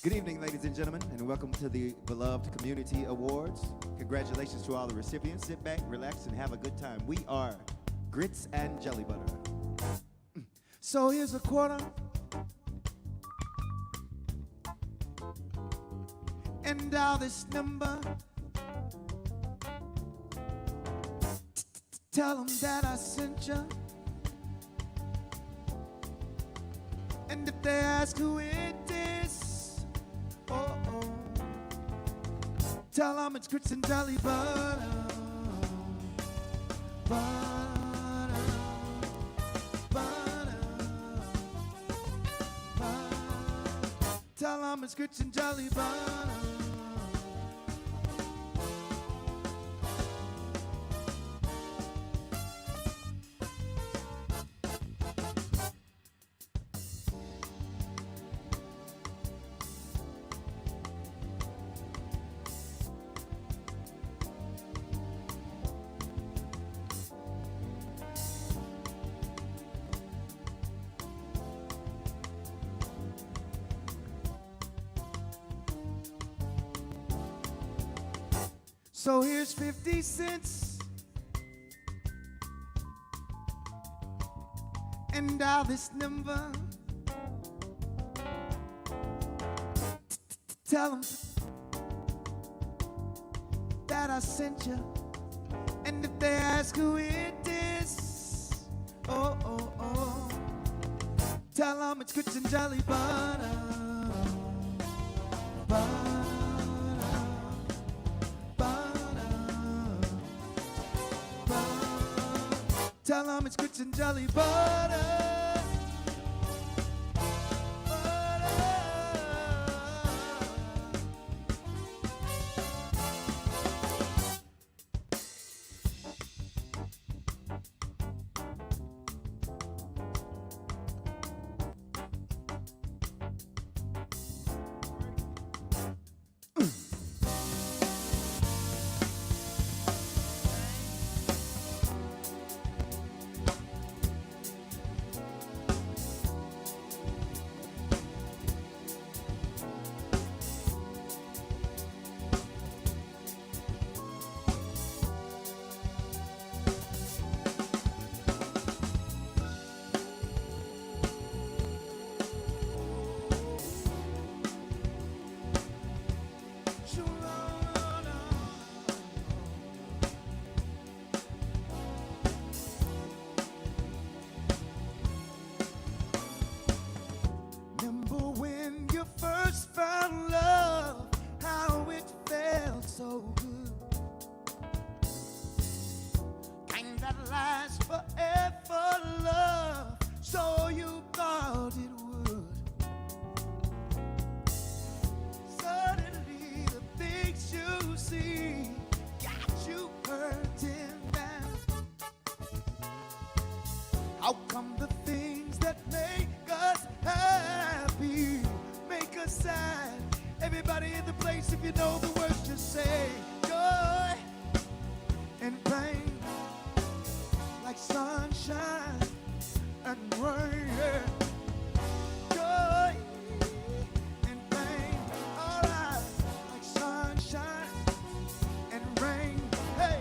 Good evening, ladies and gentlemen, and welcome to the Beloved Community Awards. Congratulations to all the recipients. Sit back, relax, and have a good time. We are Grits and Jelly Butter. So here's a quarter, and dial this number. Tell them that I sent you. And if they ask who it is, tell them it's Grits and Jelly Butter. Butter, butter, butter. Tell them it's Grits and Jelly Butter. So here's 50 cents, and dial this number. Tell them that I sent you, and if they ask who it is, tell them it's Grits and Jelly Butter. Butter. Tell them it's Grits and Jelly Butter. Butter. Found love, how it felt so good. Kind that lasts forever, love, so you thought it would. Suddenly the things you see got you hurting now. How come the things that make us happy make us sad? Everybody in the place, if you know the words, just say joy and pain, like sunshine and rain. Joy and pain, alright, like sunshine and rain. Hey,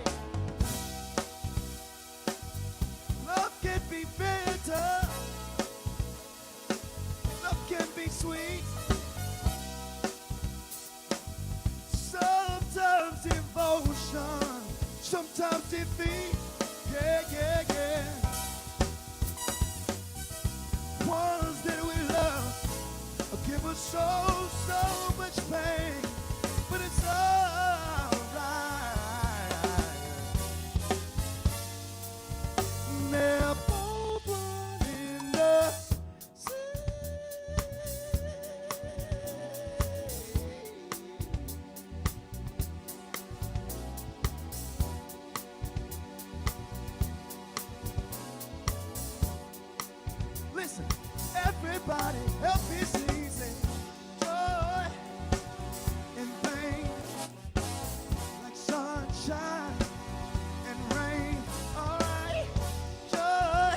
love can be bitter, love can be sweet. Sometimes devotion, sometimes defeat. Yeah, yeah, yeah. Ones that we love give us so much pain, but it's all right. They're both running the sea. Listen, everybody, help me sing, say joy and pain, like sunshine and rain. All right, joy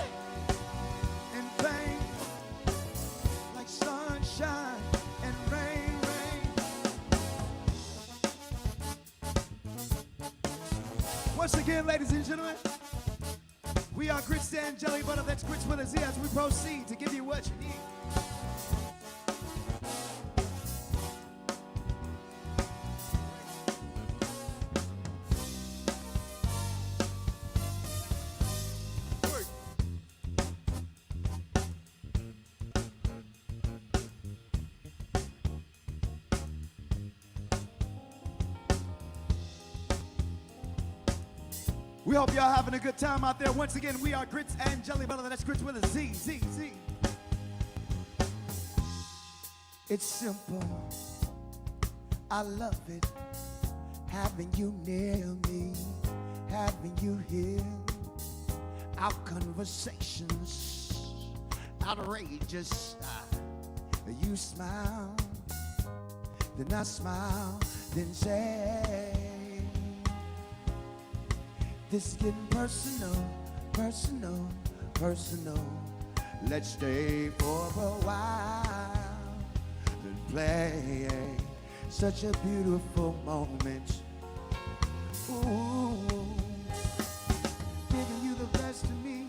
and pain, like sunshine and rain, rain. Once again, ladies and gentlemen, we are grits and jelly butter. That's grits with a Z as we proceed to give you what you need. We hope y'all having a good time out there. Once again, we are grits and jelly butter. That's grits with a Z, Z, Z. It's simple. I love it. Having you near me, having you here. Our conversations outrageous. You smile, then I smile, then say, this is getting personal, personal, personal. Let's stay for a while and play such a beautiful moment. Ooh, giving you the best of me.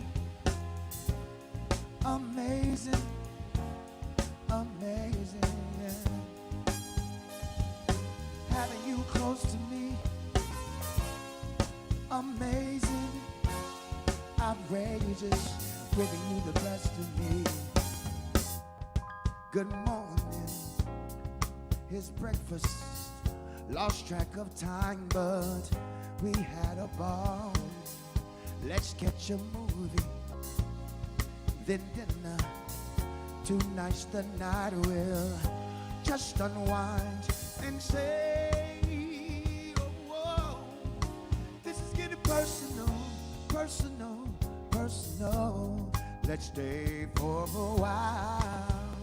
Amazing, amazing. Yeah. Having you close to me. Amazing, outrageous, giving you the best of me. Good morning, here's breakfast. Lost track of time, but we had a ball. Let's catch a movie, then dinner. Tonight's the night we'll just unwind and say, personal, personal, personal. Let's stay for a while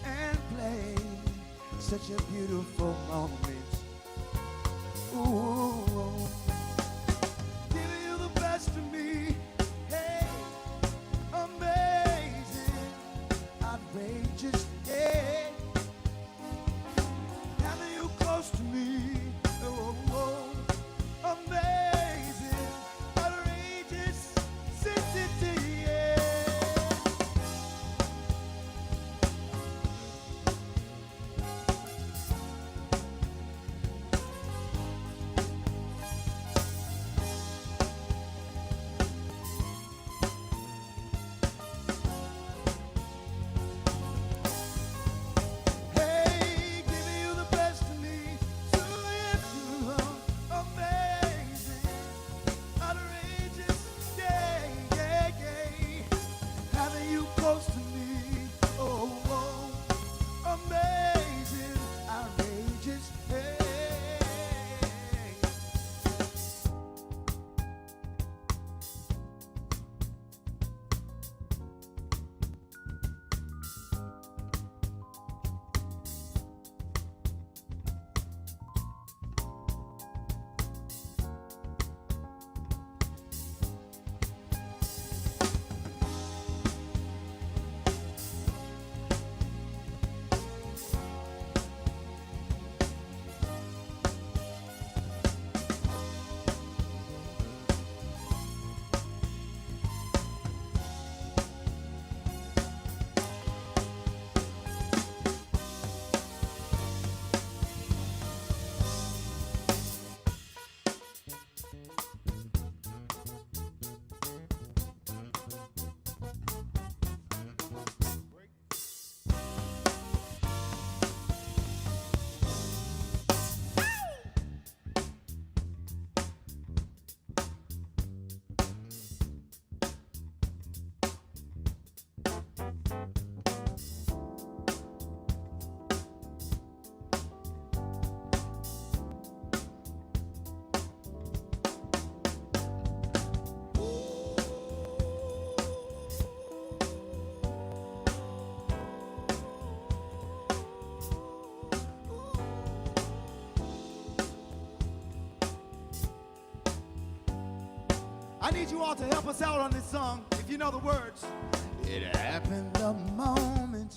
and play such a beautiful moment. Ooh, giving you the best of me. Hey, amazing, outrageous, yeah. Having you close to me. Oh, oh, amazing. I need you all to help us out on this song, if you know the words. It happened the moment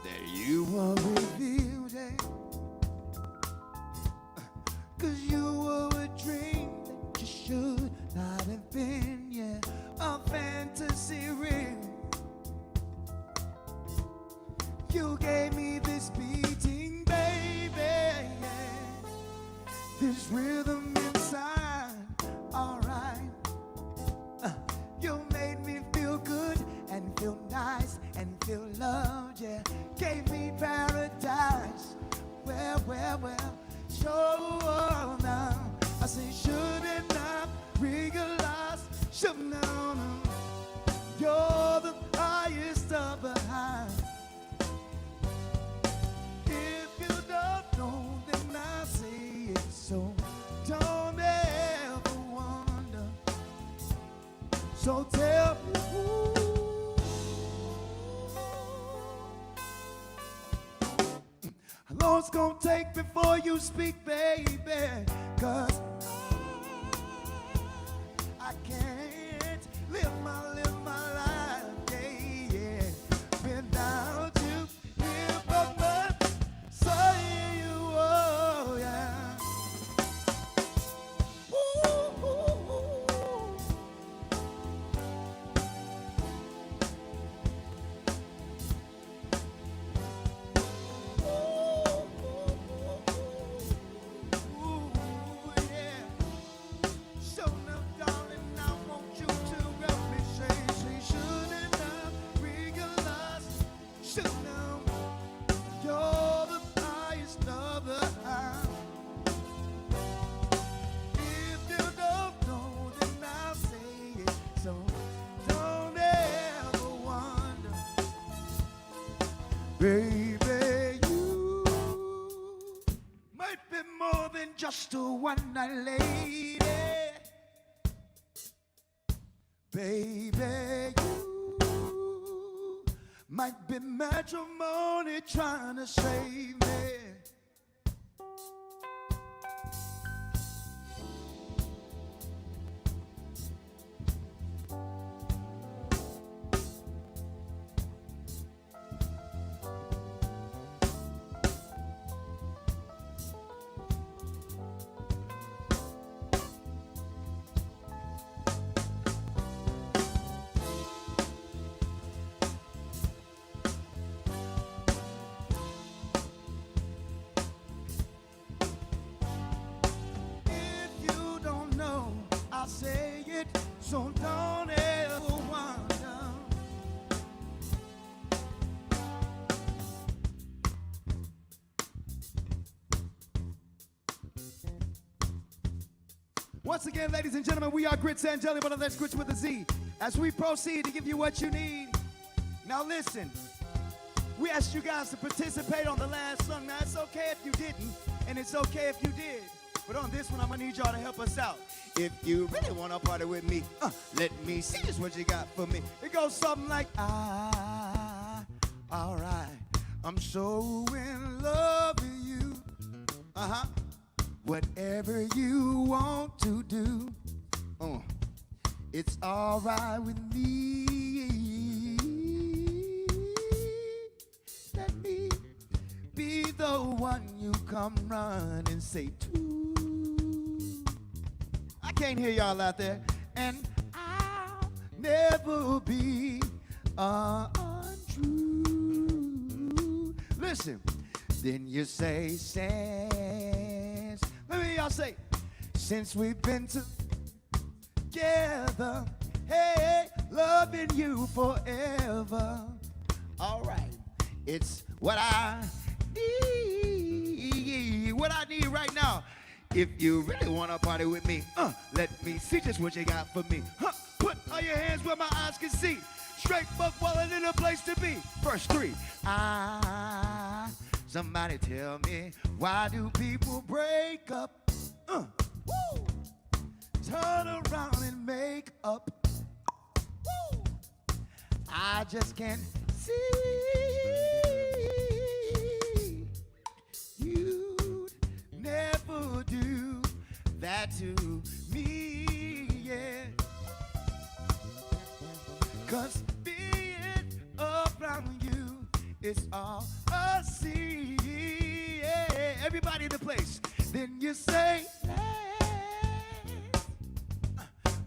that you were revealed, 'cause you You gave me this beating, baby, this rhythm inside, alright. You made me feel good and feel nice and feel loved, yeah. Gave me paradise, well, sure now. I say, shouldn't I realize, should know, you're the highest of the high. If you don't know, then I say it, so don't ever wonder. So tell me how long it's gonna take before you speak, baby, 'cause I can't live my life, yeah, without you here but must say you, oh yeah. Ooh, ooh, ooh. Ooh, yeah. So now, darling, I want you to help me say, shouldn't I realize, should know, you're the highest of the high. If you don't know, then I'll say it, so don't ever wonder. Baby, you might be more than just a one-night lady. Baby, you might be matrimony trying to save me. Say it, so don't ever wonder. Once again, ladies and gentlemen, we are Grits and Jelly, but that's Grits with a Z. As we proceed to give you what you need. Now listen, we asked you guys to participate on the last song. Now it's okay if you didn't, and it's okay if you did. But on this one, I'm gonna need y'all to help us out. If you really wanna party with me, let me see just what you got for me. It goes something like, alright, I'm so in love with you. Whatever you want to do, it's alright with me. Let me be the one you come run and say to. I can't hear y'all out there. And I'll never be untrue. Listen, then you say, since, let me hear y'all say, since we've been together, hey, loving you forever. All right, it's what I need, right now. If you really want to party with me, let me see just what you got for me. Put all your hands where my eyes can see. Straight buck wallet in a place to be. Verse 3. Somebody tell me, why do people break up? Woo! Turn around and make up. Woo! I just can't see. You'd never do that to me, yeah. 'Cause being around you is all I see, yeah. Everybody in the place, then you say,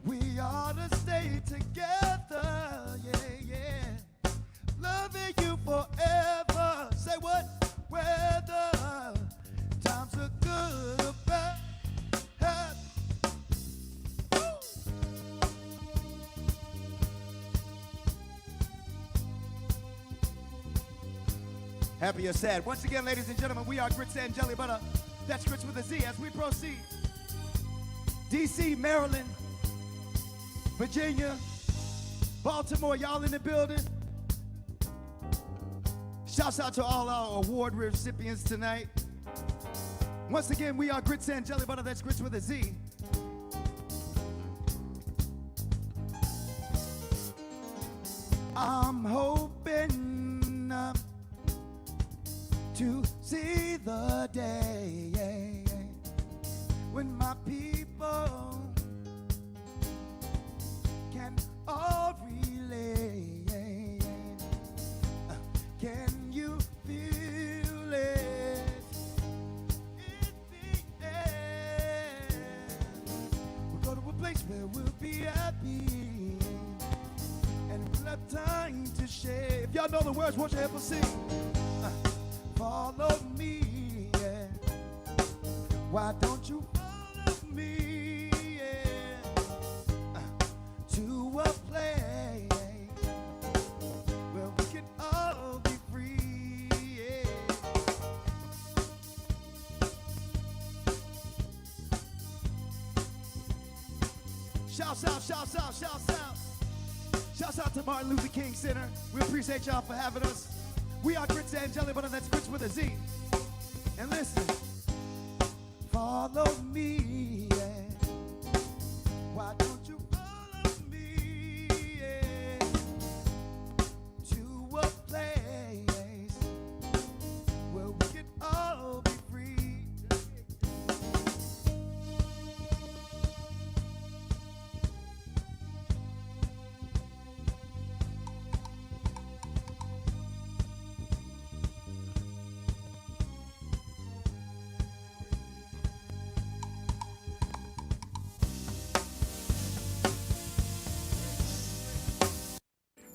we ought to stay together, yeah, yeah. Loving you forever. Happy or sad. Once again, ladies and gentlemen, we are Grits and Jelly Butter. That's Grits with a Z as we proceed. DC, Maryland, Virginia, Baltimore, y'all in the building. Shouts out to all our award recipients tonight. Once again, we are Grits and Jelly Butter. That's Grits with a Z. I'm hoping to see the day when my people can all relate. Can you feel it in the air? We'll go to a place where we'll be happy and we'll have time to share. If y'all know the words, won't you help us sing? Follow me, yeah. Why don't you follow me, yeah, to a place where we can all be free, yeah. Shouts out, shouts out, shouts out. Shouts out to Martin Luther King Center. We appreciate y'all for having us. We are Grits and Jelly Butter, that's Grits with a Z. And listen, follow me, yeah. Why don't you follow me, yeah, to a place where we can all be free.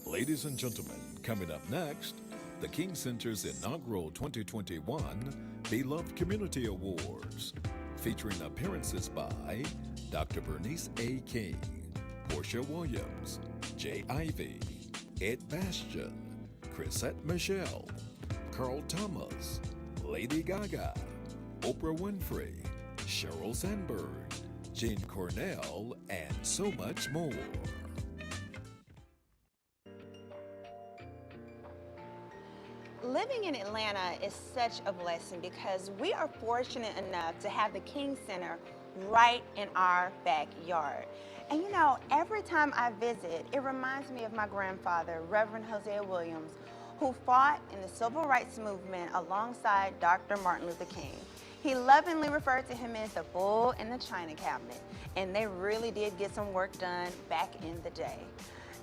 Ladies and gentlemen, coming up next, the King Center's inaugural 2021 Beloved Community Awards, featuring appearances by Dr. Bernice A. King, Portia Williams, Jay Ivey, Ed Bastian, Chrisette Michelle, Carl Thomas, Lady Gaga, Oprah Winfrey, Sheryl Sandberg, Jean Cornell, and so much more. Living in Atlanta is such a blessing because we are fortunate enough to have the King Center right in our backyard. And you know, every time I visit, it reminds me of my grandfather, Reverend Hosea Williams, who fought in the civil rights movement alongside Dr. Martin Luther King. He lovingly referred to him as the bull in the china cabinet, and they really did get some work done back in the day.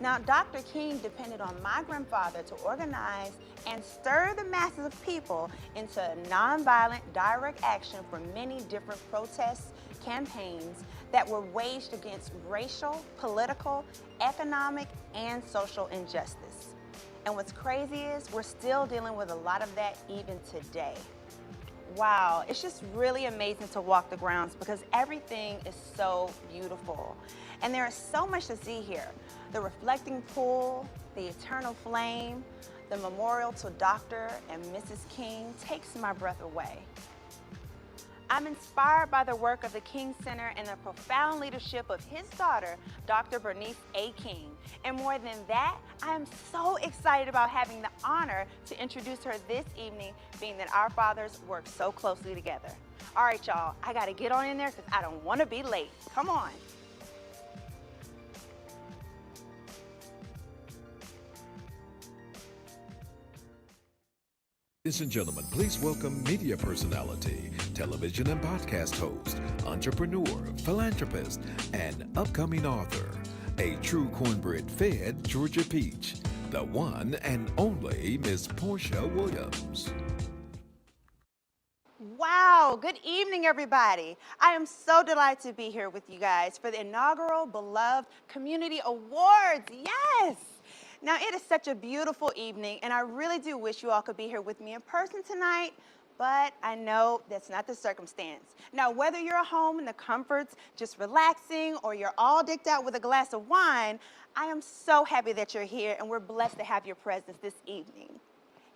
Now, Dr. King depended on my grandfather to organize and stir the masses of people into nonviolent, direct action for many different protests, campaigns that were waged against racial, political, economic, and social injustice. And what's crazy is we're still dealing with a lot of that even today. Wow, it's just really amazing to walk the grounds because everything is so beautiful. And there is so much to see here. The reflecting pool, the eternal flame, the memorial to Dr. and Mrs. King takes my breath away. I'm inspired by the work of the King Center and the profound leadership of his daughter, Dr. Bernice A. King. And more than that, I am so excited about having the honor to introduce her this evening, being that our fathers work so closely together. All right, y'all, I gotta get on in there because I don't want to be late. Come on. Ladies and gentlemen, please welcome media personality, television and podcast host, entrepreneur, philanthropist, and upcoming author, a true cornbread fed Georgia peach, the one and only Miss Portia Williams. Wow, good evening, everybody. I am so delighted to be here with you guys for the inaugural Beloved Community Awards. Yes! Now, it is such a beautiful evening, and I really do wish you all could be here with me in person tonight, but I know that's not the circumstance. Now, whether you're at home in the comforts, just relaxing, or you're all decked out with a glass of wine, I am so happy that you're here, and we're blessed to have your presence this evening.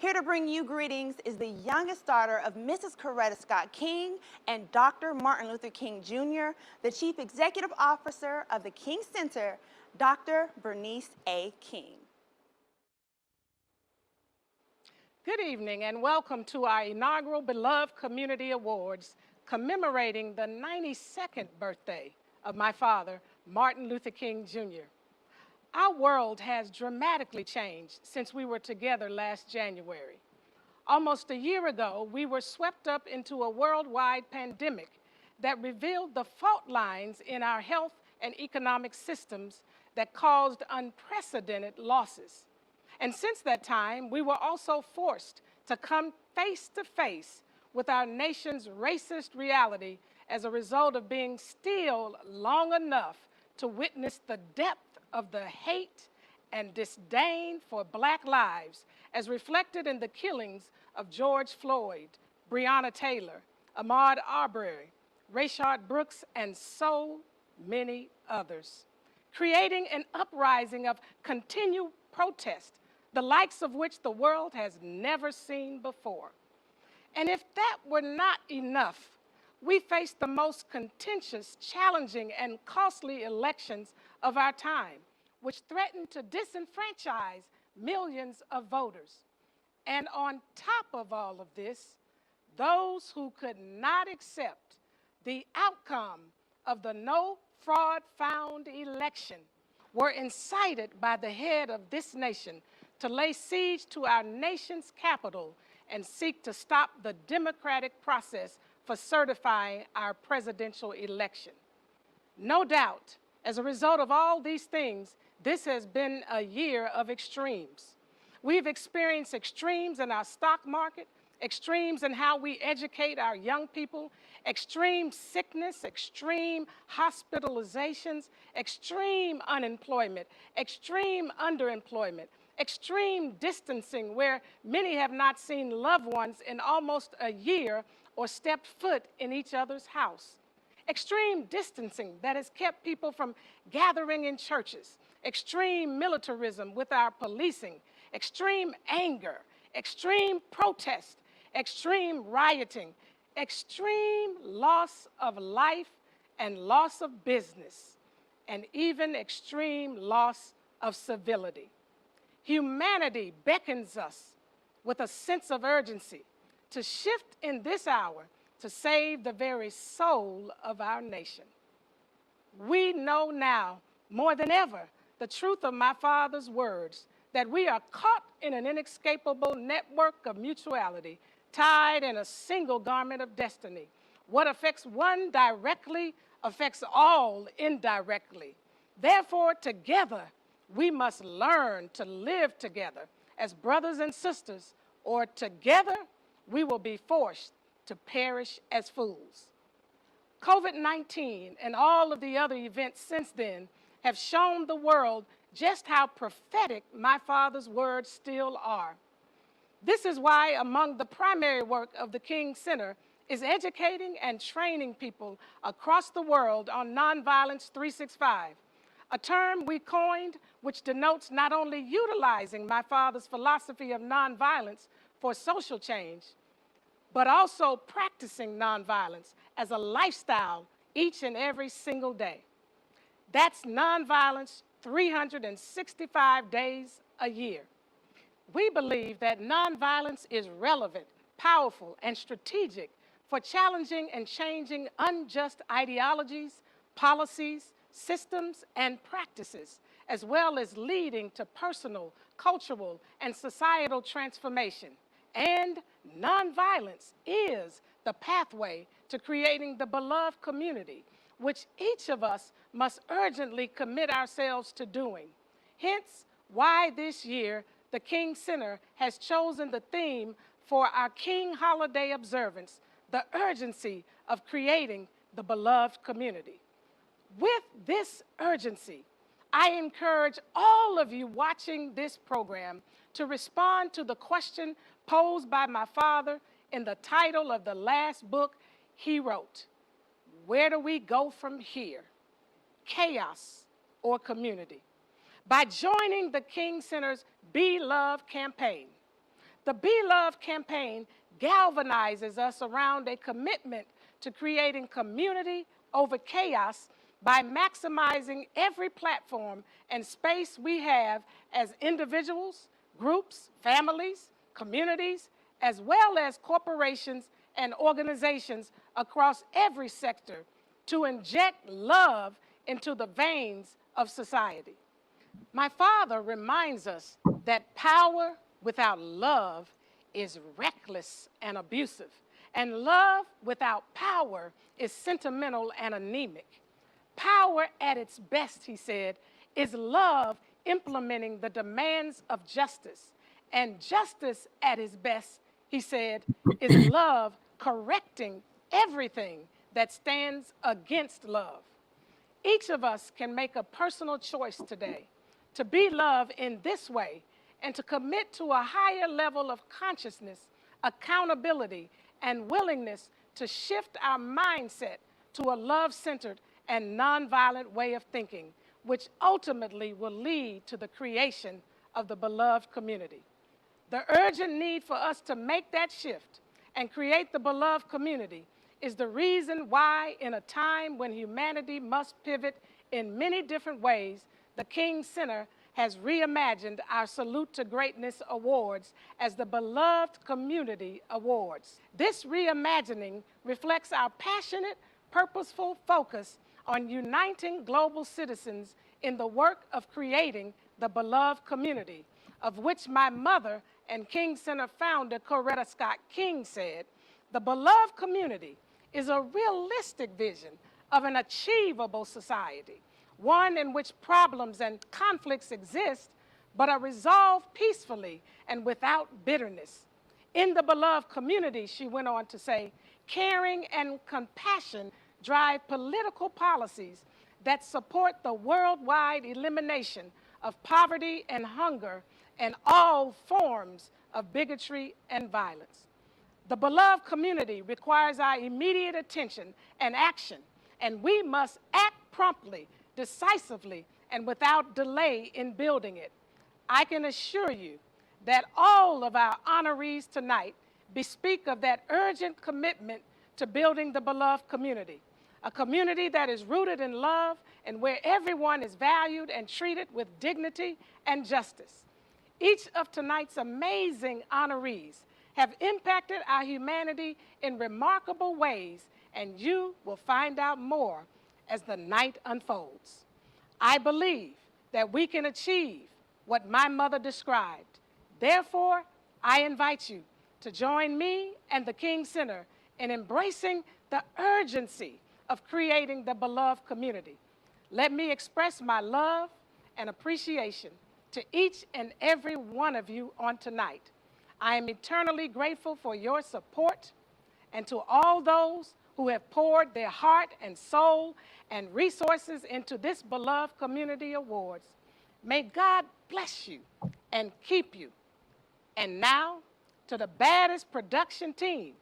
Here to bring you greetings is the youngest daughter of Mrs. Coretta Scott King and Dr. Martin Luther King Jr., the Chief Executive Officer of the King Center, Dr. Bernice A. King. Good evening and welcome to our inaugural Beloved Community Awards commemorating the 92nd birthday of my father, Martin Luther King Jr. Our world has dramatically changed since we were together last January. Almost a year ago, we were swept up into a worldwide pandemic that revealed the fault lines in our health and economic systems that caused unprecedented losses. And since that time, we were also forced to come face to face with our nation's racist reality as a result of being still long enough to witness the depth of the hate and disdain for Black lives as reflected in the killings of George Floyd, Breonna Taylor, Ahmaud Arbery, Rayshard Brooks, and so many others, creating an uprising of continued protest, the likes of which the world has never seen before. And if that were not enough, we faced the most contentious, challenging, and costly elections of our time, which threatened to disenfranchise millions of voters. And on top of all of this, those who could not accept the outcome of the no fraud found election were incited by the head of this nation to lay siege to our nation's capital and seek to stop the democratic process for certifying our presidential election. No doubt, as a result of all these things, this has been a year of extremes. We've experienced extremes in our stock market, extremes in how we educate our young people, extreme sickness, extreme hospitalizations, extreme unemployment, extreme underemployment, extreme distancing where many have not seen loved ones in almost a year or stepped foot in each other's house. Extreme distancing that has kept people from gathering in churches. Extreme militarism with our policing. Extreme anger. Extreme protest. Extreme rioting. Extreme loss of life and loss of business. And even extreme loss of civility. Humanity beckons us with a sense of urgency to shift in this hour to save the very soul of our nation. We know now more than ever the truth of my father's words, that we are caught in an inescapable network of mutuality, tied in a single garment of destiny. What affects one directly affects all indirectly. Therefore, together, we must learn to live together as brothers and sisters, or together we will be forced to perish as fools. COVID-19 and all of the other events since then have shown the world just how prophetic my father's words still are. This is why among the primary work of the King Center is educating and training people across the world on Nonviolence 365, a term we coined which denotes not only utilizing my father's philosophy of nonviolence for social change, but also practicing nonviolence as a lifestyle each and every single day. That's nonviolence 365 days a year. We believe that nonviolence is relevant, powerful, and strategic for challenging and changing unjust ideologies, policies, systems, and practices, as well as leading to personal, cultural, and societal transformation. And nonviolence is the pathway to creating the beloved community, which each of us must urgently commit ourselves to doing. Hence, why this year the King Center has chosen the theme for our King Holiday Observance, the urgency of creating the beloved community. With this urgency, I encourage all of you watching this program to respond to the question posed by my father in the title of the last book he wrote. Where do we go from here? Chaos or community? By joining the King Center's Be Loved campaign, The Be Loved campaign galvanizes us around a commitment to creating community over chaos by maximizing every platform and space we have as individuals, groups, families, communities, as well as corporations and organizations across every sector to inject love into the veins of society. My father reminds us that power without love is reckless and abusive, and love without power is sentimental and anemic. Power at its best, he said, is love implementing the demands of justice. And justice at its best, he said, is love correcting everything that stands against love. Each of us can make a personal choice today to be loved in this way and to commit to a higher level of consciousness, accountability, and willingness to shift our mindset to a love-centered and nonviolent way of thinking, which ultimately will lead to the creation of the beloved community. The urgent need for us to make that shift and create the beloved community is the reason why, in a time when humanity must pivot in many different ways, the King Center has reimagined our Salute to Greatness Awards as the Beloved Community Awards. This reimagining reflects our passionate, purposeful focus on uniting global citizens in the work of creating the beloved community, of which my mother and King Center founder Coretta Scott King said, the beloved community is a realistic vision of an achievable society, one in which problems and conflicts exist, but are resolved peacefully and without bitterness. In the beloved community, she went on to say, caring and compassion drive political policies that support the worldwide elimination of poverty and hunger and all forms of bigotry and violence. The beloved community requires our immediate attention and action, and we must act promptly, decisively, and without delay in building it. I can assure you that all of our honorees tonight bespeak of that urgent commitment to building the beloved community, a community that is rooted in love and where everyone is valued and treated with dignity and justice. Each of tonight's amazing honorees have impacted our humanity in remarkable ways, and you will find out more as the night unfolds. I believe that we can achieve what my mother described. Therefore, I invite you to join me and the King Center in embracing the urgency of creating the beloved community. Let me express my love and appreciation to each and every one of you on tonight. I am eternally grateful for your support, and to all those who have poured their heart and soul and resources into this beloved community awards. May God bless you and keep you. And now, to the baddest production team,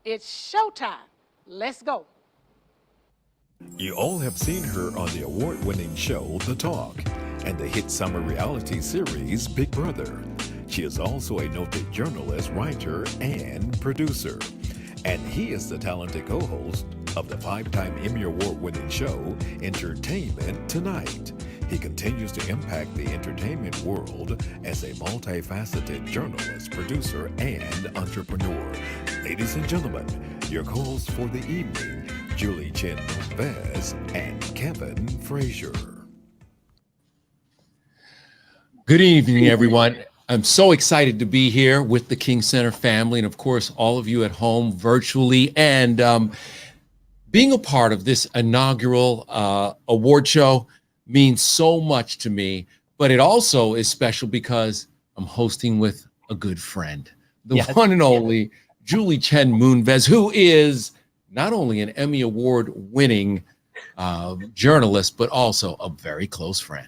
it's showtime. Let's go. You all have seen her on the award-winning show, The Talk, and the hit summer reality series, Big Brother. She is also a noted journalist, writer, and producer. And he is the talented co-host of the 5-time Emmy Award-winning show, Entertainment Tonight. He continues to impact the entertainment world as a multifaceted journalist, producer, and entrepreneur. Ladies and gentlemen, your co-hosts for the evening, Julie Chen Moonves and Kevin Frazier. Good evening, everyone. I'm so excited to be here with the King Center family, and of course, all of you at home virtually. And being a part of this inaugural award show means so much to me, but it also is special because I'm hosting with a good friend, the one and only Julie Chen Moonves, who is not only an Emmy Award winning journalist, but also a very close friend.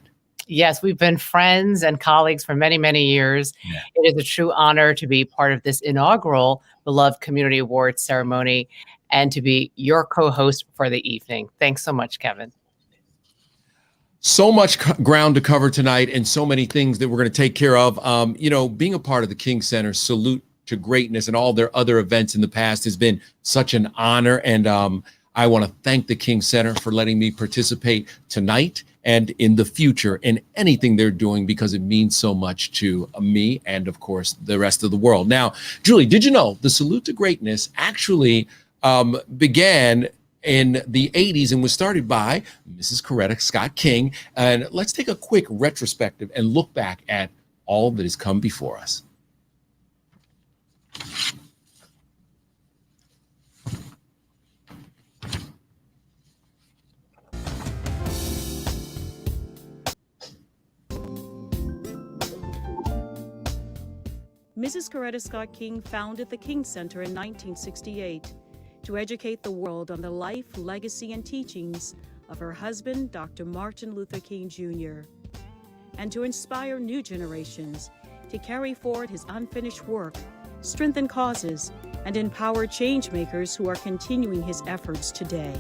Yes, we've been friends and colleagues for many, many years. Yeah. It is a true honor to be part of this inaugural Beloved Community Awards ceremony and to be your co-host for the evening. Thanks so much, Kevin. So much ground to cover tonight and so many things that we're going to take care of. You know, being a part of the King Center Salute to Greatness and all their other events in the past has been such an honor. And I want to thank the King Center for letting me participate tonight and in the future in anything they're doing, because it means so much to me and, of course, the rest of the world. Now, Julie, did you know the Salute to Greatness actually began in the 80s and was started by Mrs. Coretta Scott King? And let's take a quick retrospective and look back at all that has come before us. Mrs. Coretta Scott King founded the King Center in 1968 to educate the world on the life, legacy, and teachings of her husband, Dr. Martin Luther King Jr., and to inspire new generations to carry forward his unfinished work, strengthen causes, and empower change makers who are continuing his efforts today.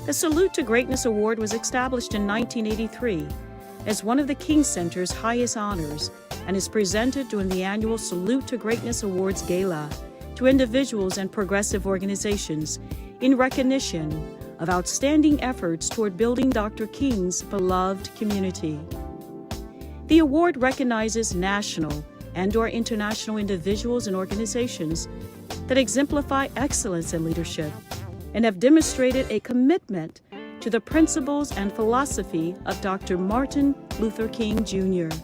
The Salute to Greatness Award was established in 1983 as one of the King Center's highest honors and is presented during the annual Salute to Greatness Awards Gala to individuals and progressive organizations in recognition of outstanding efforts toward building Dr. King's beloved community. The award recognizes national and/or international individuals and organizations that exemplify excellence in leadership and have demonstrated a commitment to the principles and philosophy of Dr. Martin Luther King Jr.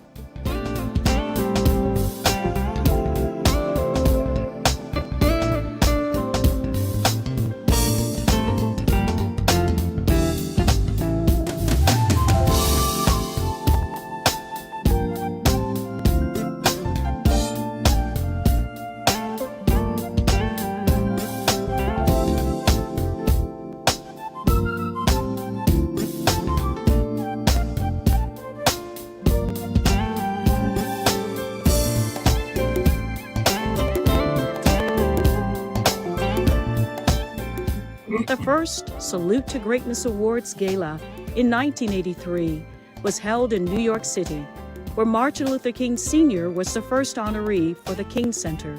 The first Salute to Greatness Awards Gala in 1983 was held in New York City, where Martin Luther King Sr. was the first honoree for the King Center.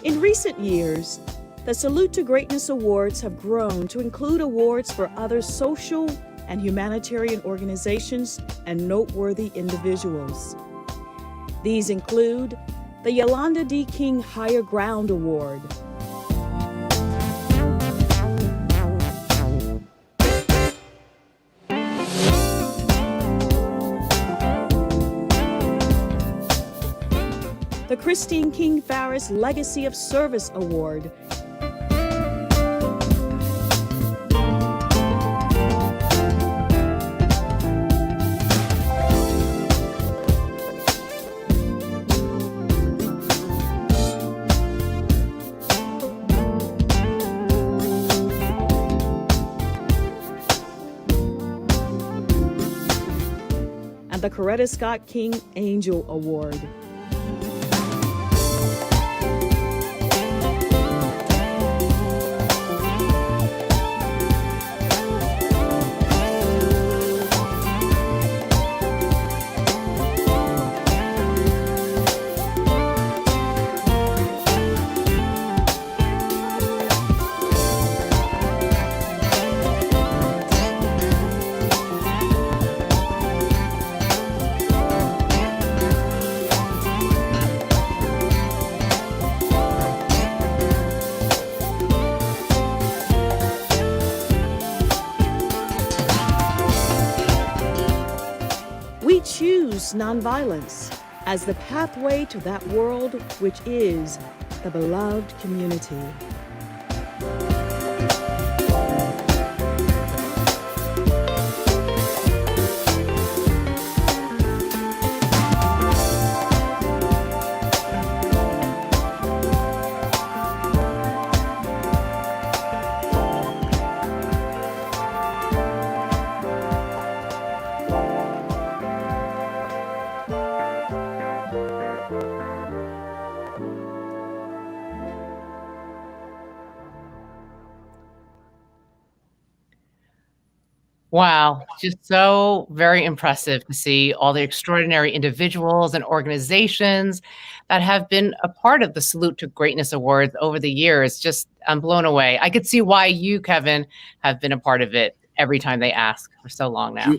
In recent years, the Salute to Greatness Awards have grown to include awards for other social and humanitarian organizations and noteworthy individuals. These include the Yolanda D. King Higher Ground Award, the Christine King Farris Legacy of Service Award, and the Coretta Scott King Angel Award. We choose nonviolence as the pathway to that world which is the beloved community. Wow, just so very impressive to see all the extraordinary individuals and organizations that have been a part of the Salute to Greatness Awards over the years. Just, I'm blown away. I could see why you, Kevin, have been a part of it every time they ask for so long now.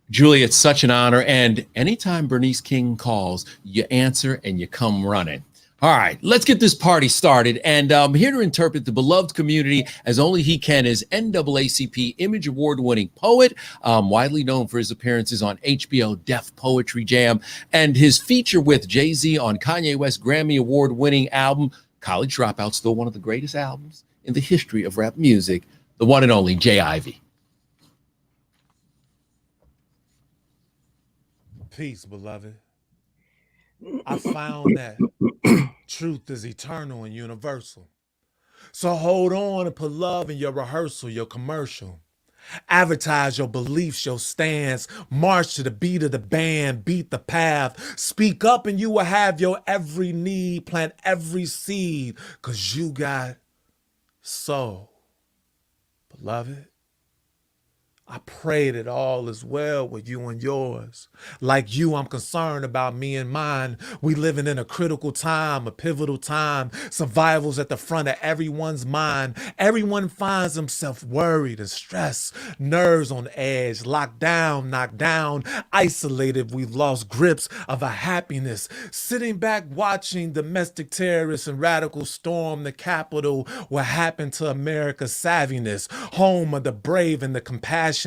Julie, it's such an honor. And anytime Bernice King calls, you answer and you come running. All right, let's get this party started. And here to interpret the beloved community as only he can is NAACP Image Award-winning poet, widely known for his appearances on HBO Def Poetry Jam, and his feature with Jay-Z on Kanye West Grammy Award-winning album, College Dropout, still one of the greatest albums in the history of rap music, the one and only Jay Ivy. Peace, beloved. I found that truth is eternal and universal. So hold on and put love in your rehearsal, your commercial. Advertise your beliefs, your stance. March to the beat of the band, beat the path. Speak up and you will have your every need. Plant every seed, cause you got soul. Beloved, I pray that all is well with you and yours. Like you, I'm concerned about me and mine. We living in a critical time, a pivotal time. Survival's at the front of everyone's mind. Everyone finds himself worried and stressed. Nerves on edge, locked down, knocked down. Isolated, we've lost grips of our happiness. Sitting back watching domestic terrorists and radicals storm the Capitol. What happened to America's savviness? Home of the brave and the compassionate.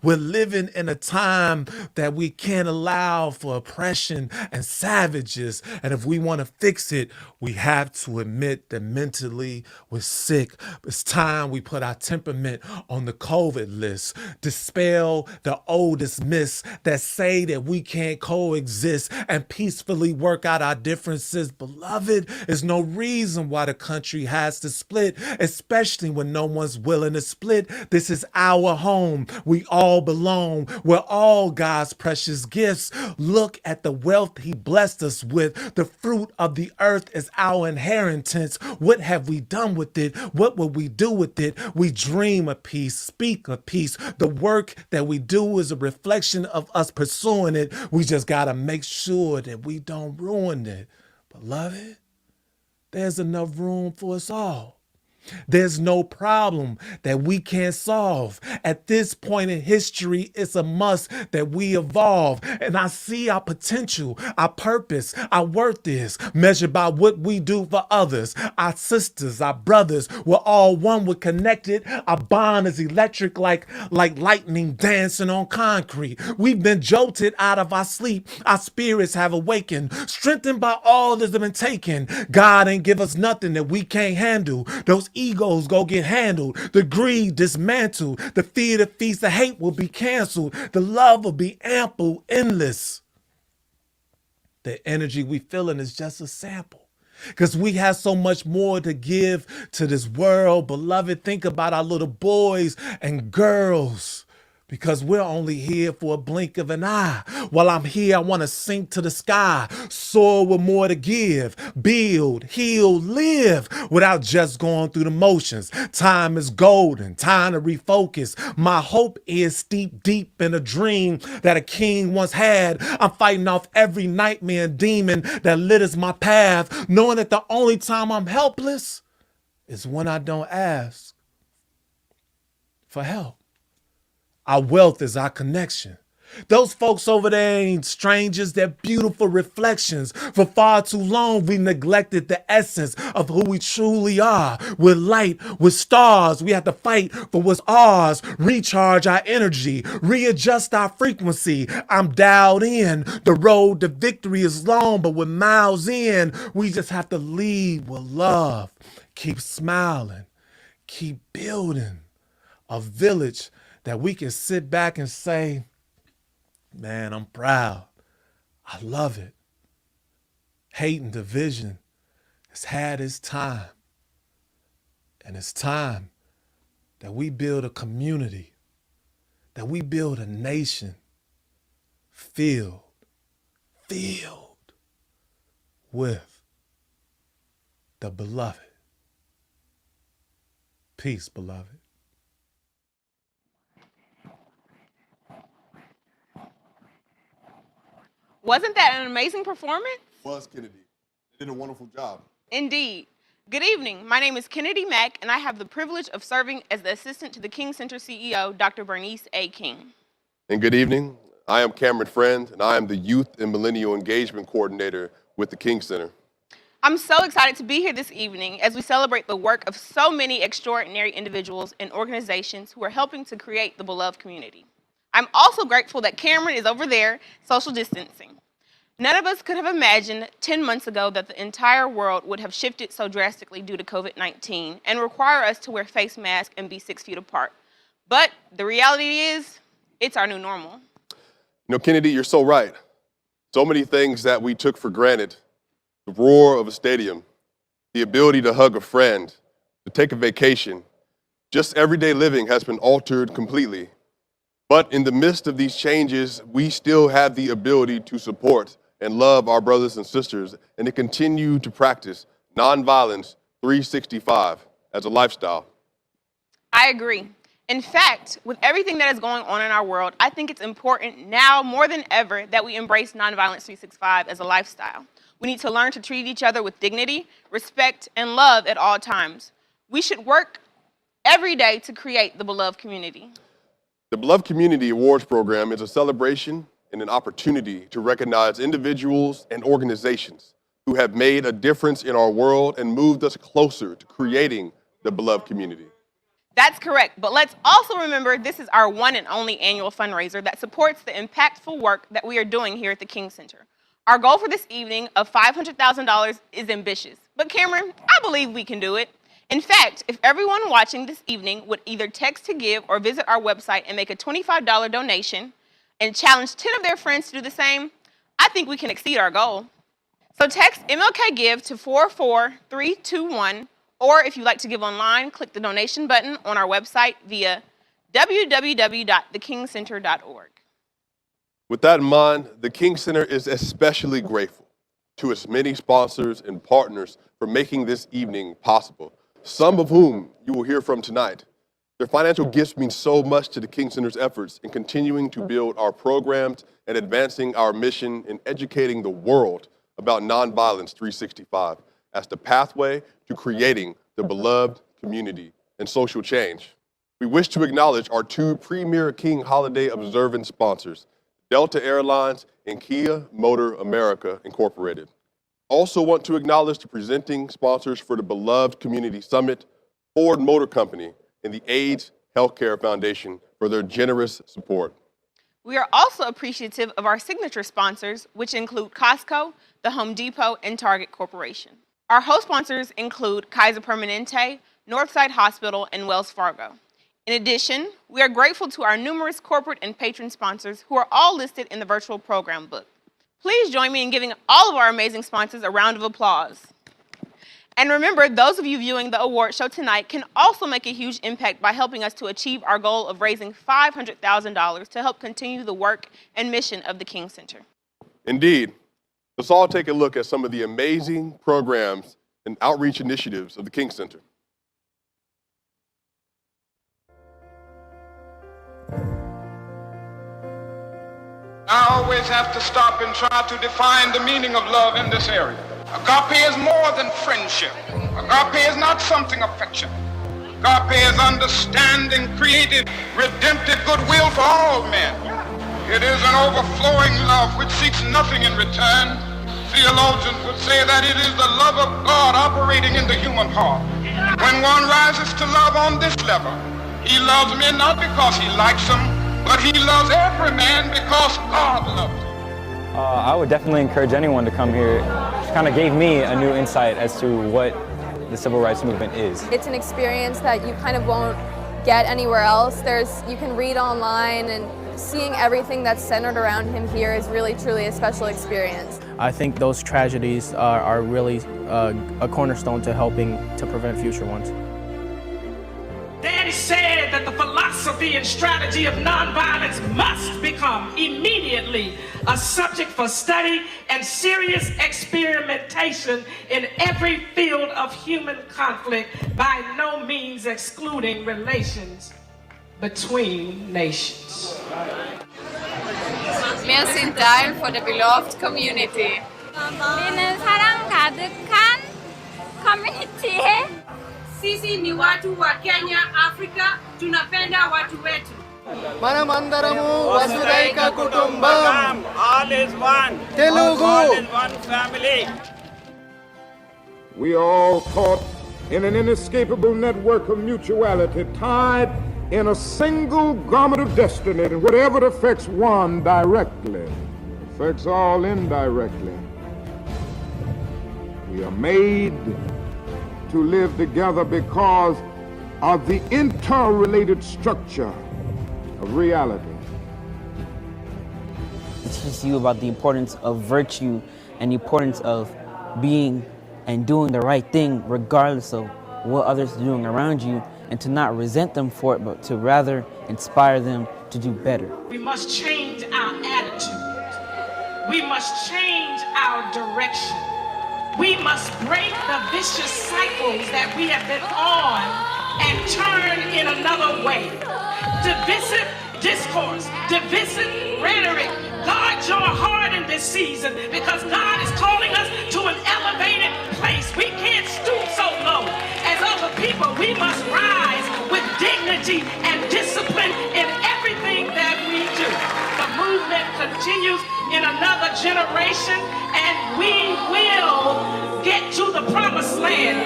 We're living in a time that we can't allow for oppression and savages. And if we want to fix it, we have to admit that mentally we're sick. It's time we put our temperament on the COVID list. Dispel the oldest myths that say that we can't coexist and peacefully work out our differences. Beloved, there's no reason why the country has to split, especially when no one's willing to split. This is our home. We all belong. We're all God's precious gifts. Look at the wealth he blessed us with. The fruit of the earth is our inheritance. What have we done with it? What will we do with it? We dream of peace, speak of peace. The work that we do is a reflection of us pursuing it. We just got to make sure that we don't ruin it. Beloved, there's enough room for us all. There's no problem that we can't solve. At this point in history, it's a must that we evolve. And I see our potential, our purpose, our worth is measured by what we do for others. Our sisters, our brothers, we're all one, we're connected. Our bond is electric like lightning dancing on concrete. We've been jolted out of our sleep. Our spirits have awakened, strengthened by all that's been taken. God ain't give us nothing that we can't handle. Those egos go get handled. The greed dismantled. The fear, the feast, the hate will be canceled. The love will be ample, endless. The energy we feeling is just a sample. Because we have so much more to give to this world. Beloved, think about our little boys and girls. Because we're only here for a blink of an eye. While I'm here, I want to sink to the sky, soar with more to give, build, heal, live without just going through the motions. Time is golden, time to refocus. My hope is steep deep in a dream that a king once had. I'm fighting off every nightmare and demon that litters my path, knowing that the only time I'm helpless is when I don't ask for help. Our wealth is our connection. Those folks over there ain't strangers, they're beautiful reflections. For far too long, we neglected the essence of who we truly are. We're light, we're stars, we have to fight for what's ours. Recharge our energy, readjust our frequency. I'm dialed in, the road to victory is long, but we're miles in. We just have to lead with love. Keep smiling, keep building a village that we can sit back and say, man, I'm proud. I love it. Hate and division has had its time. And it's time that we build a community, that we build a nation filled with the beloved. Peace, beloved. Wasn't that an amazing performance? Was Kennedy. They did a wonderful job. Indeed. Good evening. My name is Kennedy Mack, and I have the privilege of serving as the assistant to the King Center CEO, Dr. Bernice A. King. And good evening. I am Cameron Friend, and I am the Youth and Millennial Engagement Coordinator with the King Center. I'm so excited to be here this evening as we celebrate the work of so many extraordinary individuals and organizations who are helping to create the beloved community. I'm also grateful that Cameron is over there social distancing. None of us could have imagined 10 months ago that the entire world would have shifted so drastically due to COVID-19 and require us to wear face masks and be 6 feet apart. But the reality is, it's our new normal. You know, Kennedy, you're so right. So many things that we took for granted. The roar of a stadium, the ability to hug a friend, to take a vacation, just everyday living has been altered completely. But in the midst of these changes, we still have the ability to support and love our brothers and sisters and to continue to practice nonviolence 365 as a lifestyle. I agree. In fact, with everything that is going on in our world, I think it's important now more than ever that we embrace nonviolence 365 as a lifestyle. We need to learn to treat each other with dignity, respect, and love at all times. We should work every day to create the beloved community. The Beloved Community Awards program is a celebration and an opportunity to recognize individuals and organizations who have made a difference in our world and moved us closer to creating the beloved community. That's correct, but let's also remember this is our one and only annual fundraiser that supports the impactful work that we are doing here at the King Center. Our goal for this evening of $500,000 is ambitious, but Cameron, I believe we can do it. In fact, if everyone watching this evening would either text to give or visit our website and make a $25 donation and challenge 10 of their friends to do the same, I think we can exceed our goal. So text MLK Give to 44321, or if you'd like to give online, click the donation button on our website via www.thekingcenter.org. With that in mind, the King Center is especially grateful to its many sponsors and partners for making this evening possible, some of whom you will hear from tonight. Their financial gifts mean so much to the King Center's efforts in continuing to build our programs and advancing our mission in educating the world about nonviolence 365 as the pathway to creating the beloved community and social change. We wish to acknowledge our two premier King Holiday Observance sponsors, Delta Airlines and Kia Motor America Incorporated. Also want to acknowledge the presenting sponsors for the Beloved Community Summit, Ford Motor Company, and the AIDS Healthcare Foundation for their generous support. We are also appreciative of our signature sponsors, which include Costco, the Home Depot, and Target Corporation. Our host sponsors include Kaiser Permanente, Northside Hospital, and Wells Fargo. In addition, we are grateful to our numerous corporate and patron sponsors who are all listed in the virtual program book. Please join me in giving all of our amazing sponsors a round of applause. And remember, those of you viewing the award show tonight can also make a huge impact by helping us to achieve our goal of raising $500,000 to help continue the work and mission of the King Center. Indeed. Let's all take a look at some of the amazing programs and outreach initiatives of the King Center. I always have to stop and try to define the meaning of love in this area. Agape is more than friendship. Agape is not something affectionate. Agape is understanding, creative, redemptive goodwill for all men. It is an overflowing love which seeks nothing in return. Theologians would say that it is the love of God operating in the human heart. When one rises to love on this level, he loves men not because he likes them, but he loves every man because God loves him. I would definitely encourage anyone to come here. It kind of gave me a new insight as to what the civil rights movement is. It's an experience that you kind of won't get anywhere else. You can read online, and seeing everything that's centered around him here is really, truly a special experience. I think those tragedies are really a cornerstone to helping to prevent future ones. Daddy said that the philosophy and strategy of nonviolence must become immediately a subject for study and serious experimentation in every field of human conflict, by no means excluding relations between nations. mehr sind Teil von der beloved community. 우리는 사랑 가득한 커뮤니티에 Sisi ni watu wa Kenya, Afrika, tunapenda watu wetu. Manamandaramu Vasudhaika Kutumbam. All is one. Telugu. All is one family. We are all caught in an inescapable network of mutuality, tied in a single garment of destiny, and whatever affects one directly affects all indirectly. We are made to live together because of the interrelated structure of reality. It teaches you about the importance of virtue and the importance of being and doing the right thing regardless of what others are doing around you, and to not resent them for it, but to rather inspire them to do better. We must change our attitude. We must change our direction. We must break the vicious cycles that we have been on and turn in another way. Divisive discourse, divisive rhetoric. Guard your heart in this season, because God is calling us to an elevated place. We can't stoop so low. As other people, we must rise with dignity and discipline in everything that we do. The movement continues in another generation, and we will get to the promised land.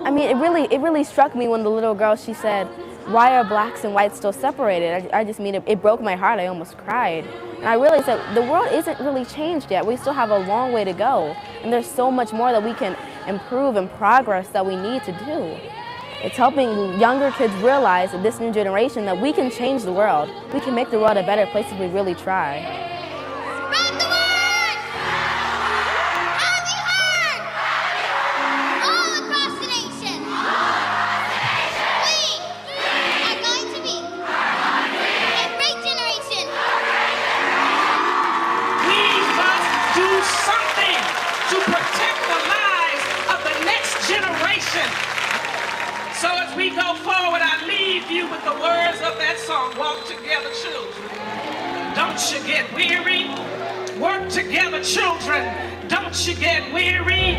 I mean, it really struck me when the little girl, she said, "Why are blacks and whites still separated?" I just mean, it broke my heart. I almost cried. And I realized that the world isn't really changed yet. We still have a long way to go. And there's so much more that we can improve and progress that we need to do. It's helping younger kids realize, that this new generation, that we can change the world. We can make the world a better place if we really try. So as we go forward, I leave you with the words of that song, Walk Together, Children. Don't you get weary. Work together, children. Don't you get weary.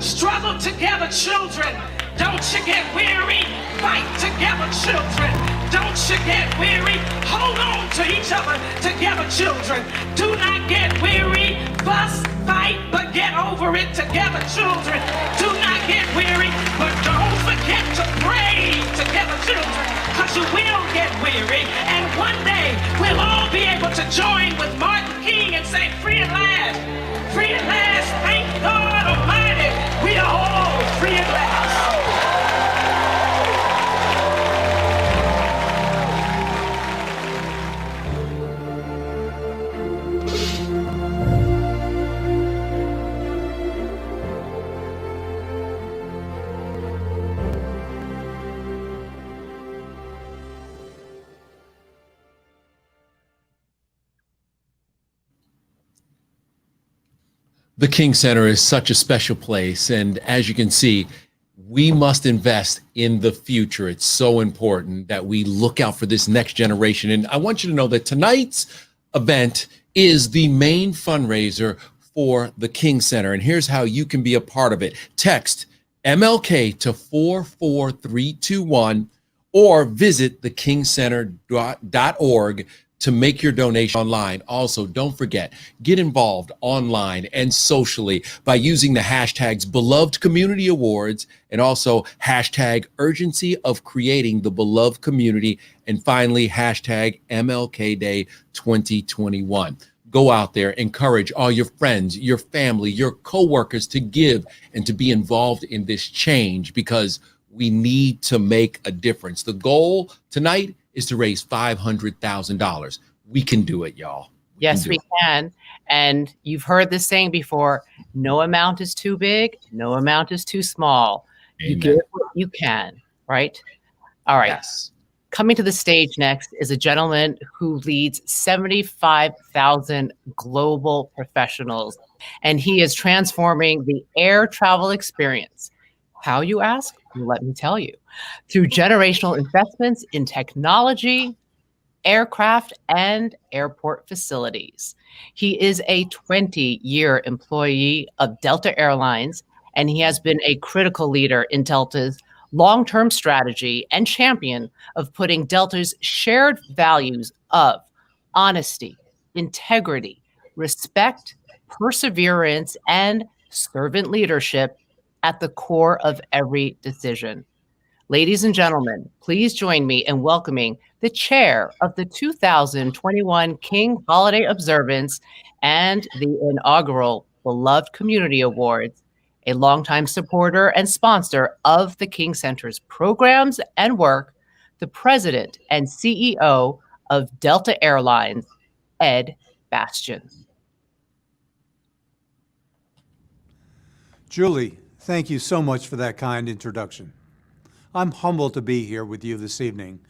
Struggle together, children. Don't you get weary. Fight together, children. Don't you get weary. Hold on to each other together, children. Do not get weary. Fuss, fight, but get over it together, children. Do not get weary, but don't forget to pray together, children, because you will get weary. And one day, we'll all be able to join with Martin King and say, free at last. Free at last. Thank God Almighty. We are all free at last. The King Center is such a special place, and as you can see, we must invest in the future. It's so important that we look out for this next generation. And I want you to know that tonight's event is the main fundraiser for the King Center, and here's how you can be a part of it. Text MLK to 44321 or visit thekingcenter.org to make your donation online. Also, don't forget, get involved online and socially by using the hashtags Beloved Community Awards and also hashtag urgency of creating the beloved community, and finally hashtag MLK Day 2021. Go out there, encourage all your friends, your family, your coworkers to give and to be involved in this change, because we need to make a difference. The goal tonight is to raise $500,000. We can do it, y'all. Yes, we can. And you've heard this saying before, no amount is too big, no amount is too small. Amen. You give what you can, right? All right. Yes. Coming to the stage next is a gentleman who leads 75,000 global professionals, and he is transforming the air travel experience. How, you ask? Let me tell you. Through generational investments in technology, aircraft, and airport facilities. He is a 20-year employee of Delta Airlines, and he has been a critical leader in Delta's long-term strategy and champion of putting Delta's shared values of honesty, integrity, respect, perseverance, and servant leadership at the core of every decision. Ladies and gentlemen, please join me in welcoming the chair of the 2021 King Holiday Observance and the inaugural Beloved Community Awards, a longtime supporter and sponsor of the King Center's programs and work, the president and CEO of Delta Airlines, Ed Bastian. Julie, thank you so much for that kind introduction. I'm humbled to be here with you this evening,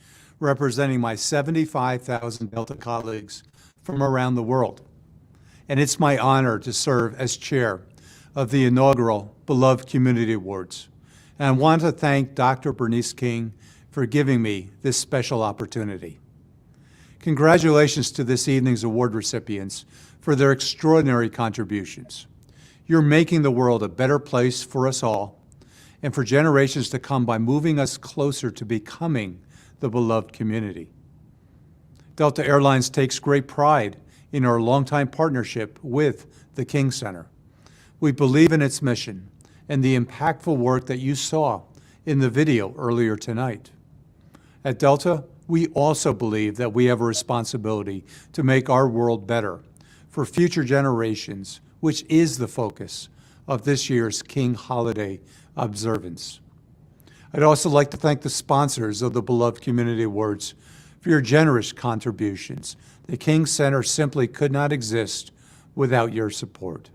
representing my 75,000 Delta colleagues from around the world. And it's my honor to serve as chair of the inaugural Beloved Community Awards. And I want to thank Dr. Bernice King for giving me this special opportunity. Congratulations to this evening's award recipients for their extraordinary contributions. You're making the world a better place for us all and for generations to come by moving us closer to becoming the beloved community. Delta Airlines takes great pride in our longtime partnership with the King Center. We believe in its mission and the impactful work that you saw in the video earlier tonight. At Delta, we also believe that we have a responsibility to make our world better for future generations, which is the focus of this year's King Holiday Observance. I'd also like to thank the sponsors of the Beloved Community Awards for your generous contributions. The King Center simply could not exist without your support.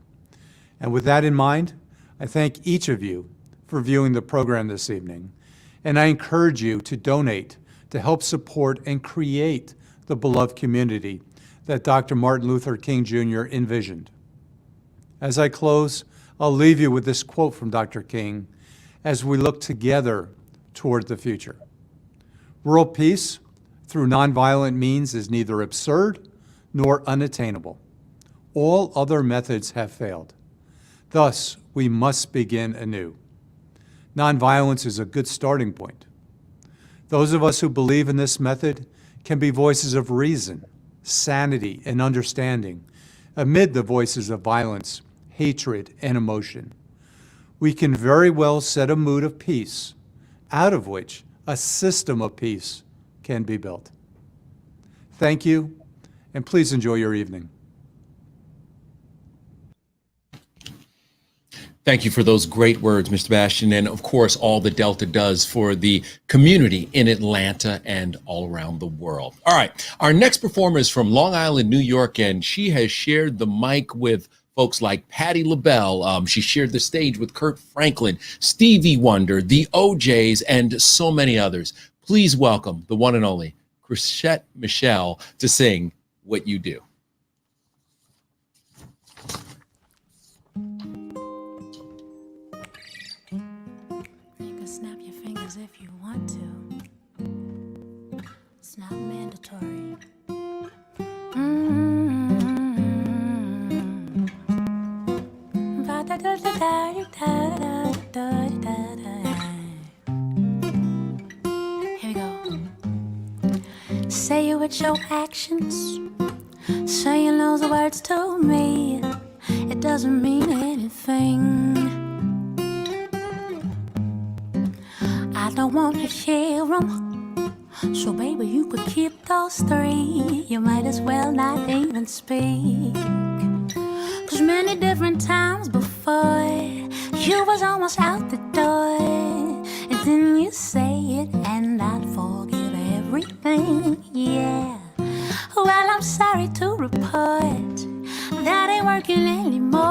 And with that in mind, I thank each of you for viewing the program this evening, and I encourage you to donate to help support and create the beloved community that Dr. Martin Luther King Jr. envisioned. As I close, I'll leave you with this quote from Dr. King as we look together toward the future. World peace through nonviolent means is neither absurd nor unattainable. All other methods have failed. Thus, we must begin anew. Nonviolence is a good starting point. Those of us who believe in this method can be voices of reason, sanity, and understanding amid the voices of violence, hatred, and emotion. We can very well set a mood of peace, out of which a system of peace can be built. Thank you, and please enjoy your evening. Thank you for those great words, Mr. Bastian, and of course, all the Delta does for the community in Atlanta and all around the world. All right, our next performer is from Long Island, New York, and she has shared the mic with folks like Patti LaBelle. She shared the stage with Kurt Franklin, Stevie Wonder, the OJs, and so many others. Please welcome the one and only Chrisette Michele to sing What You Do. You can snap your fingers if you want to. It's not mandatory. Here we go. Say it with your actions. Saying those words to me, it doesn't mean anything. I don't want to hear them. So baby, you could keep those three. You might as well not even speak. 'Cause many different times before, you was almost out the door. And then you say it and I'd forgive everything, yeah. Well, I'm sorry to report that ain't working anymore.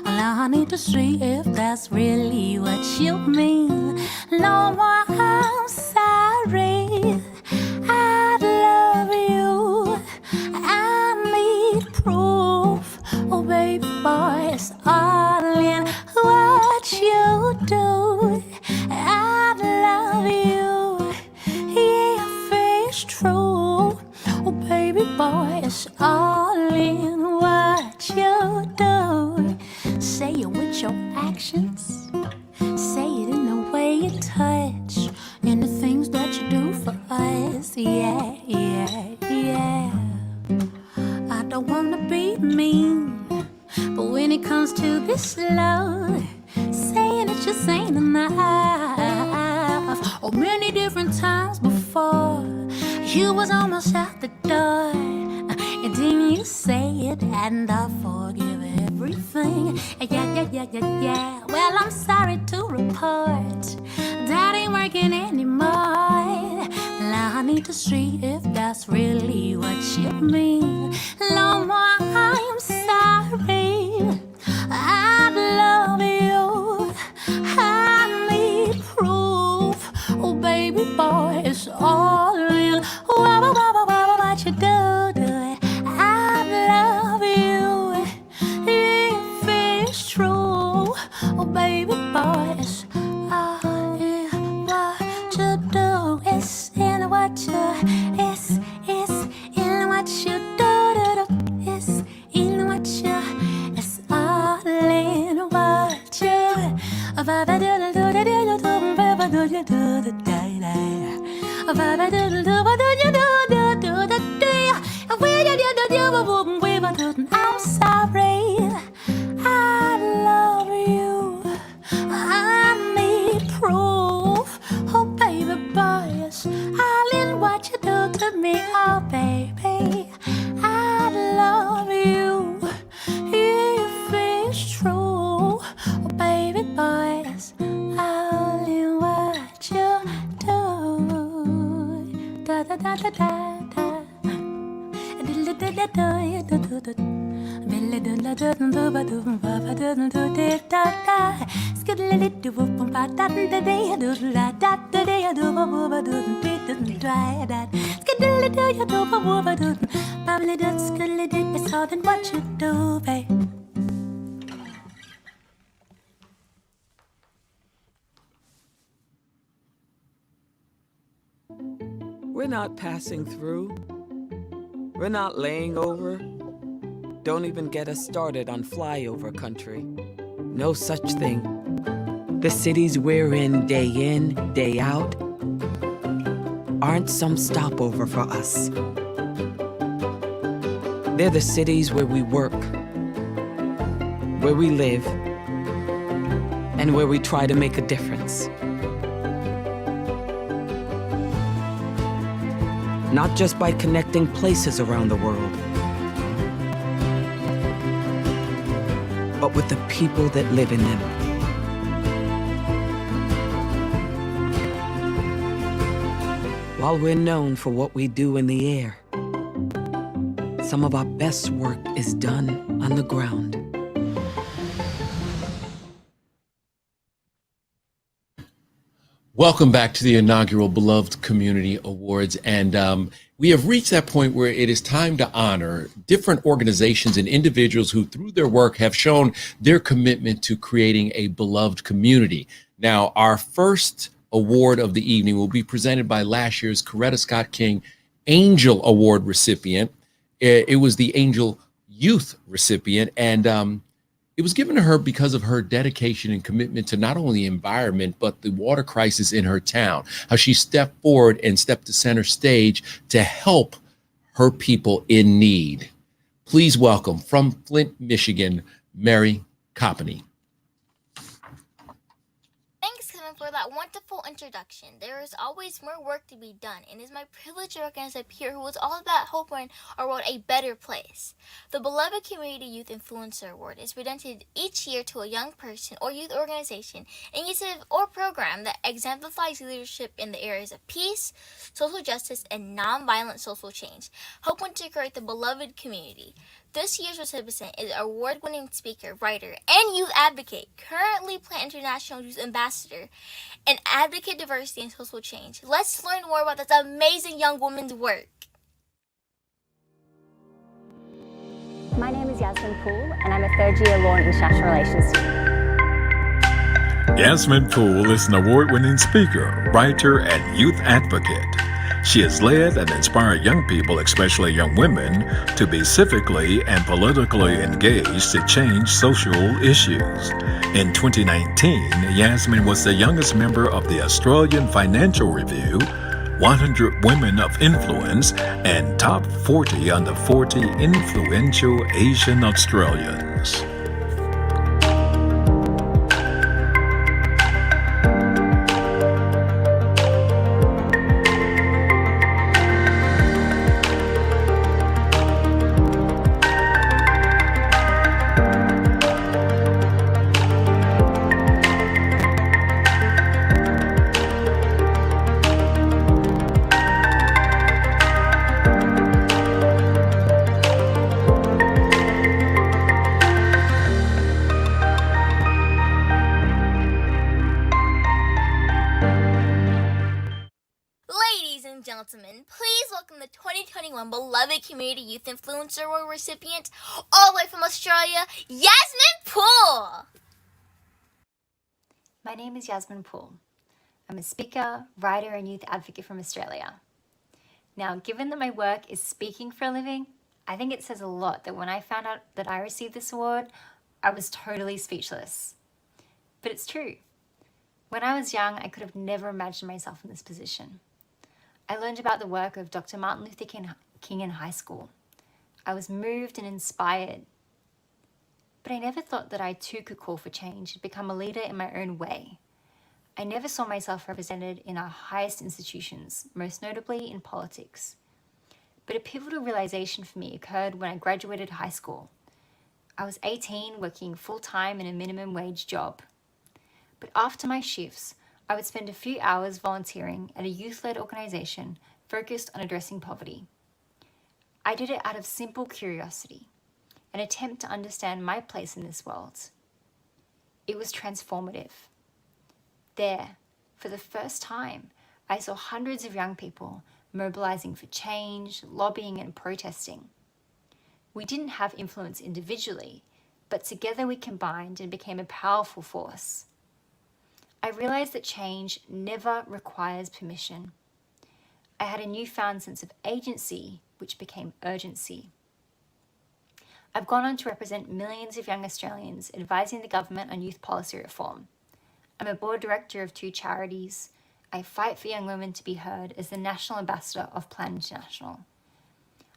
Well, I need to see if that's really what you mean. No more I'm sorry. just ain't enough. Oh, many different times before, you was almost out the door, and then you say it, and I forgive everything. Yeah. Well, I'm sorry to report that ain't working anymore. Now I need to see if that's really what you mean. No more, I'm sorry. I love you. I need proof. Oh, baby boy, it's all in. What you do it. I love you. If it's true, oh, baby boy, it's all in. What you do is in what you is in what you do. It's in what you is all in what you. I'm sorry, I love you. I need proof. Oh, baby boy, it's all in what you do to me. Oh, baby, I love you. If it's true, oh, baby boy, it's all in what you do. Da da da da da da. It's all in what you do, babe. We're not passing through. We're not laying over. Don't even get us started on flyover country. No such thing. The cities we're in, day out, aren't some stopover for us. They're the cities where we work, where we live, and where we try to make a difference. Not just by connecting places around the world, but with the people that live in them. While we're known for what we do in the air, some of our best work is done on the ground. Welcome back to the inaugural Beloved Community Awards. And we have reached that point where it is time to honor different organizations and individuals who, through their work, have shown their commitment to creating a beloved community. Now, our first award of the evening will be presented by last year's Coretta Scott King Angel Award recipient. It was the Angel Youth recipient, and it was given to her because of her dedication and commitment to not only the environment, but the water crisis in her town. How she stepped forward and stepped to center stage to help her people in need. Please welcome, from Flint, Michigan, Mary Coppany. Thanks, Kevin, for that wonderful introduction. There is always more work to be done, and it is my privilege to recognize a peer who is all about helping our world a better place. The Beloved Community Youth Influencer Award is presented each year to a young person or youth organization, initiative, or program that exemplifies leadership in the areas of peace, social justice, and nonviolent social change, helping to create the beloved community. This year's recipient is award-winning speaker, writer, and youth advocate, currently Plant International Youth Ambassador, and advocate diversity and social change. Let's learn more about this amazing young woman's work. My name is Yasmin Poole, and I'm a third-year law and international relations student. Yasmin Poole is an award-winning speaker, writer, and youth advocate. She has led and inspired young people, especially young women, to be civically and politically engaged to change social issues. In 2019, Yasmin was the youngest member of the Australian Financial Review, 100 Women of Influence, and Top 40 under 40 Influential Asian Australians. gentlemen, please welcome the 2021 Beloved Community Youth Influencer Award recipient, all the way from Australia, Yasmin Poole. My name is Yasmin Poole. I'm a speaker, writer, and youth advocate from Australia. Now, given that my work is speaking for a living, I think it says a lot that when I found out that I received this award, I was totally speechless. But it's true. When I was young, I could have never imagined myself in this position. I learned about the work of Dr. Martin Luther King in high school. I was moved and inspired. But I never thought that I too could call for change and become a leader in my own way. I never saw myself represented in our highest institutions, most notably in politics. But a pivotal realization for me occurred when I graduated high school. I was 18, working full-time in a minimum wage job. But after my shifts, I would spend a few hours volunteering at a youth-led organization focused on addressing poverty. I did it out of simple curiosity, an attempt to understand my place in this world. It was transformative. There, for the first time, I saw hundreds of young people mobilizing for change, lobbying, and protesting. We didn't have influence individually, but together we combined and became a powerful force. I realized that change never requires permission. I had a newfound sense of agency, which became urgency. I've gone on to represent millions of young Australians advising the government on youth policy reform. I'm a board director of 2 charities. I fight for young women to be heard as the National Ambassador of Plan International.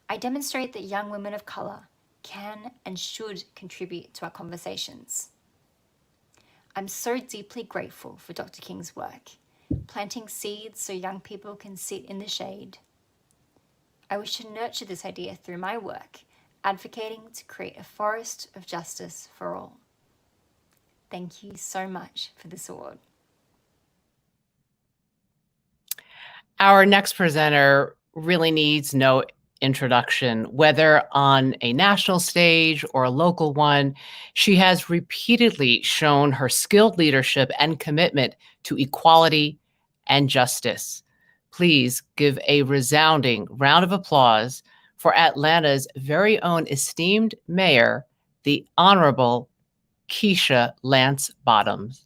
I demonstrate that young women of colour can and should contribute to our conversations. I'm so deeply grateful for Dr. King's work, planting seeds so young people can sit in the shade. I wish to nurture this idea through my work, advocating to create a forest of justice for all. Thank you so much for this award. Our next presenter really needs no introduction, whether on a national stage or a local one. She has repeatedly shown her skilled leadership and commitment to equality and justice. Please give a resounding round of applause for Atlanta's very own esteemed mayor, the Honorable Keisha Lance Bottoms.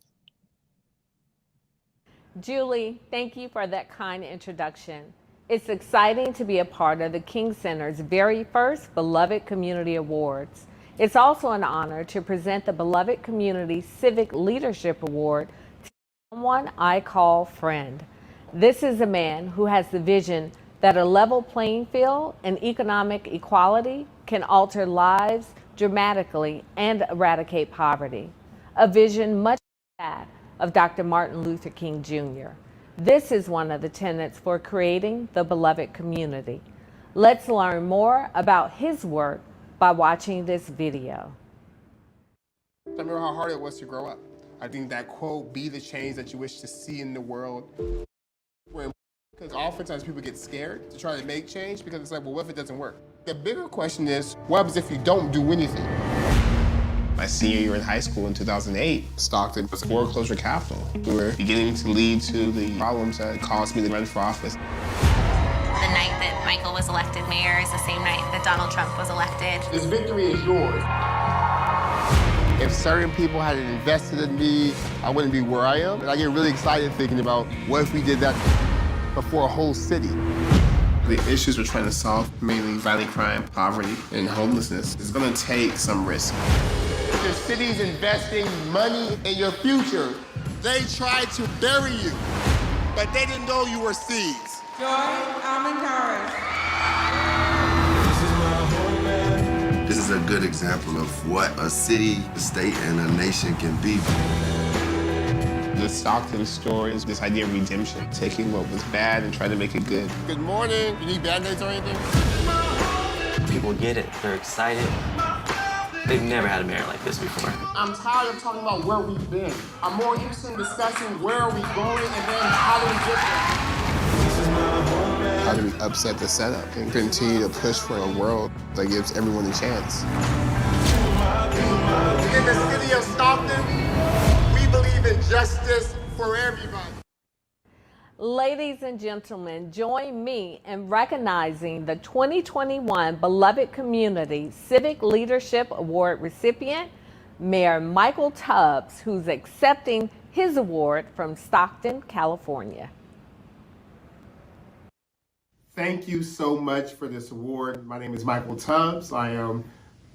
Julie, thank you for that kind introduction. It's exciting to be a part of the King Center's very first Beloved Community Awards. It's also an honor to present the Beloved Community Civic Leadership Award to someone I call friend. This is a man who has the vision that a level playing field and economic equality can alter lives dramatically and eradicate poverty. A vision much like that of Dr. Martin Luther King Jr. This is one of the tenets for creating the Beloved Community. Let's learn more about his work by watching this video. I remember how hard it was to grow up. I think that quote, "Be the change that you wish to see in the world," because oftentimes people get scared to try to make change because it's like, well, what if it doesn't work? The bigger question is, what happens if you don't do anything? My senior year in high school in 2008, Stockton was foreclosure capital. We were beginning to lead to the problems that caused me to run for office. The night that Michael was elected mayor is the same night that Donald Trump was elected. This victory is yours. If certain people had invested in me, I wouldn't be where I am. And I get really excited thinking about what if we did that before a whole city. The issues we're trying to solve, mainly violent crime, poverty, and homelessness, is going to take some risk. The city's investing money in your future. They tried to bury you, but they didn't know you were seeds. Joy Almendares. This is a good example of what a city, a state, and a nation can be. The Stockton story is this idea of redemption, taking what was bad and trying to make it good. Good morning. You need Band-Aids or anything? People get it. They're excited. They've never had a mayor like this before. I'm tired of talking about where we've been. I'm more interested in discussing where are we going and then how do we get there. How do we upset the setup and continue to push for a world that gives everyone a chance? In the city of Stockton, we believe in justice for everybody. Ladies and gentlemen, join me in recognizing the 2021 Beloved Community Civic Leadership Award recipient, Mayor Michael Tubbs, who's accepting his award from Stockton, California. Thank you so much for this award. My name is Michael Tubbs. I am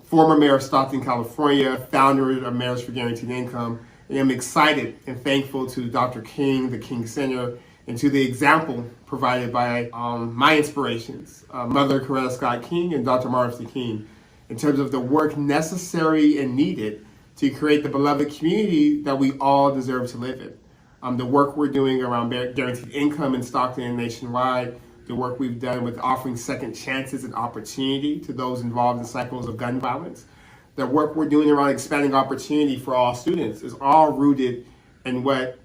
former mayor of Stockton, California, founder of Mayors for Guaranteed Income, and I'm excited and thankful to Dr. King, the King Center, and to the example provided by my inspirations, Mother Coretta Scott King and Dr. Martin Luther King, in terms of the work necessary and needed to create the beloved community that we all deserve to live in. The work we're doing around guaranteed income in Stockton and nationwide, the work we've done with offering second chances and opportunity to those involved in cycles of gun violence, the work we're doing around expanding opportunity for all students is all rooted in what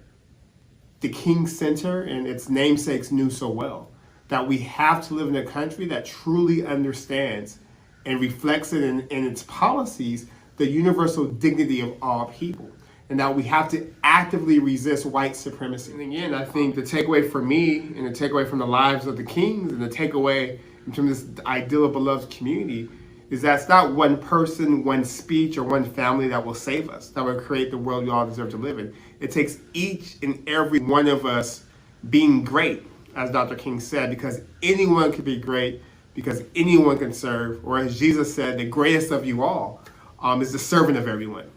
the King Center and its namesakes knew so well, that we have to live in a country that truly understands and reflects it in its policies the universal dignity of all people, and that we have to actively resist white supremacy. And again, I think the takeaway for me and the takeaway from the lives of the Kings and the takeaway in terms of this ideal of beloved community is that it's not one person, one speech, or one family that will save us, that will create the world we all deserve to live in. It takes each and every one of us being great, as Dr. King said, because anyone can be great, because anyone can serve, or as Jesus said, the greatest of you all is the servant of everyone.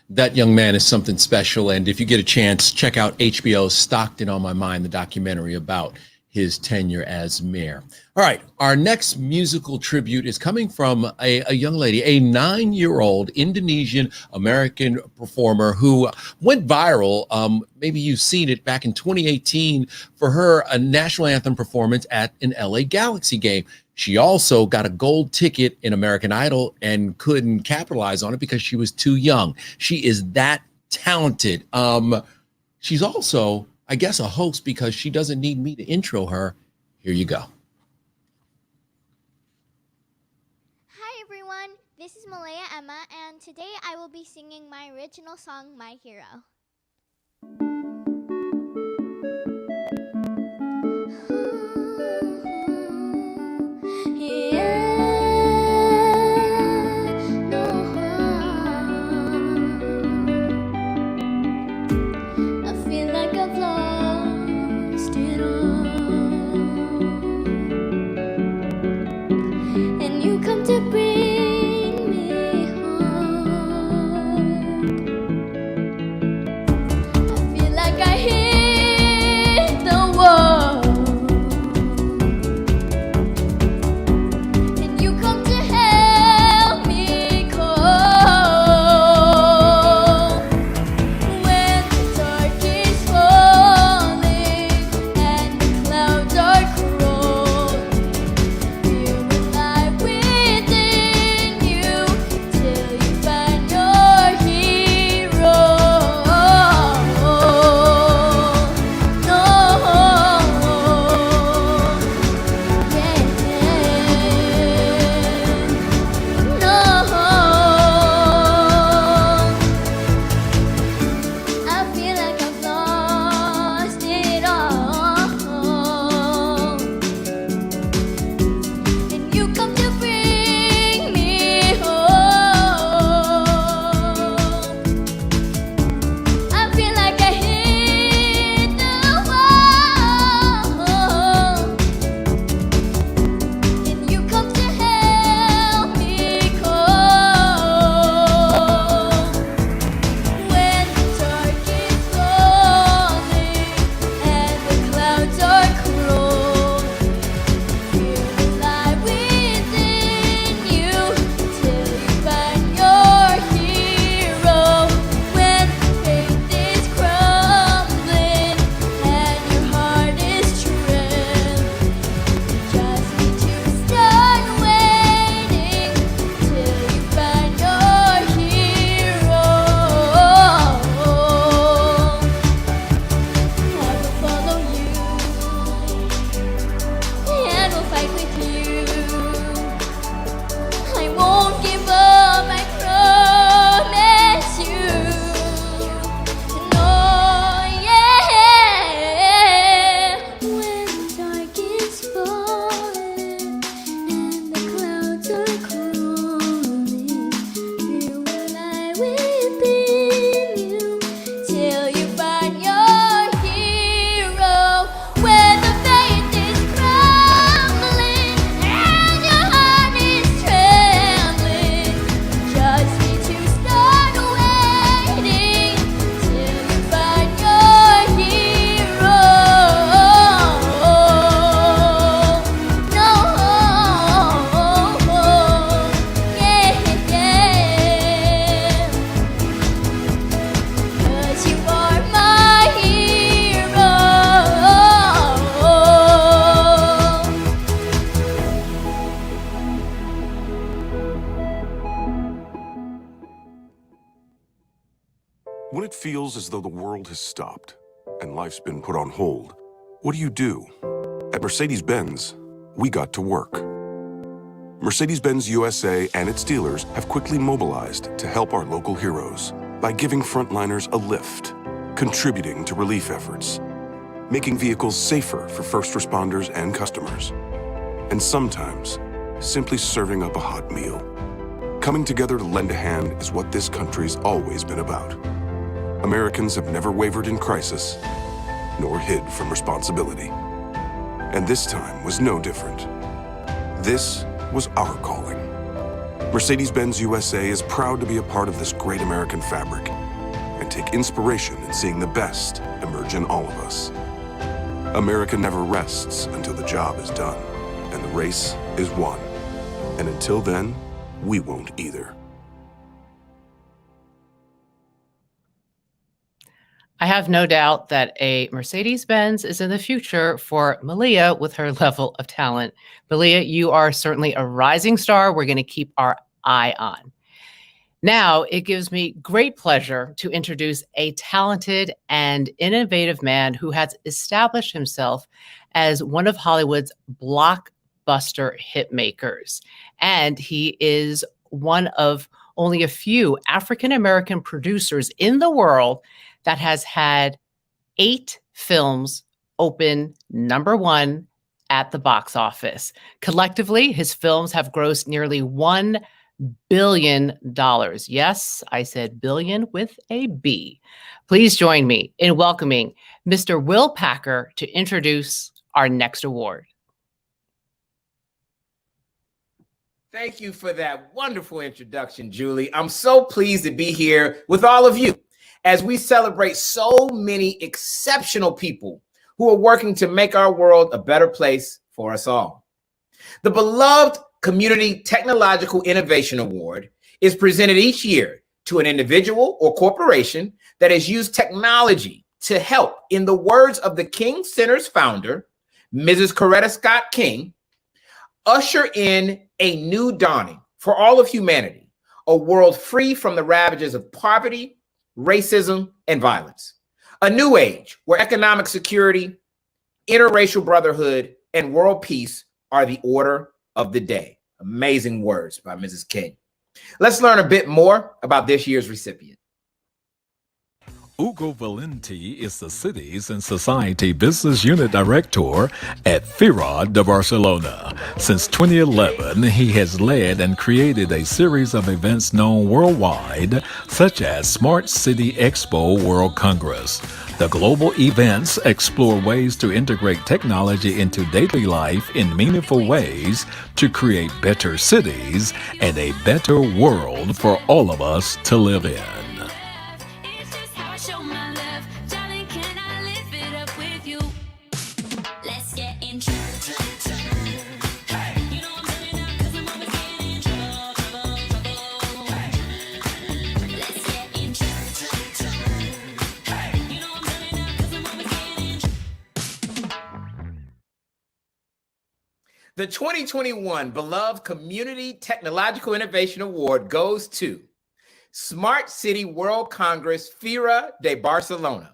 That young man is something special, and if you get a chance, check out HBO's Stockton on My Mind, the documentary about his tenure as mayor. All right, our next musical tribute is coming from a young lady, a 9-year-old Indonesian American performer who went viral. Maybe you've seen it back in 2018 for her a national anthem performance at an LA Galaxy game. She also got a gold ticket in American Idol and couldn't capitalize on it because she was too young. She is that talented. She's also, I guess, a host because she doesn't need me to intro her. Here you go. Hi everyone, this is Malaya Emma, and today I will be singing my original song, My Hero. To bring me home. When it feels as though the world has stopped and life's been put on hold, what do? At Mercedes-Benz, we got to work. Mercedes-Benz USA and its dealers have quickly mobilized to help our local heroes by giving frontliners a lift, contributing to relief efforts, making vehicles safer for first responders and customers, and sometimes simply serving up a hot meal. Coming together to lend a hand is what this country's always been about. Americans have never wavered in crisis, nor hid from responsibility. And this time was no different. This was our calling. Mercedes-Benz USA is proud to be a part of this great American fabric and take inspiration in seeing the best emerge in all of us. America never rests until the job is done and the race is won. And until then, we won't either. I have no doubt that a Mercedes-Benz is in the future for Malia with her level of talent. Malia, you are certainly a rising star we're going to keep our eye on. Now, it gives me great pleasure to introduce a talented and innovative man who has established himself as one of Hollywood's blockbuster hit makers. And he is one of only a few African-American producers in the world that has had 8 films open #1 at the box office. Collectively, his films have grossed nearly $1 billion. Yes, I said billion with a B. Please join me in welcoming Mr. Will Packer to introduce our next award. Thank you for that wonderful introduction, Julie. I'm so pleased to be here with all of you as we celebrate so many exceptional people who are working to make our world a better place for us all. The beloved Community Technological Innovation Award is presented each year to an individual or corporation that has used technology to help, in the words of the King Center's founder, Mrs. Coretta Scott King, usher in a new dawning for all of humanity, a world free from the ravages of poverty, racism, and violence. A new age where economic security, interracial brotherhood, and world peace are the order of the day. Amazing words by Mrs. King. Let's learn a bit more about this year's recipient. Ugo Valenti is the Cities and Society Business Unit Director at FIRA de Barcelona. Since 2011, he has led and created a series of events known worldwide, such as Smart City Expo World Congress. The global events explore ways to integrate technology into daily life in meaningful ways to create better cities and a better world for all of us to live in. The 2021 Beloved Community Technological Innovation Award goes to Smart City World Congress FIRA de Barcelona.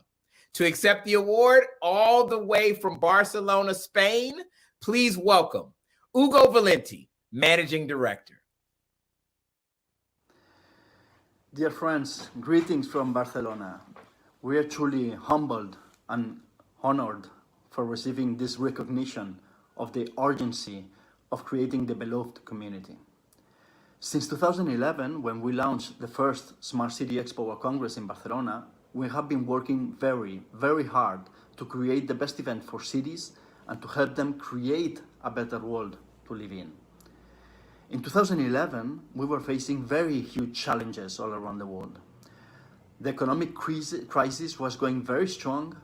To accept the award all the way from Barcelona, Spain, please welcome Ugo Valenti, Managing Director. Dear friends, greetings from Barcelona. We are truly humbled and honored for receiving this recognition of the urgency of creating the beloved community. Since 2011, when we launched the first Smart City Expo World Congress in Barcelona, we have been working very, very hard to create the best event for cities and to help them create a better world to live in. In 2011, we were facing very huge challenges all around the world. The economic crisis was going very strong,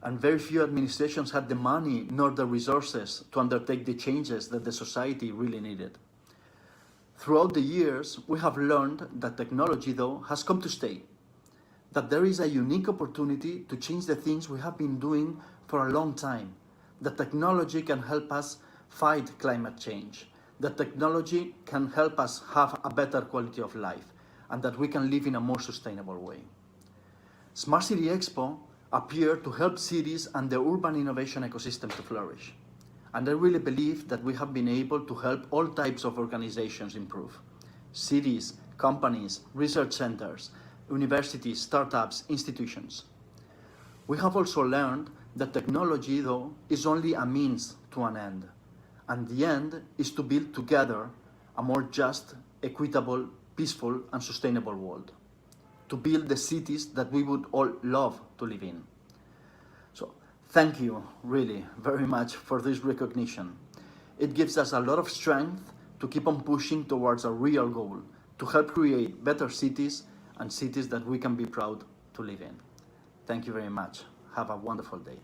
and very few administrations had the money nor the resources to undertake the changes that the society really needed. Throughout the years, we have learned that technology, though, has come to stay, that there is a unique opportunity to change the things we have been doing for a long time, that technology can help us fight climate change, that technology can help us have a better quality of life, and that we can live in a more sustainable way. Smart City Expo appeared to help cities and the urban innovation ecosystem to flourish. And I really believe that we have been able to help all types of organizations improve. Cities, companies, research centers, universities, startups, institutions. We have also learned that technology, though, is only a means to an end. And the end is to build together a more just, equitable, peaceful, and sustainable world. To build the cities that we would all love to live in. So, thank you, really, very much for this recognition. It gives us a lot of strength to keep on pushing towards a real goal, to help create better cities and cities that we can be proud to live in. Thank you very much. Have a wonderful day.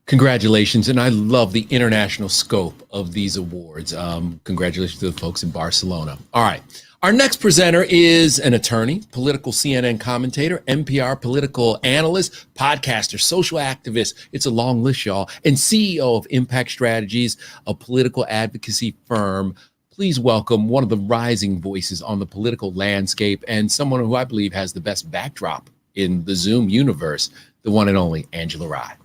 Congratulations, and I love the international scope of these awards. Congratulations to the folks in Barcelona. All right, our next presenter is an attorney, political CNN commentator, NPR political analyst, podcaster, social activist. It's a long list, y'all, and CEO of Impact Strategies, a political advocacy firm. Please welcome one of the rising voices on the political landscape and someone who I believe has the best backdrop in the Zoom universe, the one and only Angela Rye.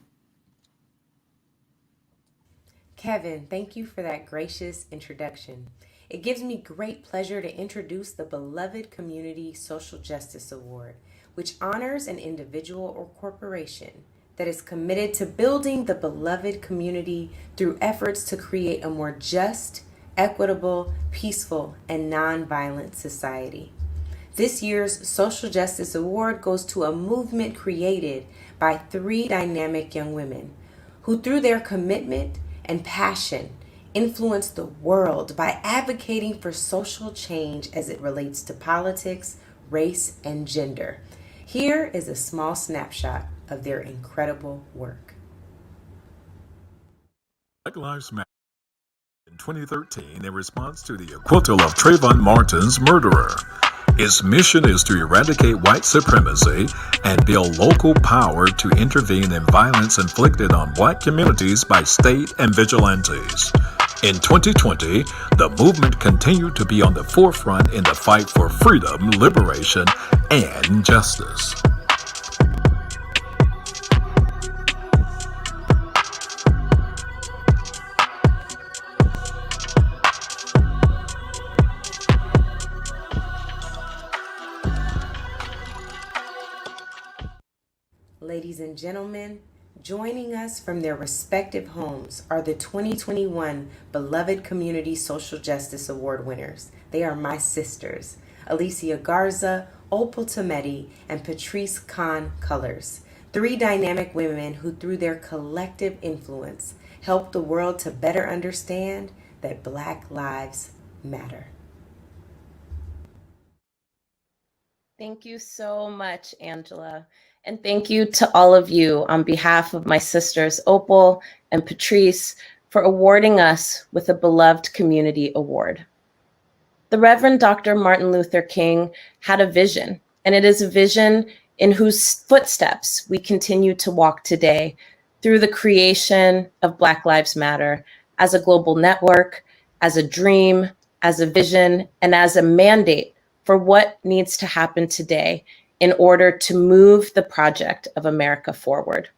Kevin, thank you for that gracious introduction. It gives me great pleasure to introduce the Beloved Community Social Justice Award, which honors an individual or corporation that is committed to building the beloved community through efforts to create a more just, equitable, peaceful, and nonviolent society. This year's Social Justice Award goes to a movement created by 3 dynamic young women who, through their commitment and passion, influence the world by advocating for social change as it relates to politics, race, and gender. Here is a small snapshot of their incredible work. Black Lives Matter in 2013 in response to the acquittal of Trayvon Martin's murderer. Its mission is to eradicate white supremacy and build local power to intervene in violence inflicted on black communities by state and vigilantes. In 2020, the movement continued to be on the forefront in the fight for freedom, liberation, and justice. Ladies and gentlemen, joining us from their respective homes are the 2021 Beloved Community Social Justice Award winners. They are my sisters, Alicia Garza, Opal Tometi, and Patrice Khan Colors. 3 dynamic women who, through their collective influence, help the world to better understand that Black lives matter. Thank you so much, Angela. And thank you to all of you on behalf of my sisters, Opal and Patrice, for awarding us with a Beloved Community Award. The Reverend Dr. Martin Luther King had a vision, and it is a vision in whose footsteps we continue to walk today through the creation of Black Lives Matter as a global network, as a dream, as a vision, and as a mandate for what needs to happen today in order to move the project of America forward.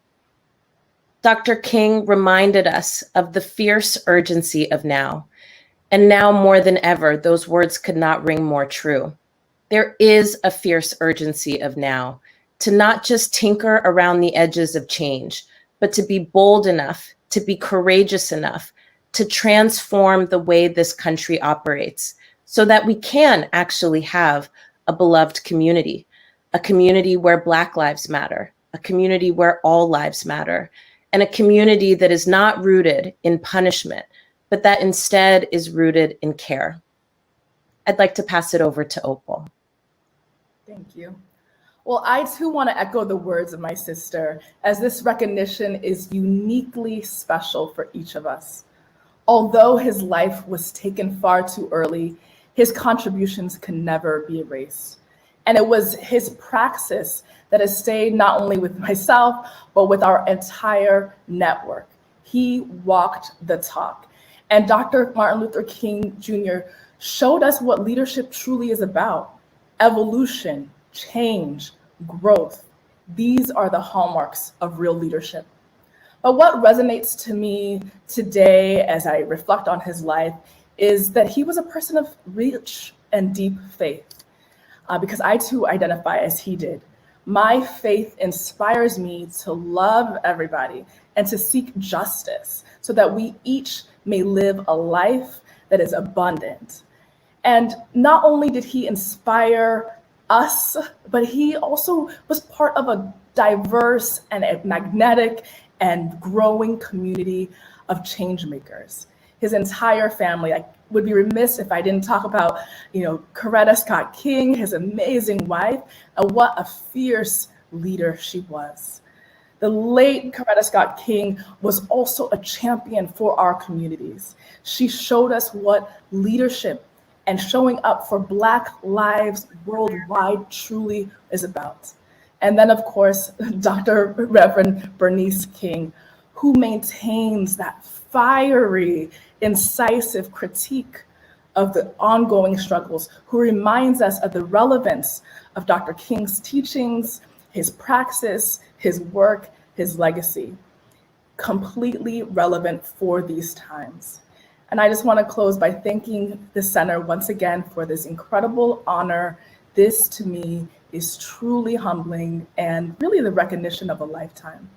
Dr. King reminded us of the fierce urgency of now, and now more than ever, those words could not ring more true. There is a fierce urgency of now to not just tinker around the edges of change, but to be bold enough, to be courageous enough, to transform the way this country operates so that we can actually have a beloved community, a community where Black lives matter, a community where all lives matter, and a community that is not rooted in punishment, but that instead is rooted in care. I'd like to pass it over to Opal. Thank you. Well, I too want to echo the words of my sister, as this recognition is uniquely special for each of us. Although his life was taken far too early, his contributions can never be erased. And it was his praxis that has stayed not only with myself, but with our entire network. He walked the talk. And Dr. Martin Luther King Jr. showed us what leadership truly is about. Evolution, change, growth. These are the hallmarks of real leadership. But what resonates to me today as I reflect on his life is that he was a person of rich and deep faith, because I too identify as he did. My faith inspires me to love everybody and to seek justice so that we each may live a life that is abundant. And not only did he inspire us, but he also was part of a diverse and a magnetic and growing community of change makers. His entire family, I would be remiss if I didn't talk about, Coretta Scott King, his amazing wife, and what a fierce leader she was. The late Coretta Scott King was also a champion for our communities. She showed us what leadership and showing up for Black lives worldwide truly is about. And then, of course, Dr. Reverend Bernice King, who maintains that fiery, incisive critique of the ongoing struggles, who reminds us of the relevance of Dr. King's teachings, his praxis, his work, his legacy, completely relevant for these times. And I just want to close by thanking the center once again for this incredible honor. This, to me, is truly humbling and really the recognition of a lifetime.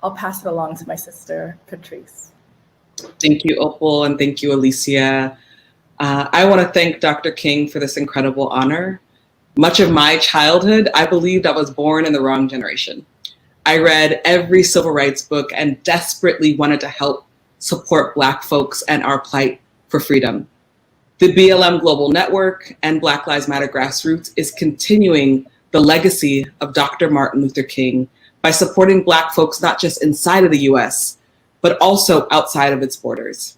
I'll pass it along to my sister, Patrice. Thank you, Opal, and thank you, Alicia. I want to thank Dr. King for this incredible honor. Much of my childhood, I believed I was born in the wrong generation. I read every civil rights book and desperately wanted to help support Black folks and our plight for freedom. The BLM Global Network and Black Lives Matter Grassroots is continuing the legacy of Dr. Martin Luther King by supporting Black folks not just inside of the US, but also outside of its borders.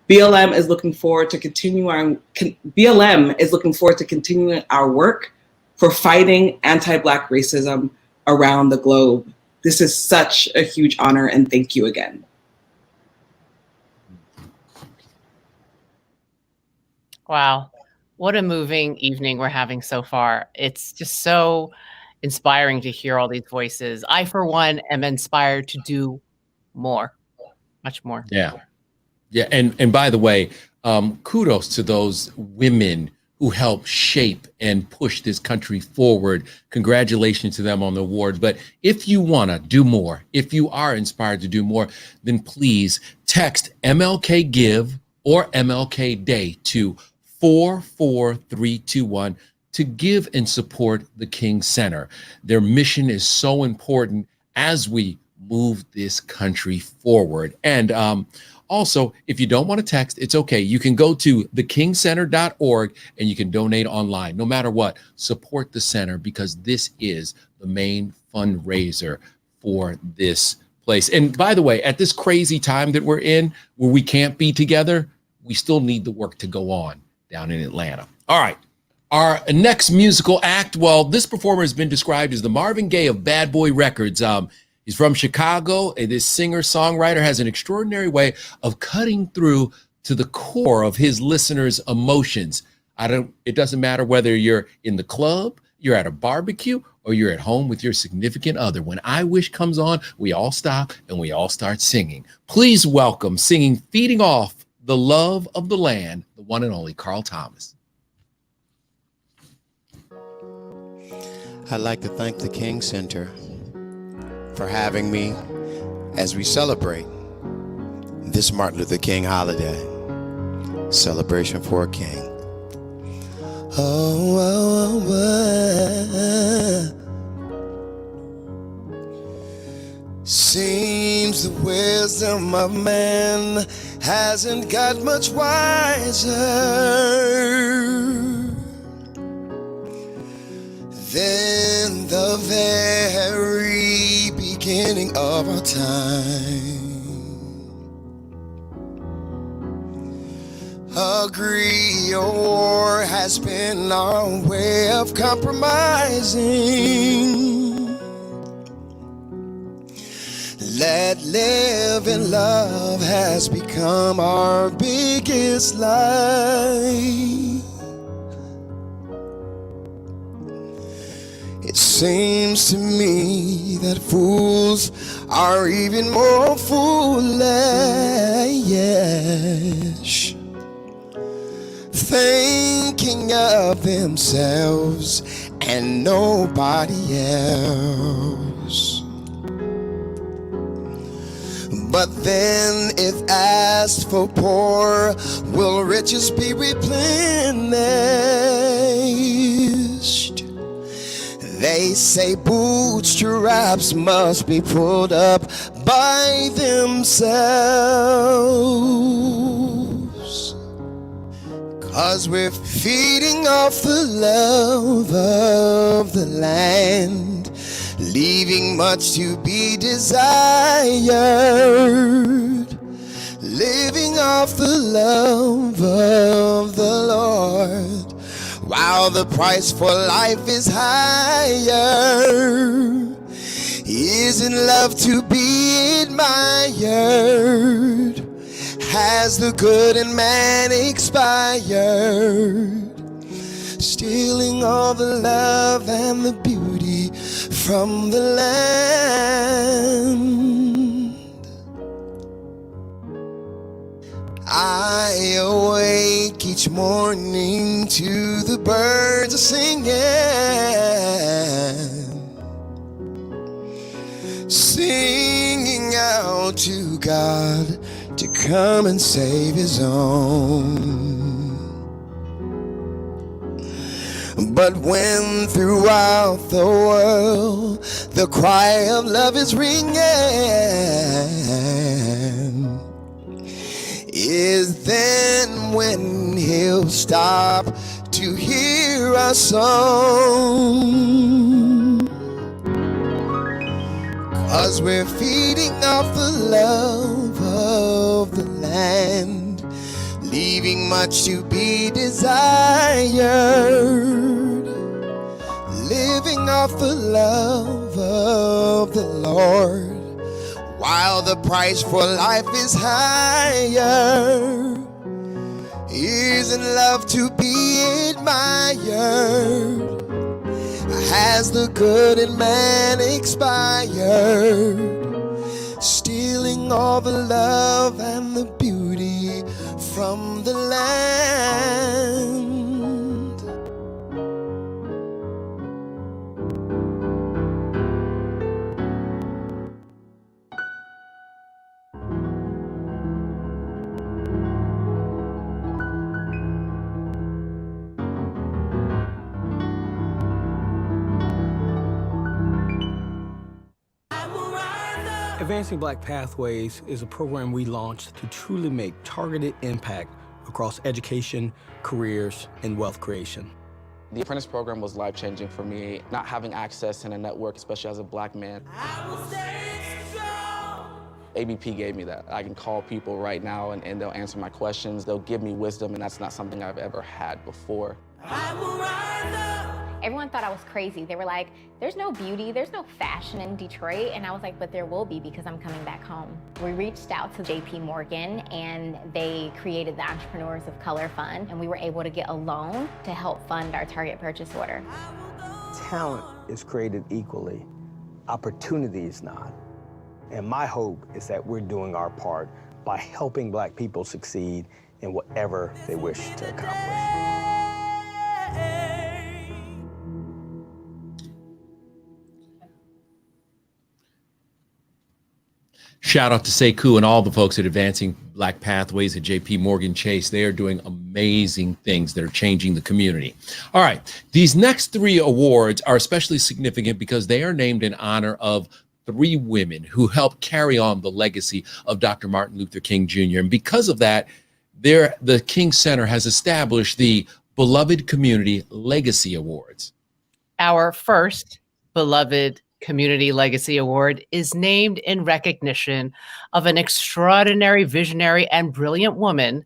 BLM is looking forward to continuing our work for fighting anti-Black racism around the globe. This is such a huge honor, and thank you again. Wow. What a moving evening we're having so far. It's just so inspiring to hear all these voices. I, for one, am inspired to do more, much more. Yeah. Yeah. And by the way, kudos to those women who helped shape and push this country forward. Congratulations to them on the award. But if you want to do more, if you are inspired to do more, then please text MLK Give or MLK Day to 44321 to give and support the King Center. Their mission is so important as we move this country forward. And also, if you don't want to text, it's okay. You can go to thekingcenter.org and you can donate online. No matter what, support the center because this is the main fundraiser for this place. And by the way, at this crazy time that we're in, where we can't be together, we still need the work to go on down in Atlanta. All right. Our next musical act, well, this performer has been described as the Marvin Gaye of Bad Boy Records. He's from Chicago, and this singer-songwriter has an extraordinary way of cutting through to the core of his listeners' emotions. It doesn't matter whether you're in the club, you're at a barbecue, or you're at home with your significant other. When I Wish comes on, we all stop and we all start singing. Please welcome, singing Feeding Off the Love of the Land, the one and only Carl Thomas. I'd like to thank the King Center for having me as we celebrate this Martin Luther King holiday, celebration for a king. Seems the wisdom of man hasn't got much wiser than the very beginning of our time. Agree or war has been our way of compromising. Let live and love has become our biggest lie. It seems to me that fools are even more foolish, thinking of themselves and nobody else. But then if asked for poor, will riches be replenished? They say bootstraps must be pulled up by themselves. 'Cause we're feeding off the love of the land, leaving much to be desired, living off the love of the Lord, while the price for life is higher. Isn't love to be admired? Has the good in man expired? Stealing all the love and the beauty from the land. I awake each morning to the birds singing, singing out to God to come and save his own. But when throughout the world the cry of love is ringing, is then when he'll stop to hear our song. 'Cause we're feeding off the love of the land, leaving much to be desired, living off the love of the Lord, while the price for life is higher. Isn't love to be admired? Has the good in man expired? Stealing all the love and the beauty from the land. Advancing Black Pathways is a program we launched to truly make targeted impact across education, careers, and wealth creation. The apprentice program was life-changing for me. Not having access and a network, especially as a Black man. ABP gave me that. I can call people right now and they'll answer my questions. They'll give me wisdom, and that's not something I've ever had before. Everyone thought I was crazy. They were like, there's no beauty, there's no fashion in Detroit. And I was like, but there will be, because I'm coming back home. We reached out to JP Morgan and they created the Entrepreneurs of Color Fund, and we were able to get a loan to help fund our target purchase order. Talent is created equally, opportunity is not. And my hope is that we're doing our part by helping Black people succeed in whatever they wish to accomplish. Shout out to Sekou and all the folks at Advancing Black Pathways at JP Morgan Chase. They are doing amazing things that are changing the community. All right, these next three awards are especially significant because they are named in honor of three women who helped carry on the legacy of Dr. Martin Luther King Jr. And because of that, the King Center has established the Beloved Community Legacy Awards. Our first Beloved Community Legacy Award is named in recognition of an extraordinary, visionary, and brilliant woman,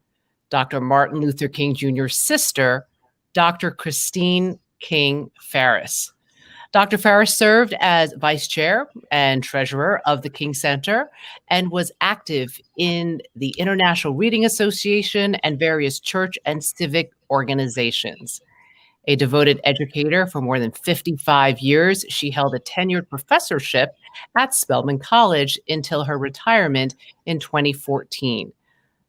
Dr. Martin Luther King Jr.'s sister, Dr. Christine King Farris. Dr. Farris served as vice chair and treasurer of the King Center and was active in the International Reading Association and various church and civic organizations. A devoted educator for more than 55 years, she held a tenured professorship at Spelman College until her retirement in 2014.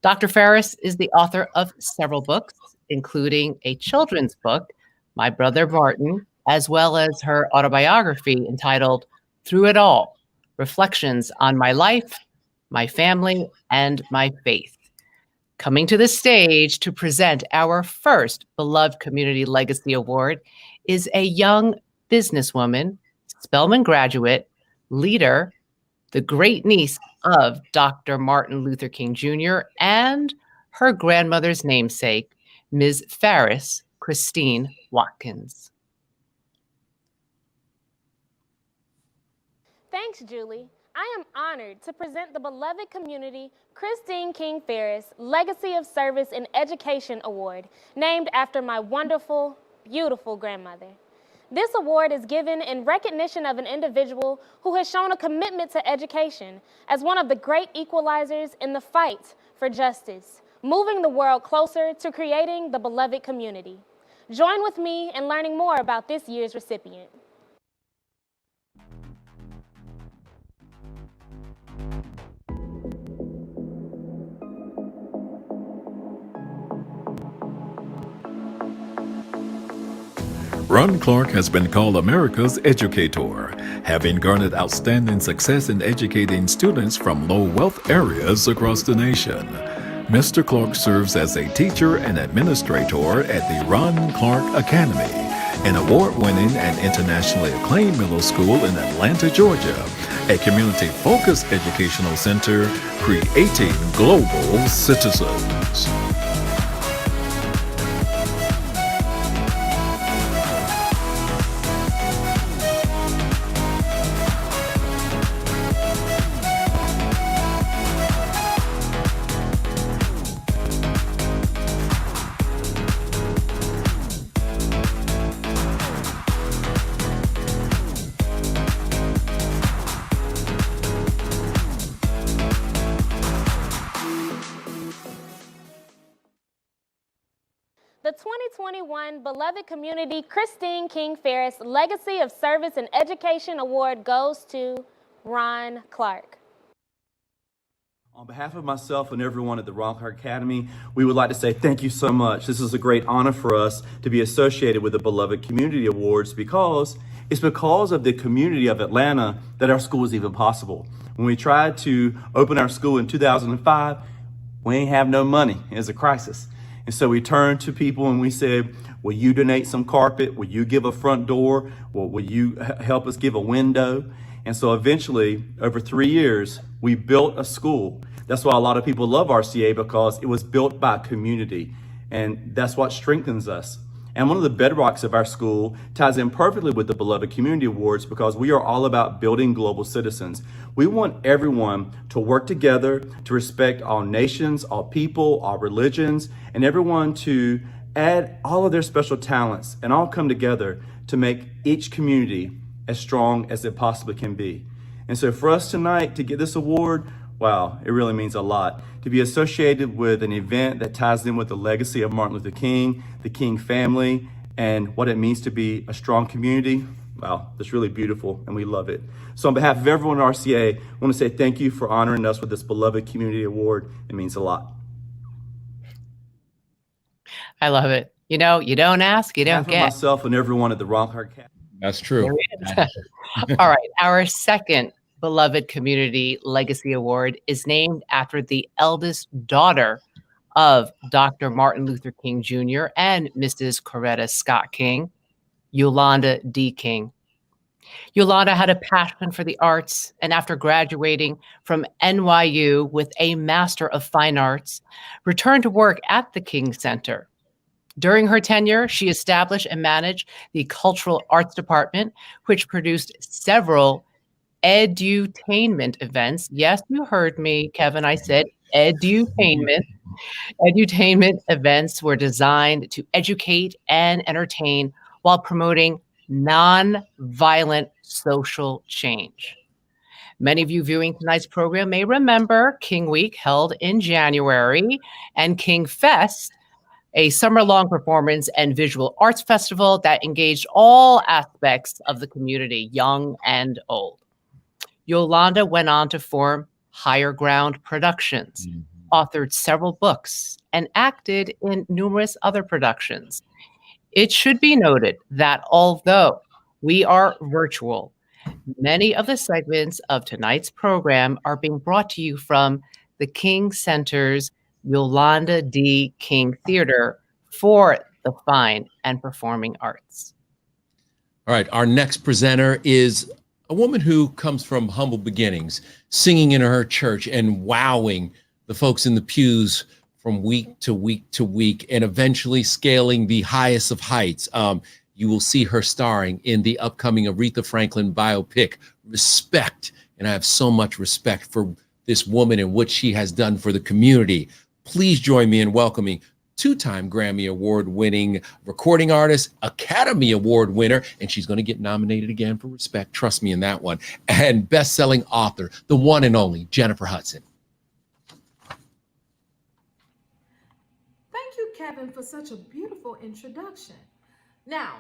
Dr. Ferris is the author of several books, including a children's book, My Brother Martin, as well as her autobiography entitled Through It All, Reflections on My Life, My Family, and My Faith. Coming to the stage to present our first Beloved Community Legacy Award is a young businesswoman, Spelman graduate, leader, the great niece of Dr. Martin Luther King Jr. and her grandmother's namesake, Ms. Ferris Christine Watkins. Thanks, Julie. I am honored to present the Beloved Community Christine King Ferris Legacy of Service in Education Award, named after my wonderful, beautiful grandmother. This award is given in recognition of an individual who has shown a commitment to education as one of the great equalizers in the fight for justice, moving the world closer to creating the beloved community. Join with me in learning more about this year's recipient. Ron Clark has been called America's educator, having garnered outstanding success in educating students from low-wealth areas across the nation. Mr. Clark serves as a teacher and administrator at the Ron Clark Academy, an award-winning and internationally acclaimed middle school in Atlanta, Georgia, a community-focused educational center creating global citizens. The 2021 Beloved Community Christine King Ferris Legacy of Service in Education Award goes to Ron Clark. On behalf of myself and everyone at the Ron Clark Academy, we would like to say thank you so much. This is a great honor for us to be associated with the Beloved Community Awards because it's because of the community of Atlanta that our school is even possible. When we tried to open our school in 2005, we ain't have no money. It was a crisis. And so we turned to people and we said, will you donate some carpet? Will you give a front door? Will you help us give a window? And so eventually, over 3 years, we built a school. That's why a lot of people love RCA, because it was built by community. And that's what strengthens us. And one of the bedrocks of our school ties in perfectly with the Beloved Community Awards, because we are all about building global citizens. We want everyone to work together, to respect all nations, all people, all religions, and everyone to add all of their special talents and all come together to make each community as strong as it possibly can be. And so for us tonight to get this award, wow, it really means a lot. To be associated with an event that ties in with the legacy of Martin Luther King, the King family, and what it means to be a strong community, wow, that's really beautiful and we love it. So on behalf of everyone at RCA, I want to say thank you for honoring us with this Beloved Community Award. It means a lot. I love it. You know, you don't ask, you don't get. Myself and everyone at the Ron Clark Academy. That's true. All right, our second Beloved Community Legacy Award is named after the eldest daughter of Dr. Martin Luther King Jr. and Mrs. Coretta Scott King, Yolanda D. King. Yolanda had a passion for the arts, and after graduating from NYU with a Master of Fine Arts, returned to work at the King Center. During her tenure, she established and managed the Cultural Arts Department, which produced several edutainment events. Yes, you heard me, Kevin. I said edutainment. Edutainment events were designed to educate and entertain while promoting nonviolent social change. Many of you viewing tonight's program may remember King Week held in January and King Fest a summer-long performance and visual arts festival that engaged all aspects of the community, young and old. Yolanda went on to form Higher Ground Productions, authored several books, and acted in numerous other productions. It should be noted that although we are virtual, many of the segments of tonight's program are being brought to you from the King Center's Yolanda D. King Theater for the Fine and Performing Arts. All right, our next presenter is a woman who comes from humble beginnings, singing in her church and wowing the folks in the pews from week to week to week, and eventually scaling the highest of heights. You will see her starring in the upcoming Aretha Franklin biopic, Respect. And I have so much respect for this woman and what she has done for the community. Please join me in welcoming two-time Grammy Award-winning recording artist, Academy Award winner, and she's going to get nominated again for Respect. Trust me in that one. And best-selling author, the one and only Jennifer Hudson. Thank you, Kevin, for such a beautiful introduction. Now,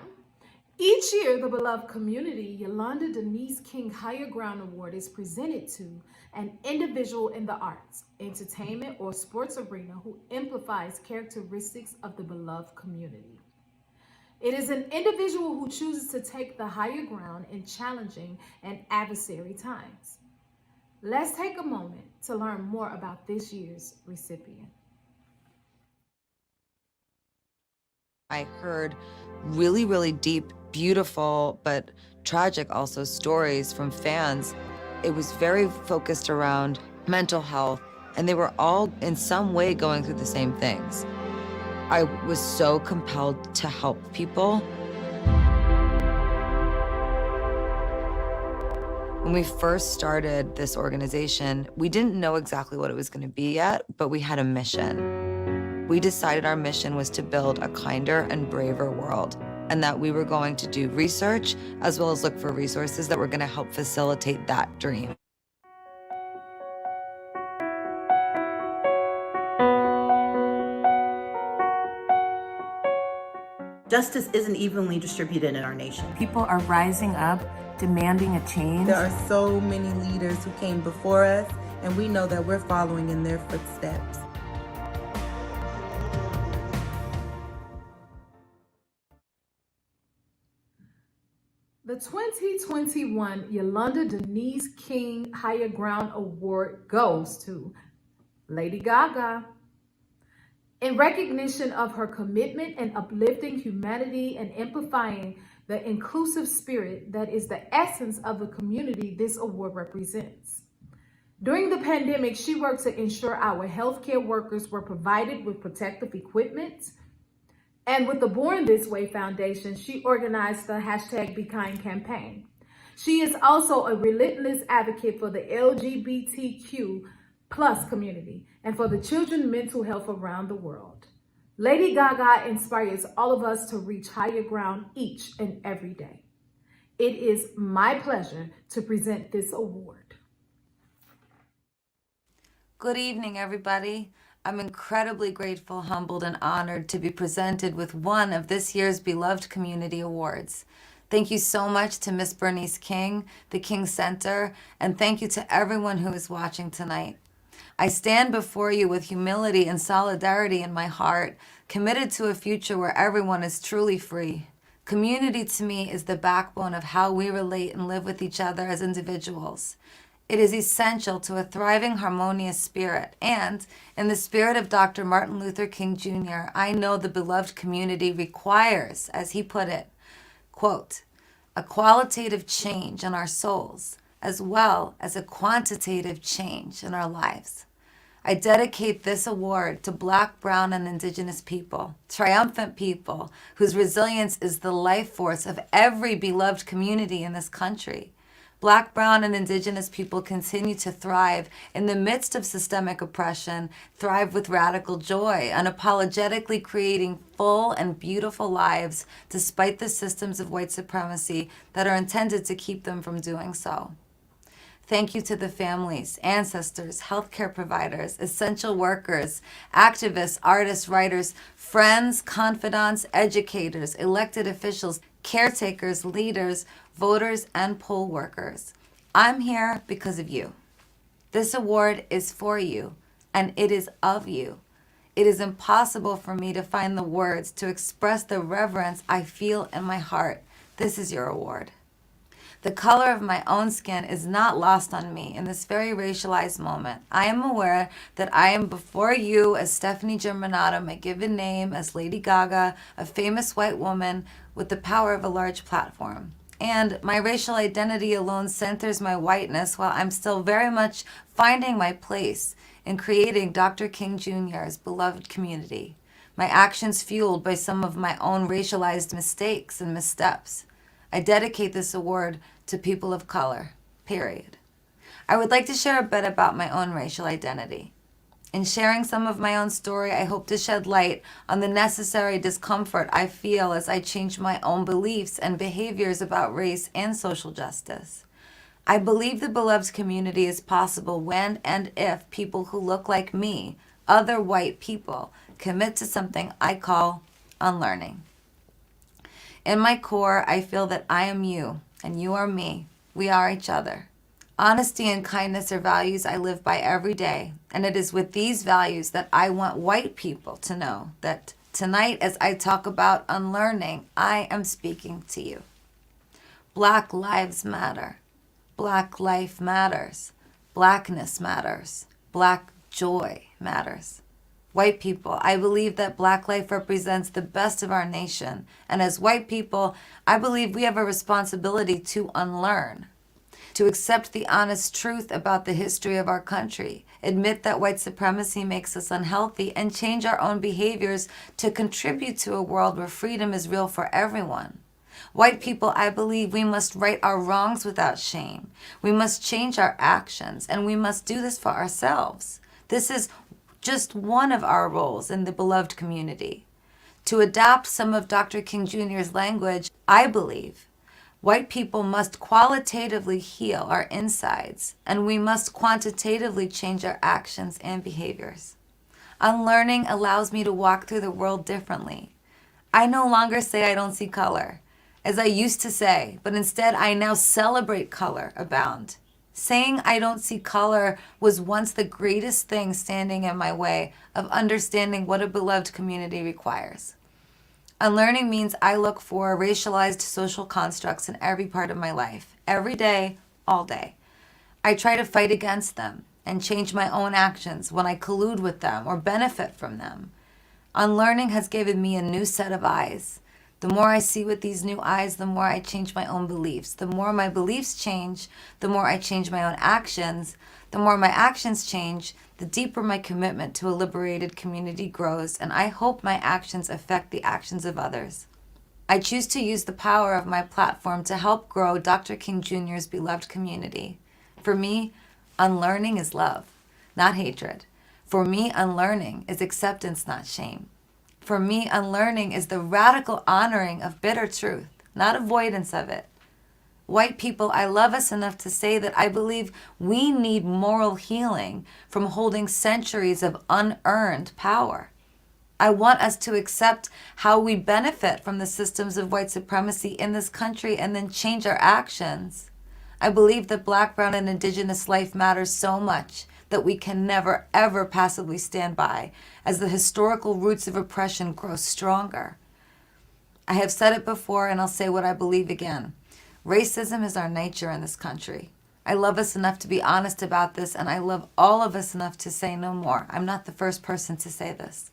each year, the beloved community Yolanda Denise King Higher Ground Award is presented to an individual in the arts, entertainment, or sports arena who amplifies characteristics of the beloved community. It is an individual who chooses to take the higher ground in challenging and adversary times. Let's take a moment to learn more about this year's recipient. I heard really, really deep, beautiful, but tragic also stories from fans. It was very focused around mental health, and they were all in some way going through the same things. I was so compelled to help people. When we first started this organization, we didn't know exactly what it was going to be yet, but we had a mission. We decided our mission was to build a kinder and braver world, and that we were going to do research as well as look for resources that were going to help facilitate that dream. Justice isn't evenly distributed in our nation. People are rising up, demanding a change. There are so many leaders who came before us, and we know that we're following in their footsteps. The 2021 Yolanda Denise King Higher Ground Award goes to Lady Gaga. In recognition of her commitment in uplifting humanity and amplifying the inclusive spirit that is the essence of the community this award represents. During the pandemic, she worked to ensure our healthcare workers were provided with protective equipment. And with the Born This Way Foundation, she organized the #BeKind campaign. She is also a relentless advocate for the LGBTQ+ community and for the children's mental health around the world. Lady Gaga inspires all of us to reach higher ground each and every day. It is my pleasure to present this award. Good evening, everybody. I'm incredibly grateful, humbled, and honored to be presented with one of this year's beloved community awards. Thank you so much to Miss Bernice King, the King Center, and thank you to everyone who is watching tonight. I stand before you with humility and solidarity in my heart, committed to a future where everyone is truly free. Community to me is the backbone of how we relate and live with each other as individuals. It is essential to a thriving, harmonious spirit. And in the spirit of Dr. Martin Luther King Jr., I know the beloved community requires, as he put it, quote, a qualitative change in our souls, as well as a quantitative change in our lives. I dedicate this award to Black, Brown, and Indigenous people, triumphant people whose resilience is the life force of every beloved community in this country. Black, Brown, and Indigenous people continue to thrive in the midst of systemic oppression, thrive with radical joy, unapologetically creating full and beautiful lives despite the systems of white supremacy that are intended to keep them from doing so. Thank you to the families, ancestors, healthcare providers, essential workers, activists, artists, writers, friends, confidants, educators, elected officials, caretakers, leaders, voters, and poll workers. I'm here because of you. This award is for you, and it is of you. It is impossible for me to find the words to express the reverence I feel in my heart. This is your award. The color of my own skin is not lost on me in this very racialized moment. I am aware that I am before you as Stephanie Germanato, my given name as Lady Gaga, a famous white woman with the power of a large platform. And my racial identity alone centers my whiteness while I'm still very much finding my place in creating Dr. King Jr.'s beloved community. My actions fueled by some of my own racialized mistakes and missteps. I dedicate this award to people of color, period. I would like to share a bit about my own racial identity. In sharing some of my own story, I hope to shed light on the necessary discomfort I feel as I change my own beliefs and behaviors about race and social justice. I believe the beloved community is possible when and if people who look like me, other white people, commit to something I call unlearning. In my core, I feel that I am you and you are me. We are each other. Honesty and kindness are values I live by every day, and it is with these values that I want white people to know that tonight, as I talk about unlearning, I am speaking to you. Black lives matter. Black life matters. Blackness matters. Black joy matters. White people, I believe that Black life represents the best of our nation. And as white people, I believe we have a responsibility to unlearn, to accept the honest truth about the history of our country, admit that white supremacy makes us unhealthy, and change our own behaviors to contribute to a world where freedom is real for everyone. White people, I believe we must right our wrongs without shame. We must change our actions, and we must do this for ourselves. This is just one of our roles in the beloved community. To adopt some of Dr. King Jr.'s language, I believe white people must qualitatively heal our insides, and we must quantitatively change our actions and behaviors. Unlearning allows me to walk through the world differently. I no longer say I don't see color, as I used to say, but instead I now celebrate color abound. Saying I don't see color was once the greatest thing standing in my way of understanding what a beloved community requires. Unlearning means I look for racialized social constructs in every part of my life, every day, all day. I try to fight against them and change my own actions when I collude with them or benefit from them. Unlearning has given me a new set of eyes. The more I see with these new eyes, the more I change my own beliefs. The more my beliefs change, the more I change my own actions. The more my actions change, the deeper my commitment to a liberated community grows, and I hope my actions affect the actions of others. I choose to use the power of my platform to help grow Dr. King Jr.'s beloved community. For me, unlearning is love, not hatred. For me, unlearning is acceptance, not shame. For me, unlearning is the radical honoring of bitter truth, not avoidance of it. White people, I love us enough to say that I believe we need moral healing from holding centuries of unearned power. I want us to accept how we benefit from the systems of white supremacy in this country and then change our actions. I believe that Black, brown, and Indigenous life matters so much that we can never, ever passively stand by as the historical roots of oppression grow stronger. I have said it before, and I'll say what I believe again. Racism is our nature in this country. I love us enough to be honest about this, and I love all of us enough to say no more. I'm not the first person to say this.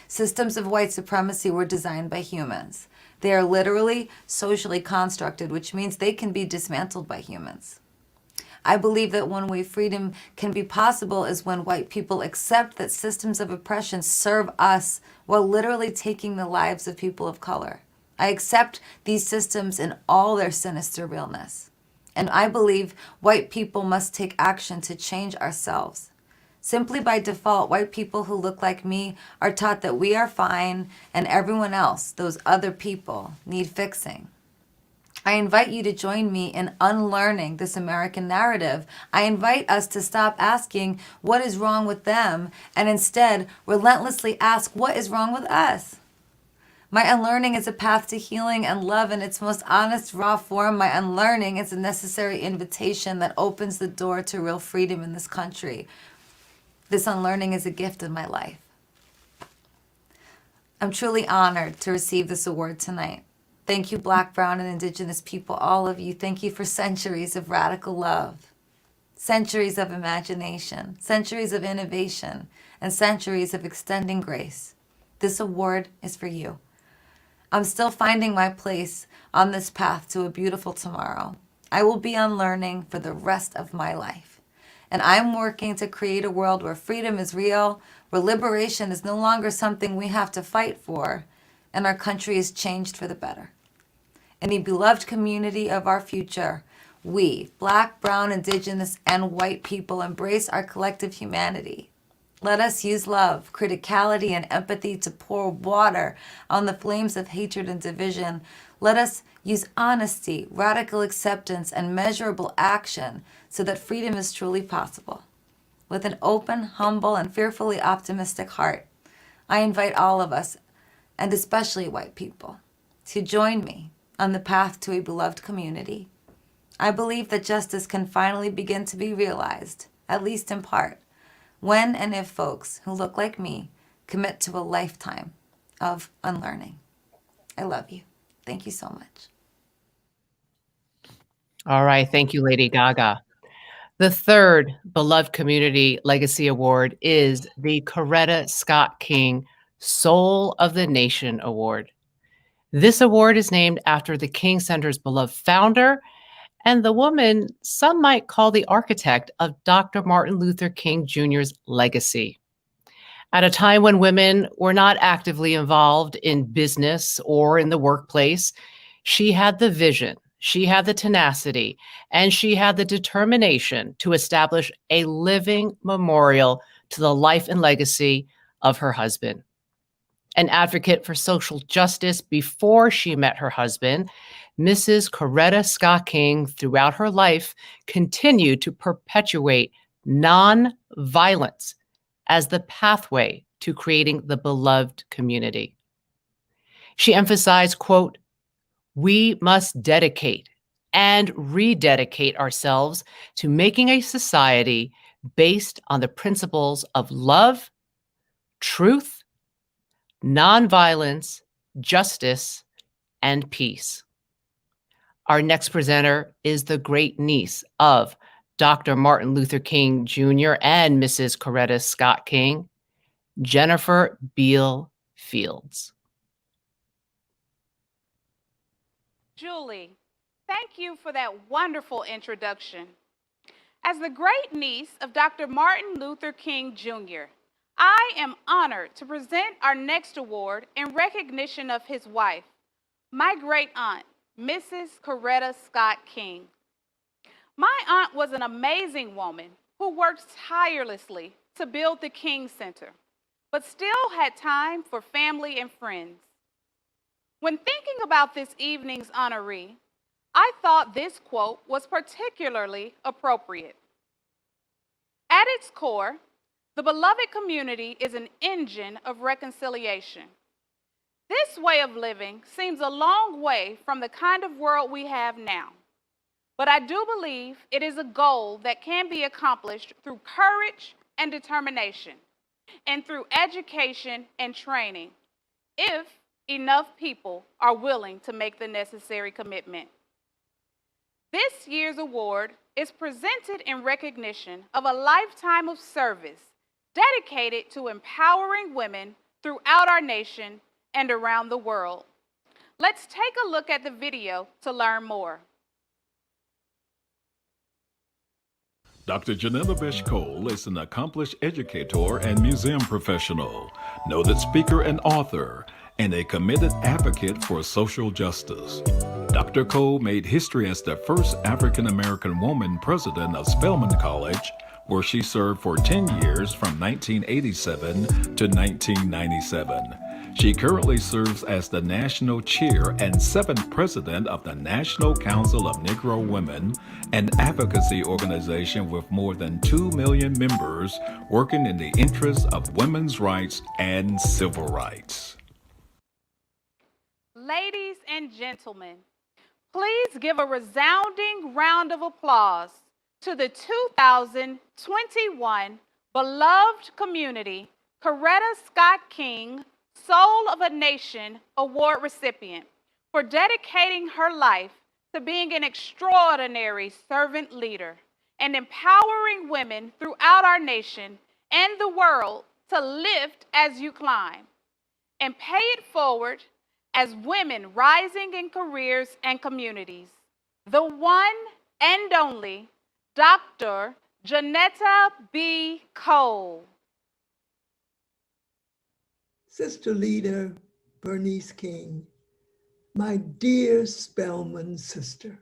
Systems of white supremacy were designed by humans. They are literally socially constructed, which means they can be dismantled by humans. I believe that one way freedom can be possible is when white people accept that systems of oppression serve us while literally taking the lives of people of color. I accept these systems in all their sinister realness. And I believe white people must take action to change ourselves. Simply by default, white people who look like me are taught that we are fine and everyone else, those other people, need fixing. I invite you to join me in unlearning this American narrative. I invite us to stop asking what is wrong with them and instead relentlessly ask what is wrong with us. My unlearning is a path to healing and love in its most honest, raw form. My unlearning is a necessary invitation that opens the door to real freedom in this country. This unlearning is a gift in my life. I'm truly honored to receive this award tonight. Thank you, Black, Brown, and Indigenous people, all of you. Thank you for centuries of radical love, centuries of imagination, centuries of innovation, and centuries of extending grace. This award is for you. I'm still finding my place on this path to a beautiful tomorrow. I will be unlearning for the rest of my life. And I'm working to create a world where freedom is real, where liberation is no longer something we have to fight for, and our country is changed for the better. In a beloved community of our future, we, Black, Brown, Indigenous, and white people, embrace our collective humanity. Let us use love, criticality, and empathy to pour water on the flames of hatred and division. Let us use honesty, radical acceptance, and measurable action so that freedom is truly possible. With an open, humble, and fearfully optimistic heart, I invite all of us, and especially white people, to join me on the path to a beloved community. I believe that justice can finally begin to be realized, at least in part, when and if folks who look like me commit to a lifetime of unlearning. I love you. Thank you so much. All right. Thank you, Lady Gaga. The third Beloved Community Legacy Award is the Coretta Scott King Soul of the Nation Award. This award is named after the King Center's beloved founder and the woman some might call the architect of Dr. Martin Luther King Jr.'s legacy. At a time when women were not actively involved in business or in the workplace, she had the vision, she had the tenacity, and she had the determination to establish a living memorial to the life and legacy of her husband. An advocate for social justice before she met her husband, Mrs. Coretta Scott King, throughout her life, continued to perpetuate nonviolence as the pathway to creating the beloved community. She emphasized, quote, "We must dedicate and rededicate ourselves to making a society based on the principles of love, truth, nonviolence, justice, and peace." Our next presenter is the great niece of Dr. Martin Luther King Jr. and Mrs. Coretta Scott King, Jennifer Beal Fields. Julie, thank you for that wonderful introduction. As the great niece of Dr. Martin Luther King Jr., I am honored to present our next award in recognition of his wife, my great aunt, Mrs. Coretta Scott King. My aunt was an amazing woman who worked tirelessly to build the King Center, but still had time for family and friends. When thinking about this evening's honoree, I thought this quote was particularly appropriate. At its core, the beloved community is an engine of reconciliation. This way of living seems a long way from the kind of world we have now, but I do believe it is a goal that can be accomplished through courage and determination, and through education and training, if enough people are willing to make the necessary commitment. This year's award is presented in recognition of a lifetime of service dedicated to empowering women throughout our nation and around the world. Let's take a look at the video to learn more. Dr. Janetta Besh-Cole is an accomplished educator and museum professional, noted speaker and author, and a committed advocate for social justice. Dr. Cole made history as the first African-American woman president of Spelman College, where she served for 10 years from 1987 to 1997. She currently serves as the National Chair and 7th President of the National Council of Negro Women, an advocacy organization with more than 2 million members working in the interests of women's rights and civil rights. Ladies and gentlemen, please give a resounding round of applause to the 2021 Beloved Community Coretta Scott King Soul of a Nation Award recipient for dedicating her life to being an extraordinary servant leader and empowering women throughout our nation and the world to lift as you climb and pay it forward as women rising in careers and communities. The one and only Dr. Janetta B. Cole. Sister Leader Bernice King, my dear Spelman sister,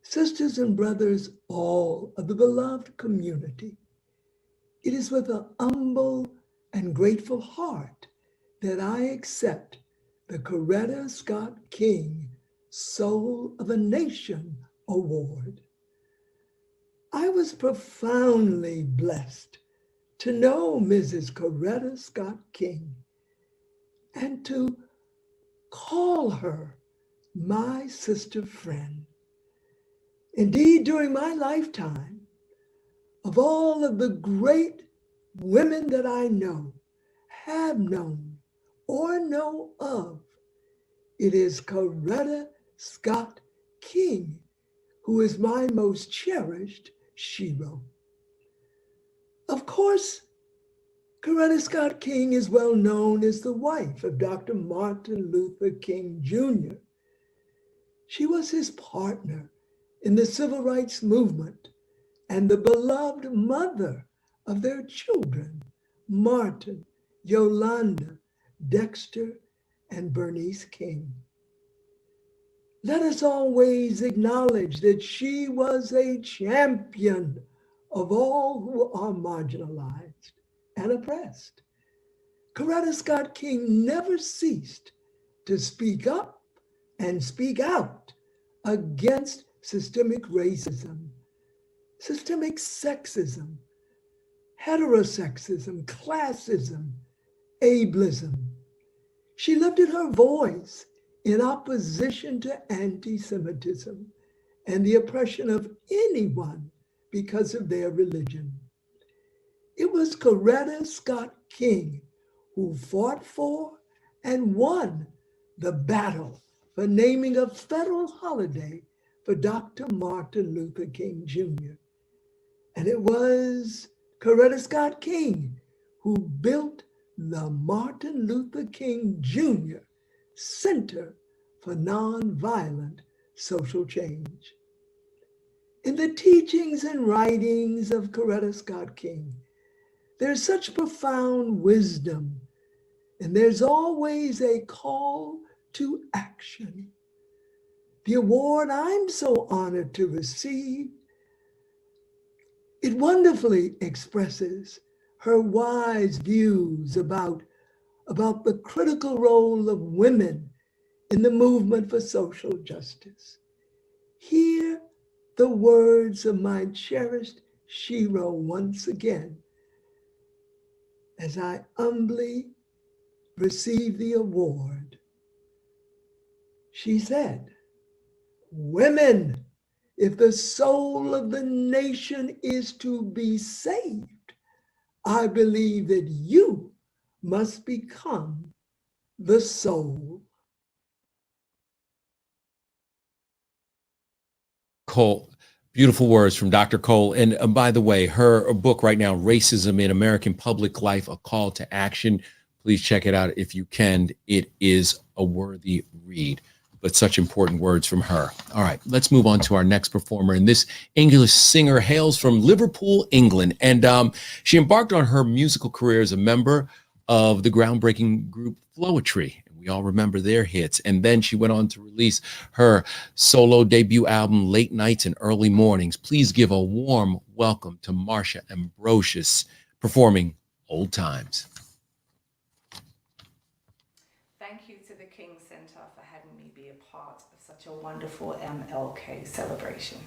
sisters and brothers all of the beloved community, it is with an humble and grateful heart that I accept the Coretta Scott King Soul of a Nation Award. I was profoundly blessed to know Mrs. Coretta Scott King and to call her my sister friend. Indeed, during my lifetime, of all of the great women that I know, have known, or know of, it is Coretta Scott King who is my most cherished shero. Of course, Coretta Scott King is well known as the wife of Dr. Martin Luther King Jr. She was his partner in the civil rights movement and the beloved mother of their children, Martin, Yolanda, Dexter, and Bernice King. Let us always acknowledge that she was a champion of all who are marginalized and oppressed. Coretta Scott King never ceased to speak up and speak out against systemic racism, systemic sexism, heterosexism, classism, ableism. She lifted her voice in opposition to anti-Semitism and the oppression of anyone because of their religion. It was Coretta Scott King who fought for and won the battle for naming a federal holiday for Dr. Martin Luther King Jr. And it was Coretta Scott King who built the Martin Luther King Jr. Center for Nonviolent Social Change. In the teachings and writings of Coretta Scott King, there's such profound wisdom, and there's always a call to action. The award I'm so honored to receive, it wonderfully expresses her wise views about the critical role of women in the movement for social justice. Hear the words of my cherished shero once again as I humbly receive the award. She said, "Women, if the soul of the nation is to be saved, I believe that you must become the soul." Cole, beautiful words from Dr. Cole. And by the way, her book right now, Racism in American Public Life, A Call to Action. Please check it out if you can. It is a worthy read, but such important words from her. All right, let's move on to our next performer. And this English singer hails from Liverpool, England. And she embarked on her musical career as a member of the groundbreaking group Floetry. We all remember their hits. And then she went on to release her solo debut album, Late Nights and Early Mornings. Please give a warm welcome to Marsha Ambrosius performing Old Times. such a wonderful MLK celebration.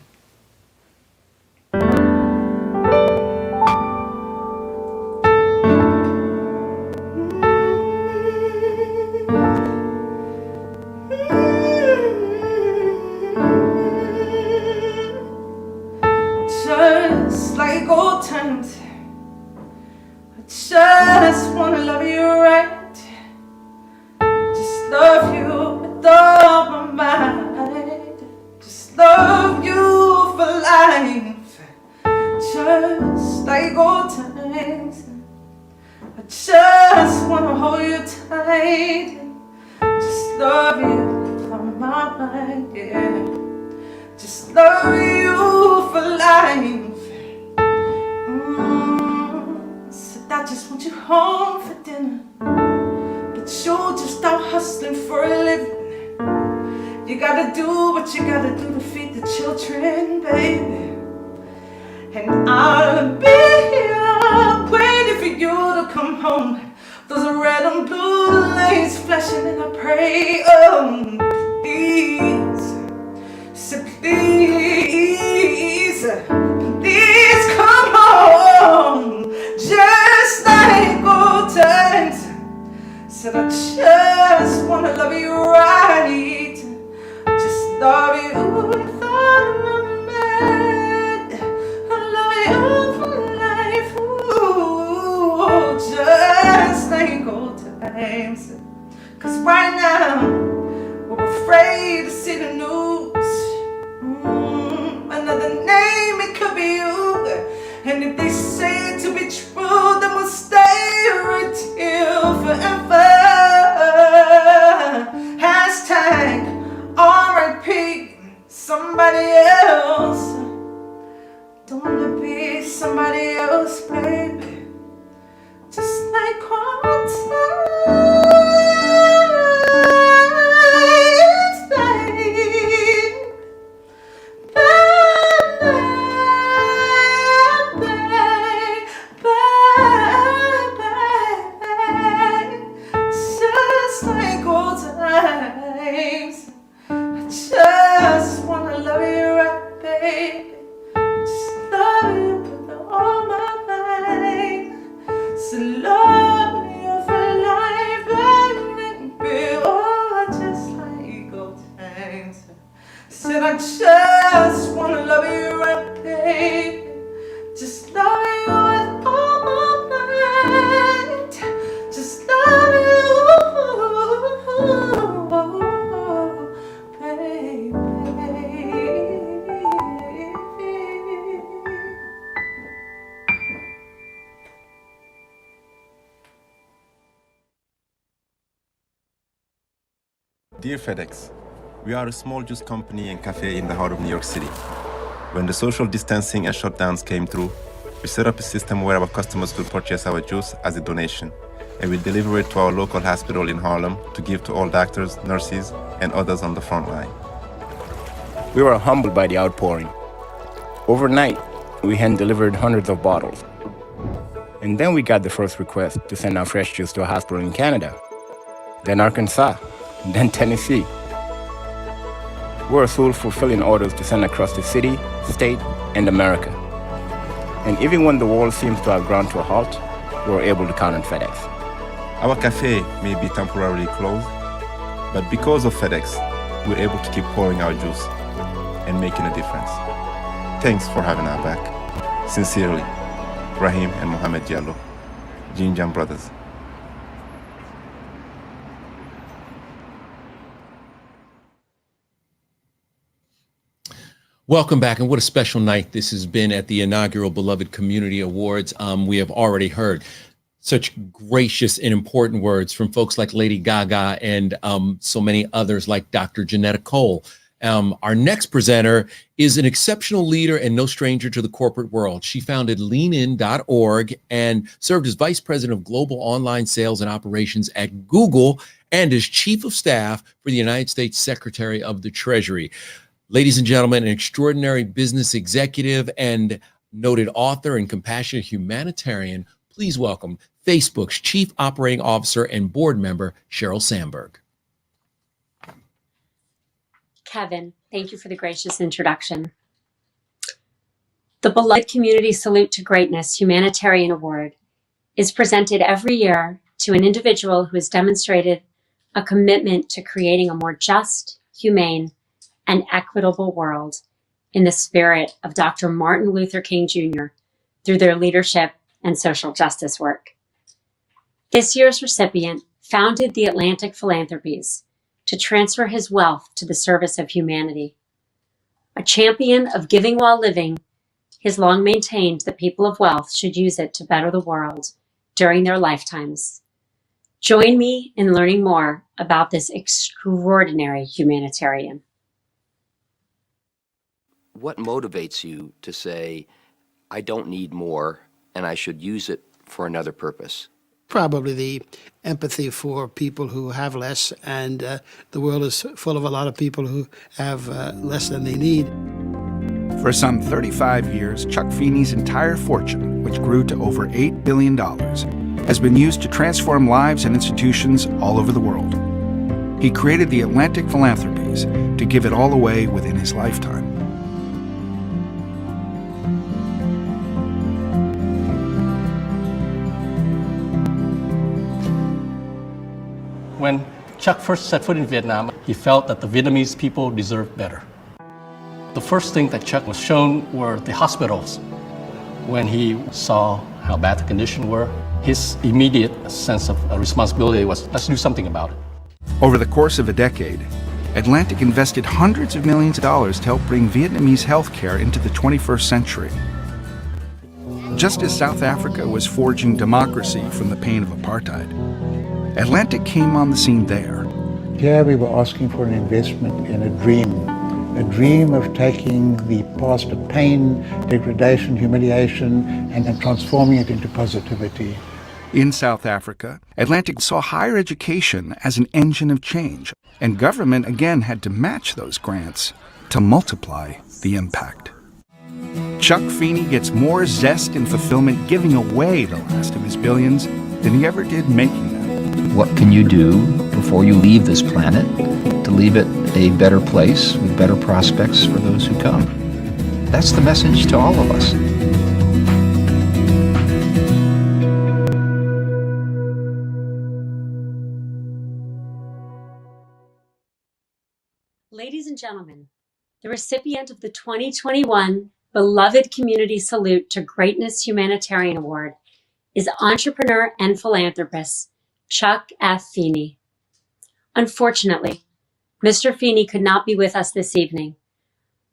Just like old times, I just wanna love you right. Just love you with all my mind. Just love you for life. Just like old times, I just wanna hold you tight. Just love you with all my mind, yeah. Just love you for life. Said I just want you home for dinner, but you're just out hustling for a living. You gotta do what you gotta do to feed the children, baby. And I'll be here waiting for you to come home. Those red and blue lights flashing, and I pray, oh, please. So please, please come home, just like old times. Said I just wanna love you right, just love you with all my mind. I love you for life, ooh, just like old times. 'Cause right now, we're afraid to see the news. Another name, it could be you. And if they say it to be true, then we'll stay right till forever. Hashtag R.I.P. somebody else. Don't wanna be somebody else, baby. Just like old times. Just wanna love you right, baby. Just love you with all my mind. So love you for life, baby. Oh, just like old times. Said I just wanna love you right, baby. Just love you with all my mind. Just love you, baby. Dear FedEx, we are a small juice company and cafe in the heart of New York City. When the social distancing and shutdowns came through, we set up a system where our customers could purchase our juice as a donation, and we deliver it to our local hospital in Harlem to give to all doctors, nurses, and others on the front line. We were humbled by the outpouring. Overnight, we hand-delivered hundreds of bottles. And then we got the first request to send our fresh juice to a hospital in Canada, then Arkansas, then Tennessee. We're soon fulfilling orders to send across the city, state, and America. And even when the world seems to have ground to a halt, we're able to count on FedEx. Our cafe may be temporarily closed, but because of FedEx, we're able to keep pouring our juice and making a difference. Thanks for having our back. Sincerely, Rahim and Mohamed Diallo, Jinjam Brothers. Welcome back, and what a special night this has been at the inaugural Beloved Community Awards. We have already heard such gracious and important words from folks like Lady Gaga and so many others like Dr. Janetta Cole. Our next presenter is an exceptional leader and no stranger to the corporate world. She founded leanin.org and served as Vice President of Global Online Sales and Operations at Google and as Chief of Staff for the United States Secretary of the Treasury. Ladies and gentlemen, an extraordinary business executive and noted author and compassionate humanitarian, please welcome Facebook's Chief Operating Officer and board member, Sheryl Sandberg. Kevin. Thank you for the gracious introduction. The Beloved Community Salute to Greatness Humanitarian Award is presented every year to an individual who has demonstrated a commitment to creating a more just, humane, and equitable world in the spirit of Dr. Martin Luther King Jr. through their leadership and social justice work. This year's recipient founded the Atlantic Philanthropies to transfer his wealth to the service of humanity. A champion of giving while living, he has long maintained that people of wealth should use it to better the world during their lifetimes. Join me in learning more about this extraordinary humanitarian. What motivates you to say, I don't need more and I should use it for another purpose? Probably the empathy for people who have less, and the world is full of a lot of people who have less than they need. For some 35 years, Chuck Feeney's entire fortune, which grew to over $8 billion, has been used to transform lives and institutions all over the world. He created the Atlantic Philanthropies to give it all away within his lifetime. When Chuck first set foot in Vietnam, he felt that the Vietnamese people deserved better. The first thing that Chuck was shown were the hospitals. When he saw how bad the conditions were, his immediate sense of responsibility was, let's do something about it. Over the course of a decade, Atlantic invested hundreds of millions of dollars to help bring Vietnamese healthcare into the 21st century. Just as South Africa was forging democracy from the pain of apartheid, Atlantic came on the scene there. Here we were asking for an investment in a dream of taking the past of pain, degradation, humiliation, and transforming it into positivity. In South Africa, Atlantic saw higher education as an engine of change, and government again had to match those grants to multiply the impact. Chuck Feeney gets more zest and fulfillment giving away the last of his billions than he ever did making them. What can you do before you leave this planet to leave it a better place with better prospects for those who come? That's the message to all of us. Ladies and gentlemen, the recipient of the 2021 Beloved Community Salute to Greatness Humanitarian Award is entrepreneur and philanthropist Chuck F. Feeney. Unfortunately, Mr. Feeney could not be with us this evening,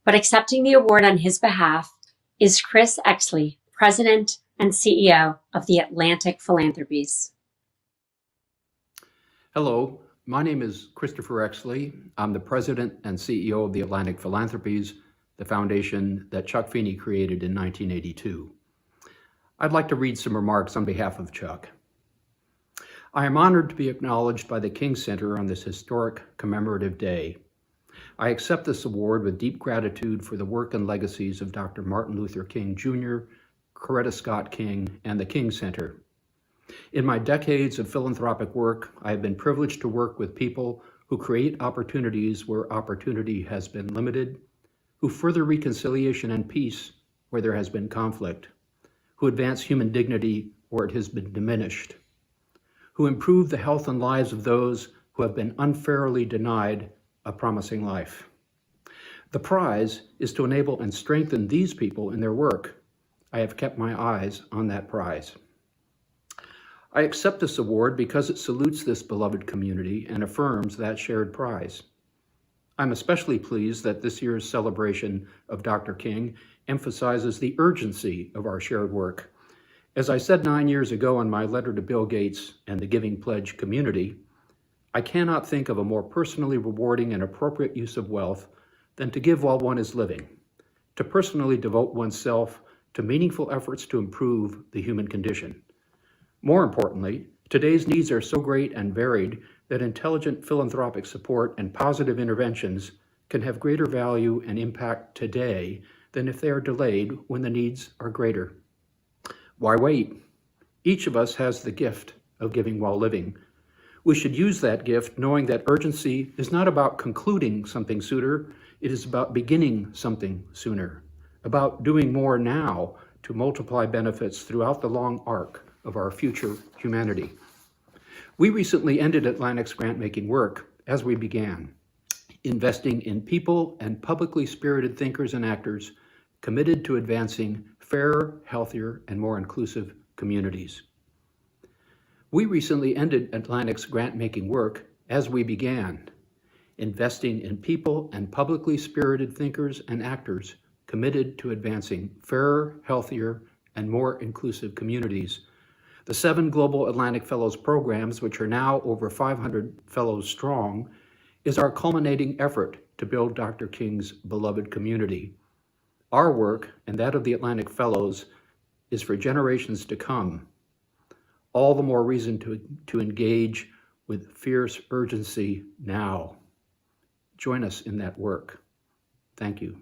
but accepting the award on his behalf is Chris Exley, President and CEO of the Atlantic Philanthropies. Hello, my name is Christopher Exley. I'm the President and CEO of the Atlantic Philanthropies, the foundation that Chuck Feeney created in 1982. I'd like to read some remarks on behalf of Chuck. I am honored to be acknowledged by the King Center on this historic commemorative day. I accept this award with deep gratitude for the work and legacies of Dr. Martin Luther King Jr., Coretta Scott King, and the King Center. In my decades of philanthropic work, I have been privileged to work with people who create opportunities where opportunity has been limited, who further reconciliation and peace where there has been conflict, who advance human dignity where it has been diminished, who improve the health and lives of those who have been unfairly denied a promising life. The prize is to enable and strengthen these people in their work. I have kept my eyes on that prize. I accept this award because it salutes this beloved community and affirms that shared prize. I'm especially pleased that this year's celebration of Dr. King emphasizes the urgency of our shared work. As I said 9 years ago in my letter to Bill Gates and the Giving Pledge community, I cannot think of a more personally rewarding and appropriate use of wealth than to give while one is living, to personally devote oneself to meaningful efforts to improve the human condition. More importantly, today's needs are so great and varied that intelligent philanthropic support and positive interventions can have greater value and impact today than if they are delayed when the needs are greater. Why wait? Each of us has the gift of giving while living. We should use that gift knowing that urgency is not about concluding something sooner, it is about beginning something sooner, about doing more now to multiply benefits throughout the long arc of our future humanity. We recently ended Atlantic's grant-making work as we began, investing in people and publicly spirited thinkers and actors committed to advancing fairer, healthier, and more inclusive communities. We recently ended Atlantic's grant-making work as we began, investing in people and publicly spirited thinkers and actors committed to advancing fairer, healthier, and more inclusive communities. The 7 Global Atlantic Fellows programs, which are now over 500 fellows strong, is our culminating effort to build Dr. King's beloved community. Our work, and that of the Atlantic Fellows, is for generations to come. All the more reason to engage with fierce urgency now. Join us in that work. Thank you.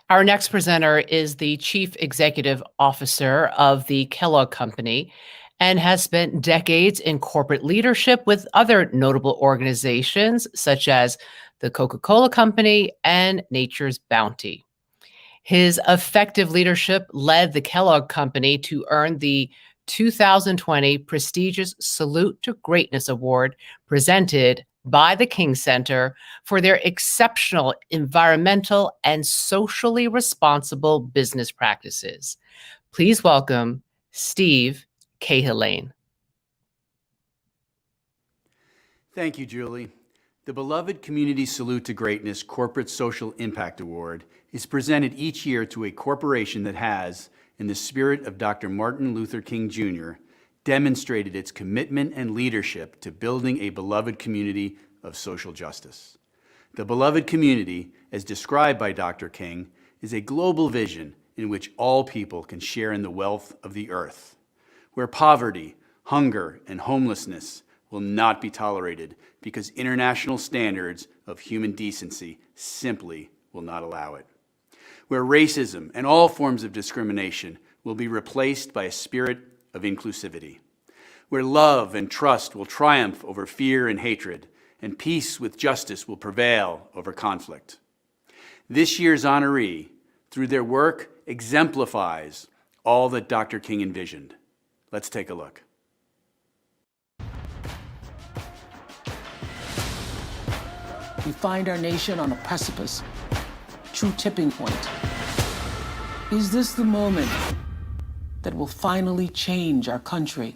Our next presenter is the Chief Executive Officer of the Kellogg Company and has spent decades in corporate leadership with other notable organizations such as the Coca-Cola Company and Nature's Bounty. His effective leadership led the Kellogg Company to earn the 2020 prestigious Salute to Greatness Award presented by the King Center for their exceptional environmental and socially responsible business practices. Please welcome Steve Cahillane. Thank you, Julie. The beloved Community Salute to Greatness Corporate Social Impact Award is presented each year to a corporation that has, in the spirit of Dr. Martin Luther King Jr., demonstrated its commitment and leadership to building a beloved community of social justice. The beloved community, as described by Dr. King, is a global vision in which all people can share in the wealth of the earth, where poverty, hunger, and homelessness will not be tolerated because international standards of human decency simply will not allow it, where racism and all forms of discrimination will be replaced by a spirit of inclusivity, where love and trust will triumph over fear and hatred, and peace with justice will prevail over conflict. This year's honoree, through their work, exemplifies all that Dr. King envisioned. Let's take a look. We find our nation on a precipice, true tipping point. Is this the moment that will finally change our country?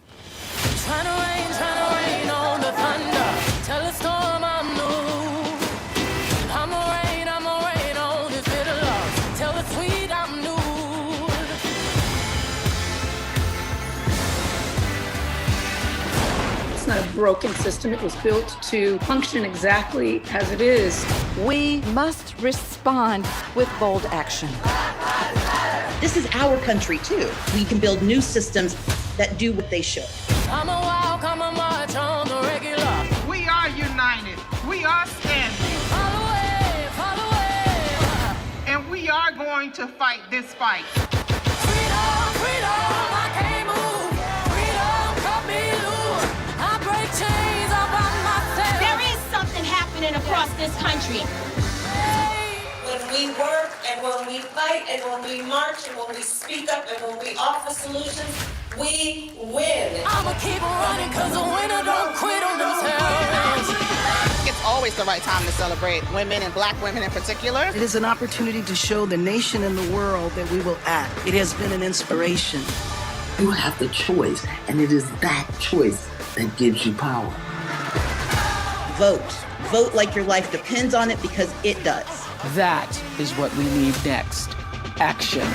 Trying to rain on the thunder. Tell the storm I'm new. I'ma rain on this bitter love. Tell the sweet I'm new. It's not a broken system. It was built to function exactly as it is. We must respond with bold action. This is our country too. We can build new systems that do what they should. I'm a walk, I'm a march on the regular. We are united. We are standing. Follow away. And we are going to fight this fight. Freedom, I can't move. Freedom, cut me loose. I break chains all by myself. There is something happening across this country. When we work and when we fight and when we march and when we speak up and when we offer solutions, we win. I'ma keep running cause the winner don't quit on themselves. It's always the right time to celebrate women and Black women in particular. It is an opportunity to show the nation and the world that we will act. It has been an inspiration. You have the choice, and it is that choice that gives you power. Vote. Vote like your life depends on it because it does. That is what we need next. Action.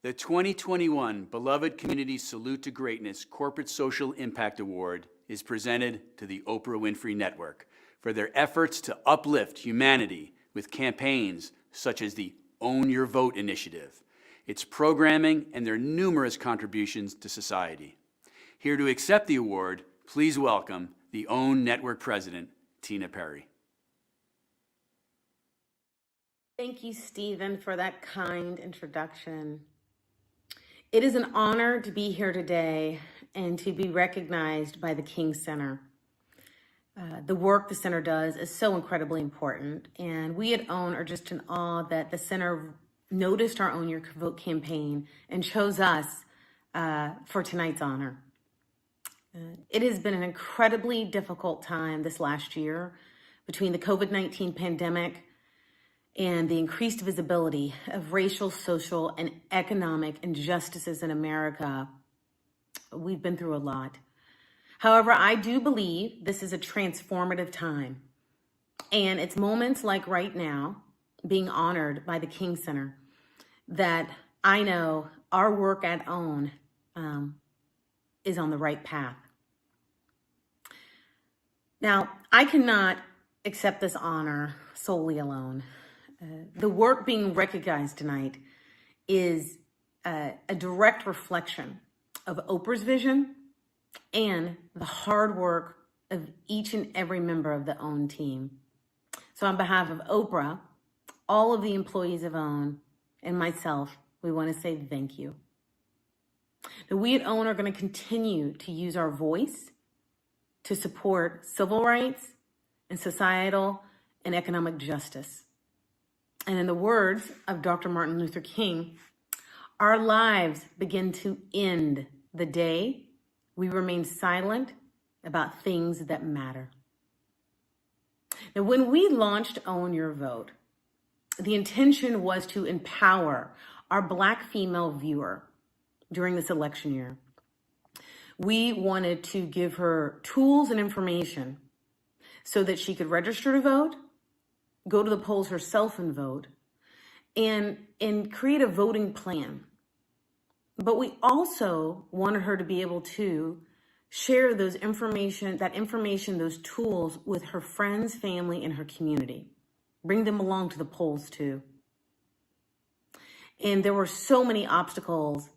The 2021 Beloved Community Salute to Greatness Corporate Social Impact Award is presented to the Oprah Winfrey Network for their efforts to uplift humanity with campaigns such as the Own Your Vote initiative, its programming, and their numerous contributions to society. Here to accept the award, please welcome the OWN Network President, Tina Perry. Thank you, Stephen, for that kind introduction. It is an honor to be here today and to be recognized by the King Center. The work the center does is so incredibly important, and we at OWN are just in awe that the center noticed our Own Your Vote campaign and chose us for tonight's honor. It has been an incredibly difficult time this last year between the COVID-19 pandemic and the increased visibility of racial, social, and economic injustices in America. We've been through a lot. However, I do believe this is a transformative time. And it's moments like right now, being honored by the King Center, that I know our work at OWN is on the right path. Now, I cannot accept this honor solely alone. The work being recognized tonight is a direct reflection of Oprah's vision and the hard work of each and every member of the OWN team. So on behalf of Oprah, all of the employees of OWN, and myself, we want to say thank you. Now, we at OWN are going to continue to use our voice to support civil rights and societal and economic justice. And in the words of Dr. Martin Luther King, our lives begin to end the day we remain silent about things that matter. Now, when we launched Own Your Vote, the intention was to empower our Black female viewer during this election year. We wanted to give her tools and information so that she could register to vote, go to the polls herself and vote, and create a voting plan. But we also wanted her to be able to share those information, those tools with her friends, family, and her community. Bring them along to the polls too. And there were so many obstacles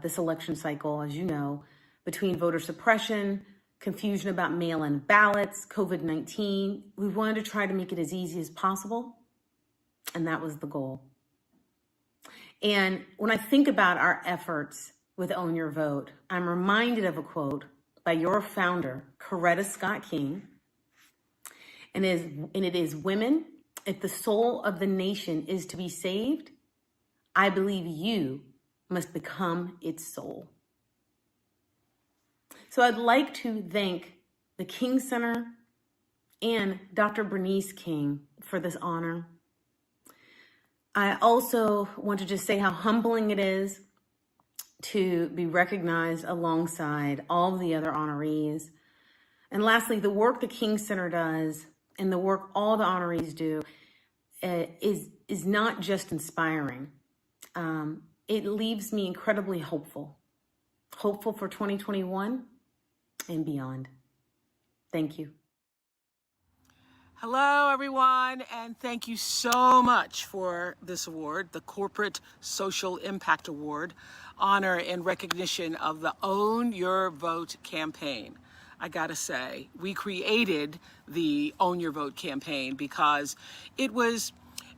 this election cycle, as you know, between voter suppression, confusion about mail-in ballots, COVID-19. We wanted to try to make it as easy as possible, and that was the goal. And when I think about our efforts with Own Your Vote, I'm reminded of a quote by your founder, Coretta Scott King, and it is, "Women, if the soul of the nation is to be saved, I believe you must become its soul." So I'd like to thank the King Center and Dr. Bernice King for this honor. I also want to just say how humbling it is to be recognized alongside all of the other honorees. And lastly, the work the King Center does and the work all the honorees do is not just inspiring. It leaves me incredibly hopeful for 2021 and beyond. Thank you. Hello, everyone, and thank you so much for this award, the Corporate Social Impact Award, honor in recognition of the Own Your Vote campaign. I gotta say, we created the Own Your Vote campaign because it was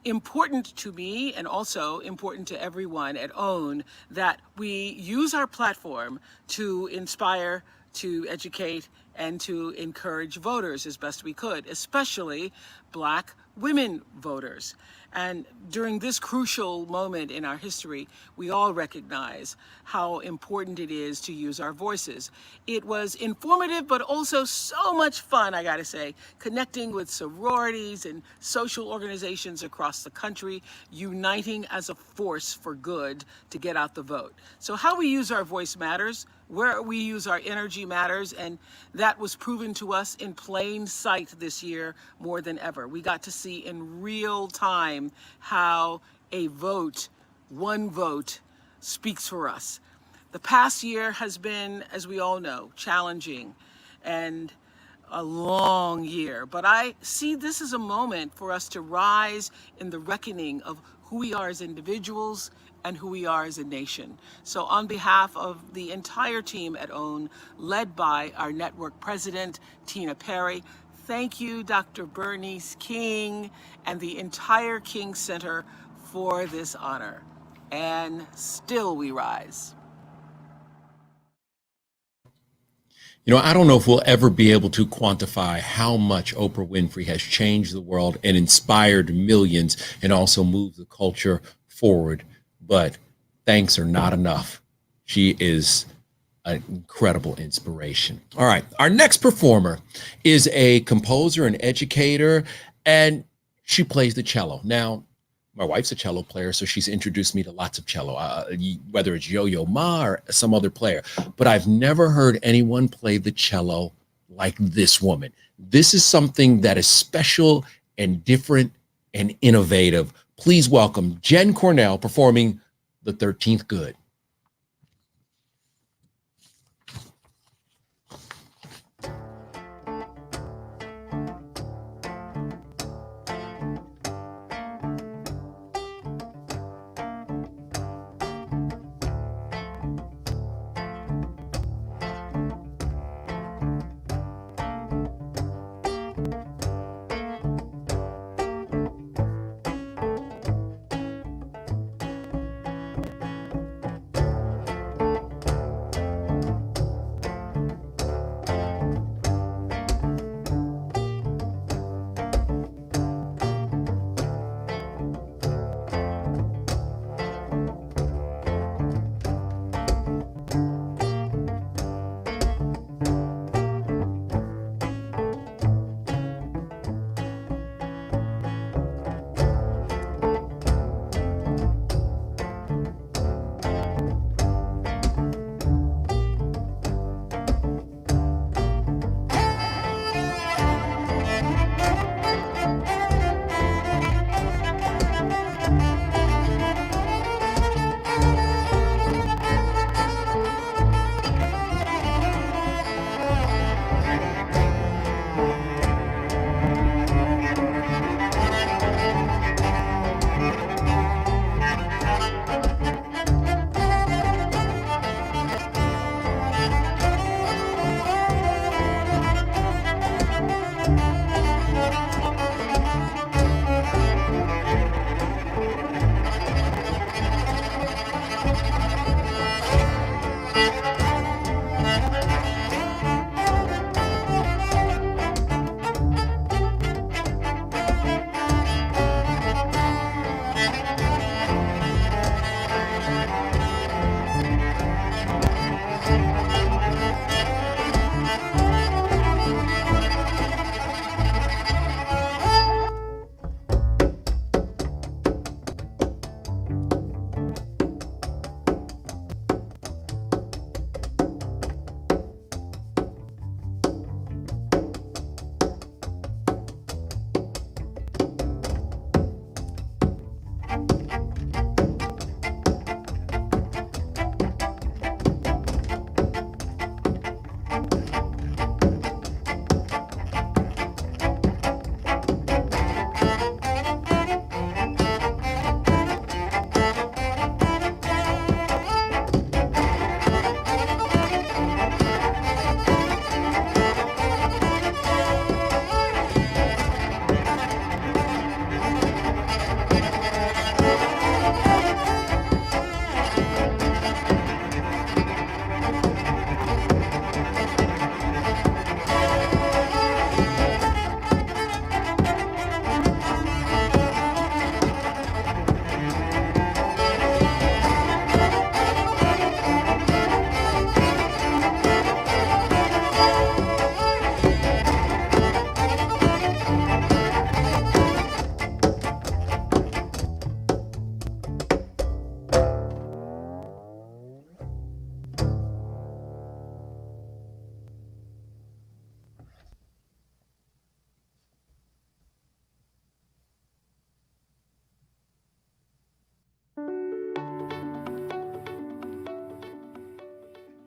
important to me and also important to everyone at OWN that we use our platform to inspire, to educate, and to encourage voters as best we could, especially Black women voters. And during this crucial moment in our history, we all recognize how important it is to use our voices. It was informative, but also so much fun, I gotta say, connecting with sororities and social organizations across the country, uniting as a force for good to get out the vote. So how we use our voice matters. Where we use our energy matters, and that was proven to us in plain sight this year more than ever. We got to see in real time how a vote, one vote, speaks for us. The past year has been, as we all know, challenging and a long year, but I see this as a moment for us to rise in the reckoning of who we are as individuals and who we are as a nation. So on behalf of the entire team at OWN, led by our network president, Tina Perry, thank you, Dr. Bernice King and the entire King Center for this honor. And still we rise. You know, I don't know if we'll ever be able to quantify how much Oprah Winfrey has changed the world and inspired millions and also moved the culture forward. But thanks are not enough. She is an incredible inspiration. All right. Our next performer is a composer and educator, and she plays the cello. Now, my wife's a cello player, so she's introduced me to lots of cello, whether it's Yo-Yo Ma or some other player. But I've never heard anyone play the cello like this woman. This is something that is special and different and innovative. Please welcome Jen Cornell performing The 13th Good.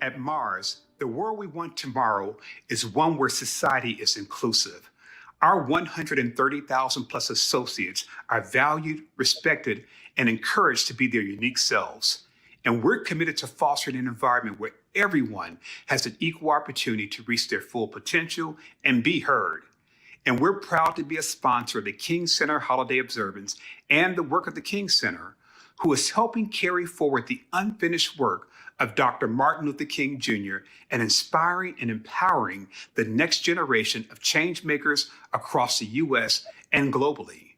At Mars, the world we want tomorrow is one where society is inclusive. Our 130,000 plus associates are valued, respected, and encouraged to be their unique selves. And we're committed to fostering an environment where everyone has an equal opportunity to reach their full potential and be heard. And we're proud to be a sponsor of the King Center Holiday Observance and the work of the King Center, who is helping carry forward the unfinished work of Dr. Martin Luther King Jr. and inspiring and empowering the next generation of change makers across the U.S. and globally.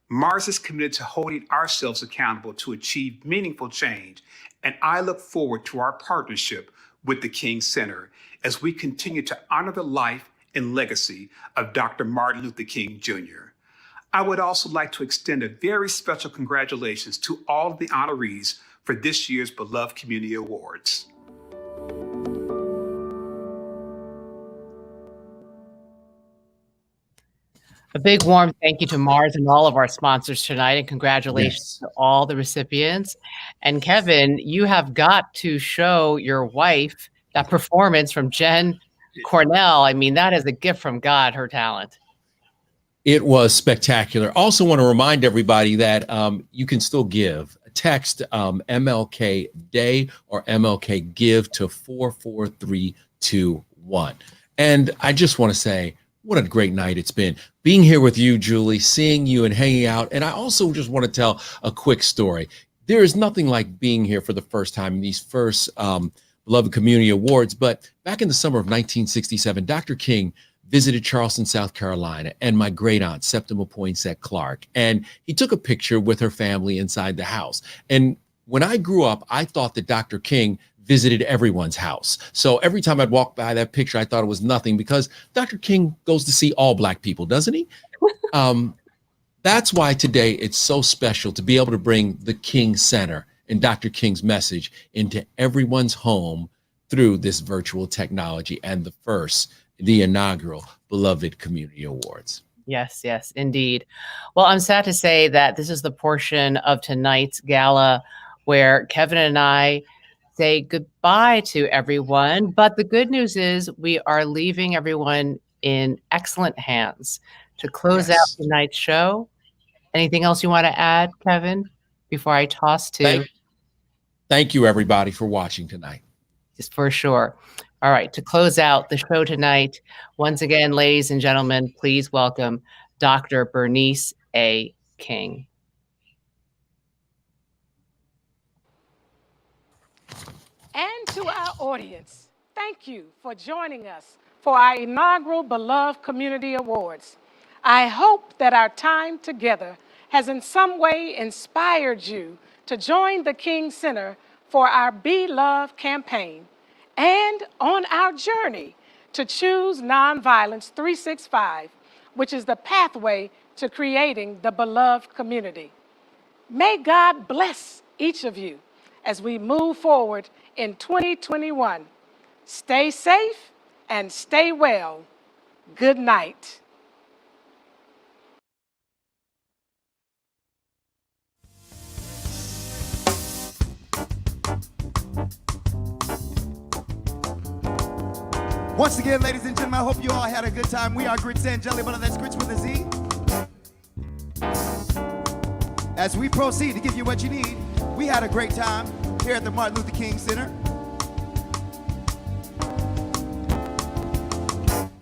Mars is committed to holding ourselves accountable to achieve meaningful change, and I look forward to our partnership with the King Center as we continue to honor the life and legacy of Dr. Martin Luther King Jr. I would also like to extend a very special congratulations to all of the honorees for this year's Beloved Community Awards. A big warm thank you to Mars and all of our sponsors tonight, and congratulations to all the recipients. And Kevin, you have got to show your wife that performance from Jen Cornell. I mean, that is a gift from God, her talent. It was spectacular. Also want to remind everybody that you can still give. Text MLK Day or MLK Give to 44321. And I just want to say, what a great night it's been. Being here with you, Julie, seeing you and hanging out. And I also just want to tell a quick story. There is nothing like being here for the first time in these first Beloved Community Awards. But back in the summer of 1967, Dr. King visited Charleston, South Carolina, and my great aunt, Septima Poinsett Clark. And he took a picture with her family inside the house. And when I grew up, I thought that Dr. King visited everyone's house. So every time I'd walk by that picture, I thought it was nothing, because Dr. King goes to see all Black people, doesn't he? That's why today it's so special to be able to bring the King Center and Dr. King's message into everyone's home through this virtual technology and the inaugural Beloved Community Awards. Yes, yes, indeed. Well, I'm sad to say that this is the portion of tonight's gala where Kevin and I say goodbye to everyone. But the good news is we are leaving everyone in excellent hands to close out tonight's show. Anything else you want to add, Kevin, before I toss to? Thank you, everybody, for watching tonight. Just for sure. All right, to close out the show tonight, once again, ladies and gentlemen, please welcome Dr. Bernice A. King. And to our audience, thank you for joining us for our inaugural Beloved Community Awards. I hope that our time together has in some way inspired you to join the King Center for our Be Loved campaign and on our journey to choose Nonviolence 365, which is the pathway to creating the beloved community. May God bless each of you as we move forward in 2021. Stay safe and stay well. Good night. Once again, ladies and gentlemen, I hope you all had a good time. We are Grits and Jelly Butter, that's Grits with a Z. As we proceed to give you what you need, we had a great time here at the Martin Luther King Center.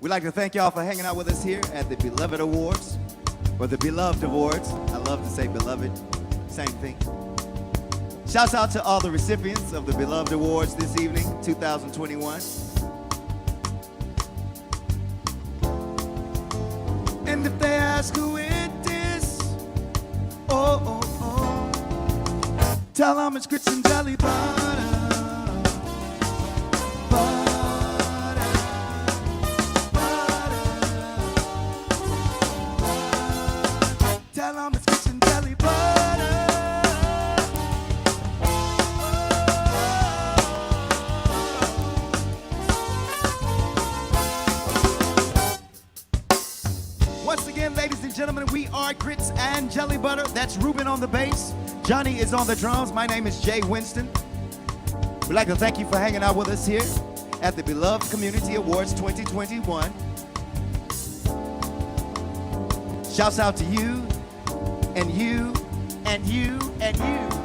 We'd like to thank y'all for hanging out with us here at the Beloved Awards, or the Beloved Awards. I love to say beloved, same thing. Shouts out to all the recipients of the Beloved Awards this evening, 2021. And if they ask who it is, tell them it's Grits and Jelly Butter. Tell them it's Grits and Jelly Butter. Once again, ladies and gentlemen, we are Grits and Jelly Butter. That's Ruben on the bass. Johnny is on the drums. My name is Jay Winston. We'd like to thank you for hanging out with us here at the Beloved Community Awards 2021. Shouts out to you, and you, and you, and you.